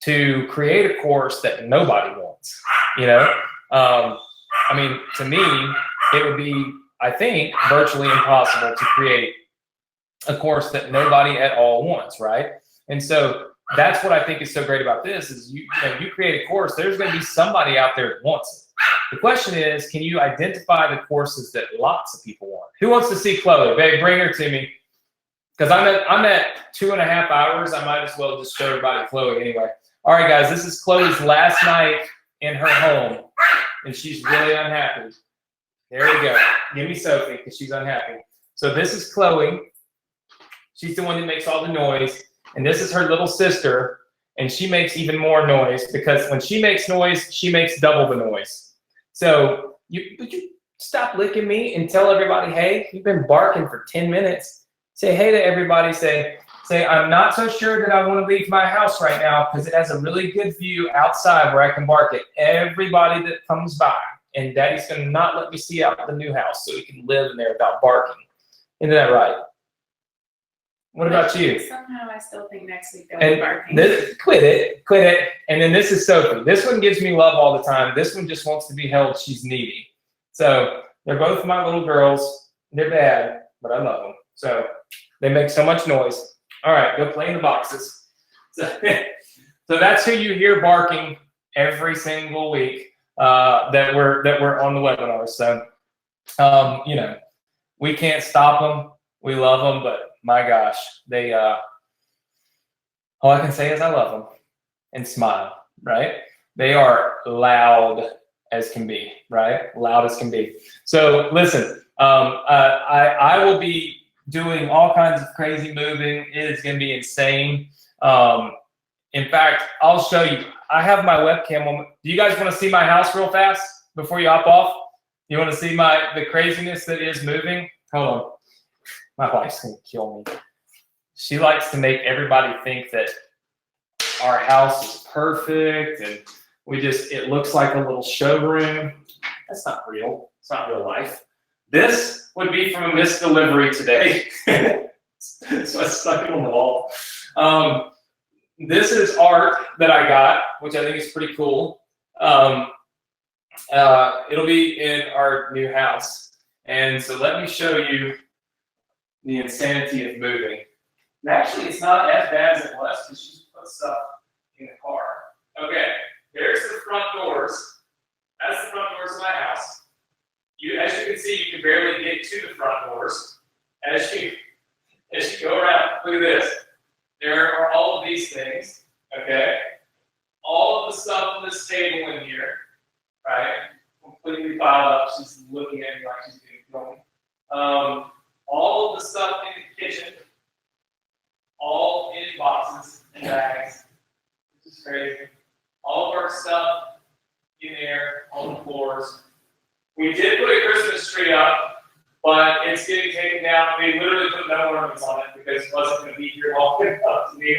Speaker 2: to create a course that nobody wants, you know? I mean, to me, it would be, I think, virtually impossible to create a course that nobody at all wants, right? And so that's what I think is so great about this is you create a course, there's going to be somebody out there that wants it. The question is, can you identify the courses that lots of people want? Who wants to see Chloe? Babe, bring her to me. Because I'm at 2.5 hours. I might as well just show everybody Chloe anyway. All right, guys, this is Chloe's last night in her home, and she's really unhappy. There we go. Give me Sophie, because she's unhappy. So this is Chloe. She's the one that makes all the noise. And this is her little sister, and she makes even more noise because when she makes noise, she makes double the noise. So would you stop licking me and tell everybody, hey, you've been barking for 10 minutes. Say hey to everybody. Say, I'm not so sure that I want to leave my house right now because it has a really good view outside where I can bark at everybody that comes by. And Daddy's going to not let me see out the new house so he can live in there without barking. Isn't that right? What about you?
Speaker 3: Somehow I still think next week they'll be barking.
Speaker 2: Quit it. And then this is Sophie. This one gives me love all the time. This one just wants to be held. She's needy. So they're both my little girls. They're bad, but I love them. So they make so much noise. All right, go play in the boxes. So that's who you hear barking every single week that we're on the webinar. So we can't stop them. We love them, but my gosh, they all I can say is I love them and smile, right? They are loud as can be, right? Loud as can be. So listen, I will be doing all kinds of crazy moving. It is going to be insane. In fact, I'll show you. I have my webcam on. Do you guys want to see my house real fast before you hop off? You want to see the craziness that is moving? Hold on. My wife's going to kill me. She likes to make everybody think that our house is perfect and it looks like a little showroom. That's not real. It's not real life. This would be from a missed delivery today. So I stuck it on the wall. This is art that I got, which I think is pretty cool. It'll be in our new house. And so let me show you the insanity of moving. And actually, it's not as bad as it was because she put stuff in the car. Okay, there's the front doors. That's the front doors of my house. As you can see, you can barely get to the front doors. As you go around, look at this. There are all of these things, okay? All of the stuff on this table in here, right? Completely piled up. She's looking at me like she's getting going. All of the stuff in the kitchen, all in boxes and bags. This is crazy. All of our stuff in there, on the floors. We did put a Christmas tree up, but it's getting taken down. We literally put no ornaments on it because it wasn't going to be here long enough to me.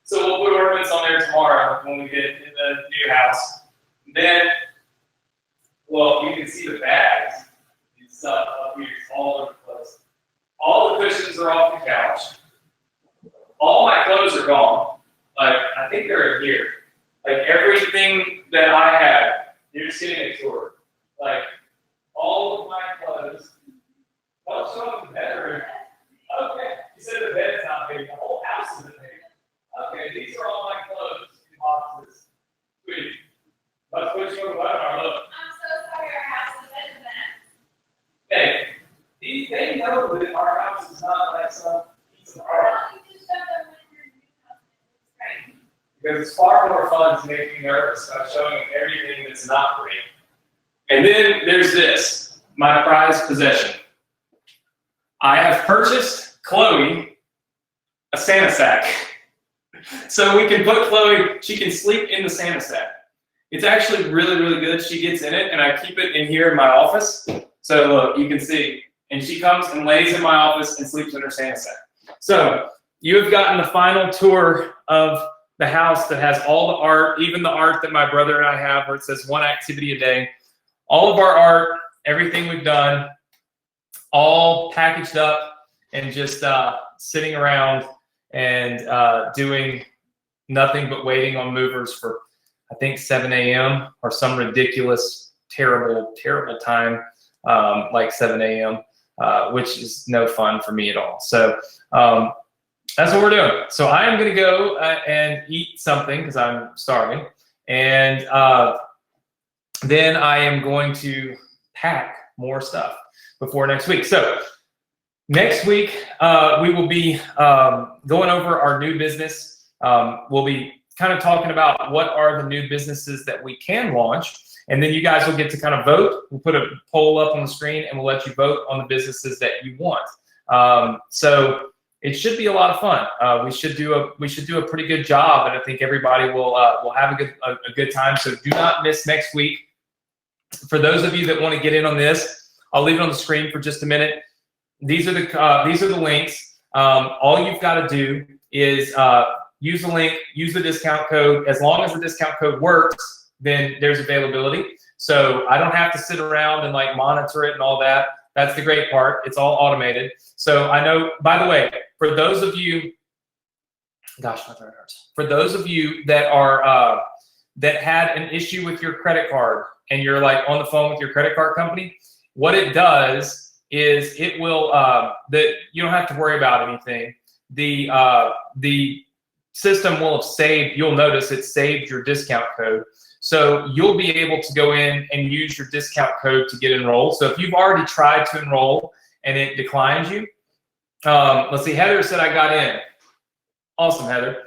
Speaker 2: So we'll put ornaments on there tomorrow when we get in the new house. Then, well, you can see the bags and stuff up here all over the place. All the cushions are off the couch. All my clothes are gone. Like, I think they're in here. Like, everything that I have, you're just getting a tour. Like, all of my clothes. Don't show them the bedroom. Okay, you said the bed's not big. The whole house isn't big. Okay, these are all my clothes in boxes. Sweet. Let's put you on the webinar. Look.
Speaker 3: I'm so sorry our house is better than that.
Speaker 2: Hey, they know that our house is not like some piece of art.
Speaker 3: You just have to when you're in your house. Right.
Speaker 2: Because it's far more fun to make me nervous by showing everything that's not great. And then there's this, my prized possession. I have purchased Chloe a Santa sack. So we can put Chloe, she can sleep in the Santa sack. It's actually really, really good. She gets in it, and I keep it in here in my office. So look, you can see. And she comes and lays in my office and sleeps in her Santa sack. So you have gotten the final tour of the house that has all the art, even the art that my brother and I have, where it says 1 activity a day. All of our art, everything we've done, all packaged up and just sitting around and doing nothing but waiting on movers for, I think, 7 a.m. or some ridiculous, terrible, terrible time, like 7 a.m., which is no fun for me at all. So that's what we're doing. So I am going to go and eat something because I'm starving. And then I am going to pack more stuff before next week. So next week, we will be going over our new business. We'll be kind of talking about what are the new businesses that we can launch. And then you guys will get to kind of vote. We'll put a poll up on the screen and we'll let you vote on the businesses that you want. So it should be a lot of fun. We should do a pretty good job, and I think everybody will have a good time. So do not miss next week. For those of you that want to get in on this, I'll leave it on the screen for just a minute. These are the links. All you've got to do is use the link, use the discount code. As long as the discount code works, then there's availability. So I don't have to sit around and like monitor it and all that. That's the great part. It's all automated. So I know, by the way, for those of you, gosh, my throat hurts. For those of you that are that had an issue with your credit card and you're like on the phone with your credit card company, what it does is it will that you don't have to worry about anything. The system will have saved. You'll notice it saved your discount code. So you'll be able to go in and use your discount code to get enrolled. So if you've already tried to enroll and it declines you, let's see, Heather said I got in. Awesome, Heather.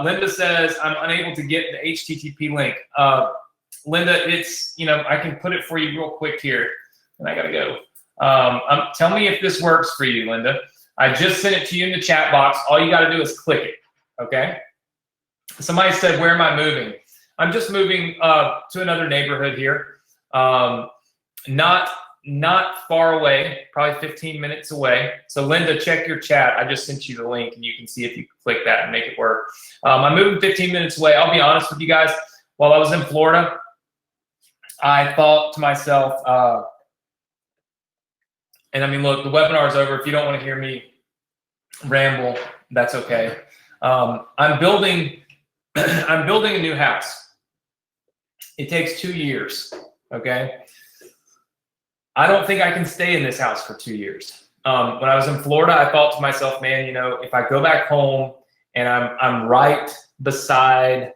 Speaker 2: Linda says I'm unable to get the HTTP link. Linda, it's, I can put it for you real quick here, and I gotta go. Tell me if this works for you, Linda. I just sent it to you in the chat box. All you gotta do is click it, okay? Somebody said, where am I moving? I'm just moving to another neighborhood here. Not far away, probably 15 minutes away. So Linda, check your chat. I just sent you the link and you can see if you can click that and make it work. I'm moving 15 minutes away. I'll be honest with you guys. While I was in Florida, I thought to myself, and I mean, look, the webinar is over. If you don't want to hear me ramble, that's okay. I'm building a new house. It takes 2 years, okay? I don't think I can stay in this house for 2 years. When I was in Florida, I thought to myself, man, if I go back home and I'm right beside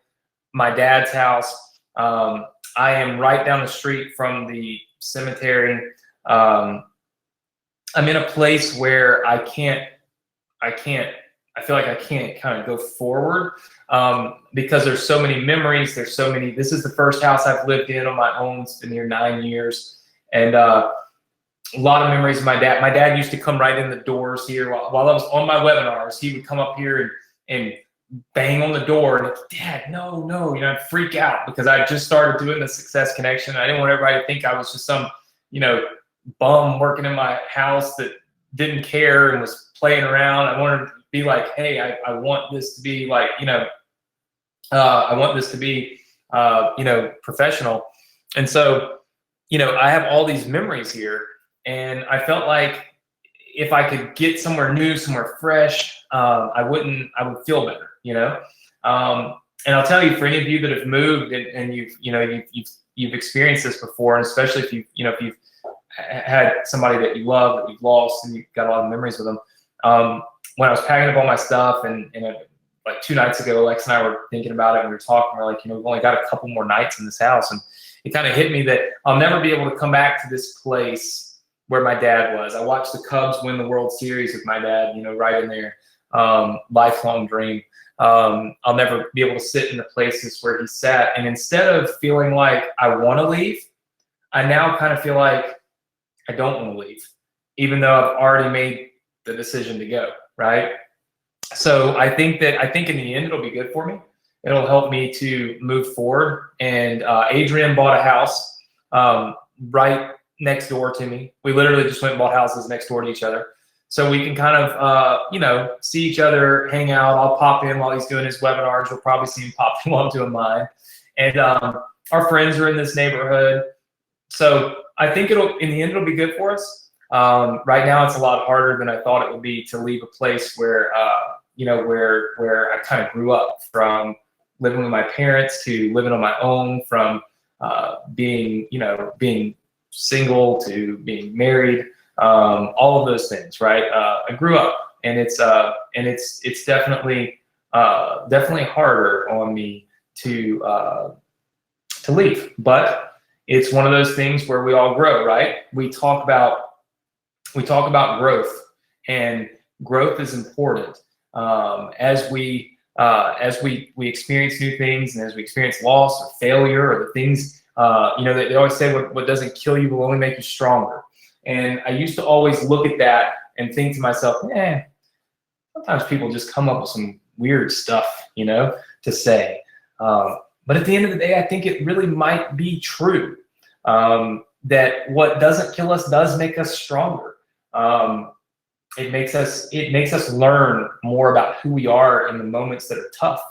Speaker 2: my dad's house, I am right down the street from the cemetery. I'm in a place where I feel like I can't kind of go forward because there's so many memories. This is the first house I've lived in on my own. It's been here 9 years. And a lot of memories of my dad. My dad used to come right in the doors here while I was on my webinars. He would come up here and bang on the door and, Dad, no, I'd freak out because I just started doing the Success Connection. I didn't want everybody to think I was just some, bum working in my house that didn't care and was playing around. I wanted be like, hey, I want this to be like, I want this to be, professional. And so, I have all these memories here, and I felt like if I could get somewhere new, somewhere fresh, I would feel better, and I'll tell you, for any of you that have moved and you've experienced this before, and especially if you've had somebody that you love that you've lost and you've got a lot of memories with them. When I was packing up all my stuff, and like 2 nights ago, Lex and I were thinking about it, and we were talking. We're like, we've only got a couple more nights in this house, and it kind of hit me that I'll never be able to come back to this place where my dad was. I watched the Cubs win the World Series with my dad, right in there. Lifelong dream. I'll never be able to sit in the places where he sat. And instead of feeling like I want to leave, I now kind of feel like I don't want to leave, even though I've already made the decision to go, right? So I think in the end, it'll be good for me. It'll help me to move forward. And Adrian bought a house right next door to me. We literally just went and bought houses next door to each other. So we can kind of, see each other, hang out. I'll pop in while he's doing his webinars. You'll probably see him pop in while I'm doing mine. And our friends are in this neighborhood. So I think in the end, it'll be good for us. Right now, it's a lot harder than I thought it would be to leave a place where, where I kind of grew up, from living with my parents to living on my own, from being single to being married, all of those things, right? I grew up, and it's definitely harder on me to leave, but it's one of those things where we all grow, right? We talk about growth, and growth is important. As we experience new things, and as we experience loss or failure, or the things, they always say what doesn't kill you will only make you stronger. And I used to always look at that and think to myself, sometimes people just come up with some weird stuff, to say. But at the end of the day, I think it really might be true, that what doesn't kill us does make us stronger. It makes us learn more about who we are in the moments that are tough,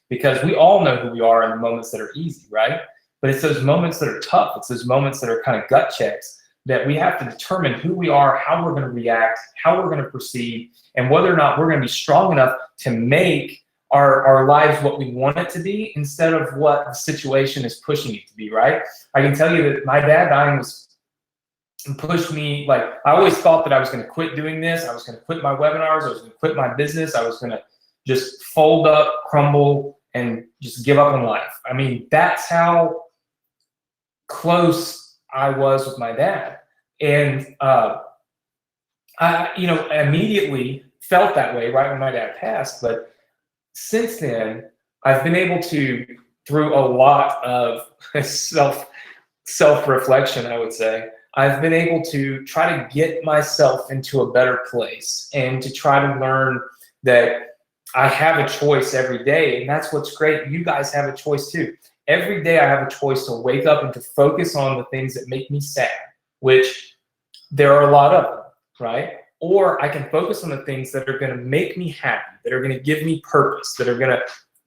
Speaker 2: because we all know who we are in the moments that are easy, right? But it's those moments that are tough. It's those moments that are kind of gut checks that we have to determine who we are, how we're going to react, how we're going to proceed, and whether or not we're going to be strong enough to make our lives what we want it to be, instead of what the situation is pushing it to be, right? I can tell you that my dad dying pushed me. Like, I always thought that I was going to quit doing this. I was going to quit my webinars. I was going to quit my business. I was going to just fold up, crumble, and just give up on life. I mean, that's how close I was with my dad. And I immediately felt that way right when my dad passed. But since then, I've been able to, through a lot of self-reflection, I would say, I've been able to try to get myself into a better place, and to try to learn that I have a choice every day. And that's what's great. You guys have a choice too. Every day I have a choice to wake up and to focus on the things that make me sad, which there are a lot of them, right? Or I can focus on the things that are going to make me happy, that are going to give me purpose, that are going to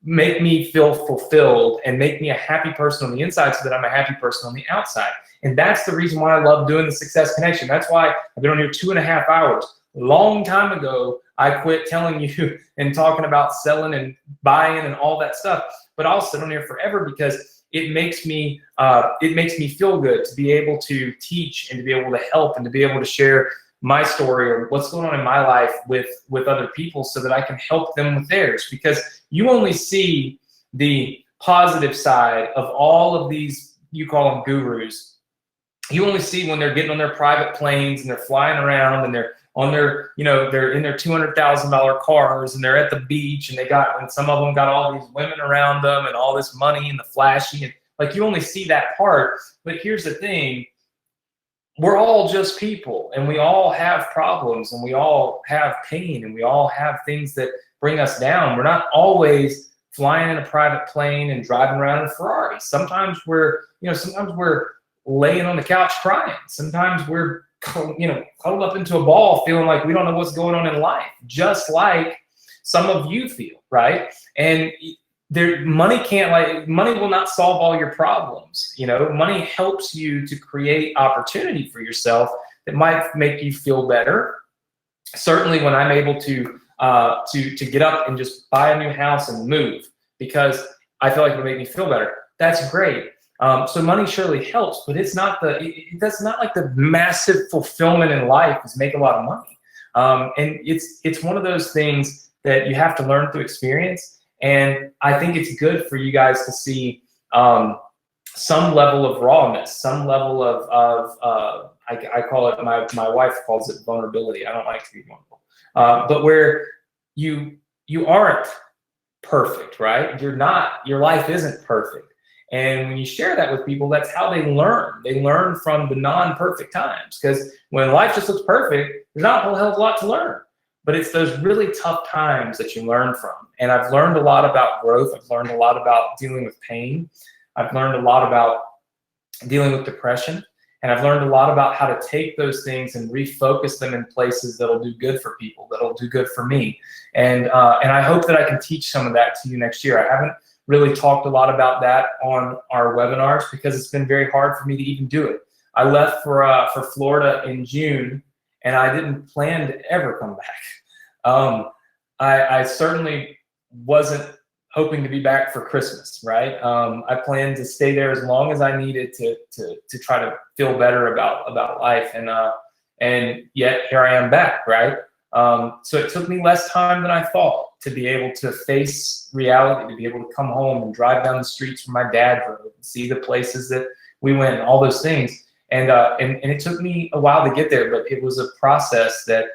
Speaker 2: make me feel fulfilled and make me a happy person on the inside, so that I'm a happy person on the outside. And that's the reason why I love doing the Success Connection. That's why I've been on here 2.5 hours. Long time ago, I quit telling you and talking about selling and buying and all that stuff. But I'll sit on here forever, because it makes me feel good to be able to teach, and to be able to help, and to be able to share my story or what's going on in my life with other people, so that I can help them with theirs. Because you only see the positive side of all of these, you call them gurus. You only see when they're getting on their private planes and they're flying around, and they're on their, they're in their $200,000 cars, and they're at the beach, and some of them got all these women around them and all this money and the flashy, and like, you only see that part. But here's the thing. We're all just people, and we all have problems, and we all have pain, and we all have things that bring us down. We're not always flying in a private plane and driving around in a Ferrari. Sometimes we're laying on the couch crying. Sometimes we're, huddled up into a ball, feeling like we don't know what's going on in life. Just like some of you feel, right? And money will not solve all your problems. You know, money helps you to create opportunity for yourself that might make you feel better. Certainly when I'm able to get up and just buy a new house and move because I feel like it'll make me feel better, that's great. So money surely helps, but it's not that's not like the massive fulfillment in life is make a lot of money. And it's one of those things that you have to learn through experience. And I think it's good for you guys to see some level of rawness, some level of I call it, my wife calls it vulnerability. I don't like to be vulnerable, but where you aren't perfect, right? You're not. Your life isn't perfect. And when you share that with people, that's how they learn. They learn from the non-perfect times, because when life just looks perfect, there's not a whole hell of a lot to learn. But it's those really tough times that you learn from. And I've learned a lot about growth. I've learned a lot about dealing with pain. I've learned a lot about dealing with depression. And I've learned a lot about how to take those things and refocus them in places that'll do good for people, that'll do good for me. And I hope that I can teach some of that to you next year. I haven't really talked a lot about that on our webinars because it's been very hard for me to even do it. I left for Florida in June, and I didn't plan to ever come back. I certainly wasn't hoping to be back for Christmas, right? I planned to stay there as long as I needed to try to feel better about life, and yet here I am back, right? So it took me less time than I thought to be able to face reality, to be able to come home and drive down the streets where my dad drove, and see the places that we went, all those things. And it took me a while to get there, but it was a process that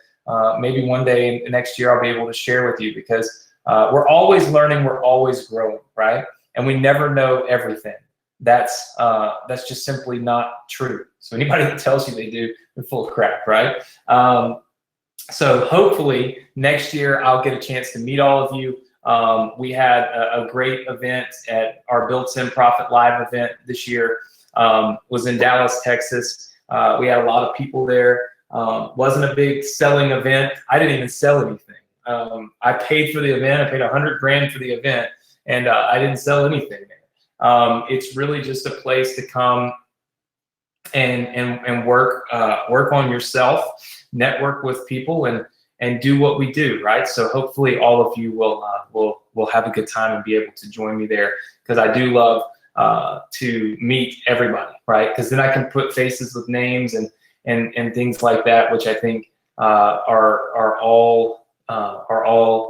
Speaker 2: maybe one day next year I'll be able to share with you, because we're always learning, we're always growing, right? And we never know everything. That's just simply not true. So anybody that tells you they do, they're full of crap, right? So hopefully next year I'll get a chance to meet all of you. We had a great event at our Build Sim Profit Live event this year. Was in Dallas, Texas. We had a lot of people there. Wasn't a big selling event. I didn't even sell anything. I paid for the event. I paid $100 grand for the event, and I didn't sell anything there. It's really just a place to come and work on yourself, network with people, and do what we do, right? So hopefully all of you will have a good time and be able to join me there, because I do love to meet everybody, right? Because then I can put faces with names and things like that, which I think are all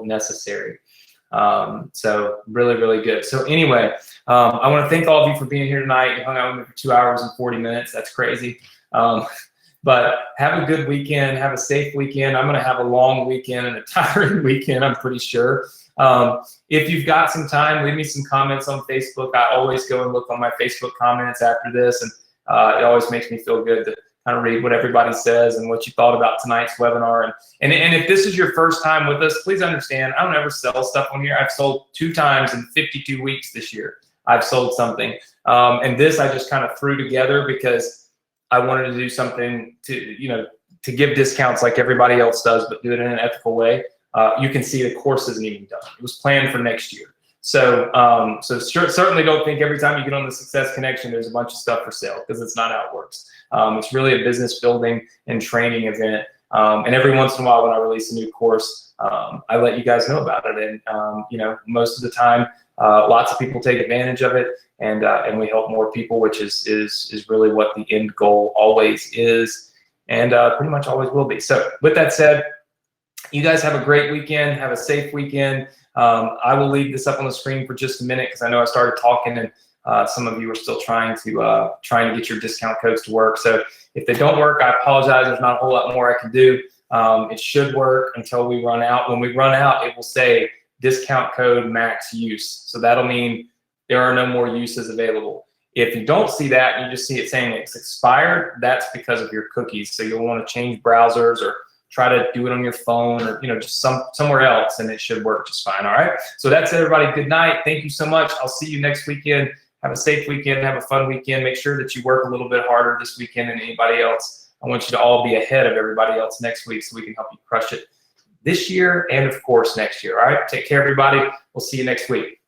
Speaker 2: necessary. So really good. So anyway, I want to thank all of you for being here tonight. You hung out with me for 2 hours and 40 minutes. That's crazy. But have a good weekend. Have a safe weekend. I'm going to have a long weekend and a tiring weekend, I'm pretty sure. If you've got some time, leave me some comments on Facebook. I always go and look on my Facebook comments after this, and it always makes me feel good to kind of read what everybody says and what you thought about tonight's webinar. And if this is your first time with us, please understand, I don't ever sell stuff on here. I've sold 2 times in 52 weeks this year. I've sold something. And this I just kind of threw together because I wanted to do something to give discounts like everybody else does, but do it in an ethical way. You can see the course isn't even done. It was planned for next year. So certainly don't think every time you get on the Success Connection, there's a bunch of stuff for sale, because it's not how it works. It's really a business building and training event. And every once in a while when I release a new course, I let you guys know about it. And most of the time, lots of people take advantage of it, and we help more people, which is really what the end goal always is, and pretty much always will be. So with that said, you guys have a great weekend. Have a safe weekend. I will leave this up on the screen for just a minute, because I know I started talking and some of you are still trying to get your discount codes to work. So if they don't work, I apologize. There's not a whole lot more I can do. It should work until we run out. When we run out, it will say discount code max use. So that'll mean there are no more uses available. If you don't see that and you just see it saying it's expired, that's because of your cookies. So you'll want to change browsers or try to do it on your phone, or just somewhere else, and it should work just fine. All right. So that's it, everybody. Good night. Thank you so much. I'll see you next weekend. Have a safe weekend. Have a fun weekend. Make sure that you work a little bit harder this weekend than anybody else. I want you to all be ahead of everybody else next week, so we can help you crush it this year and, of course, next year. All right, take care, everybody. We'll see you next week.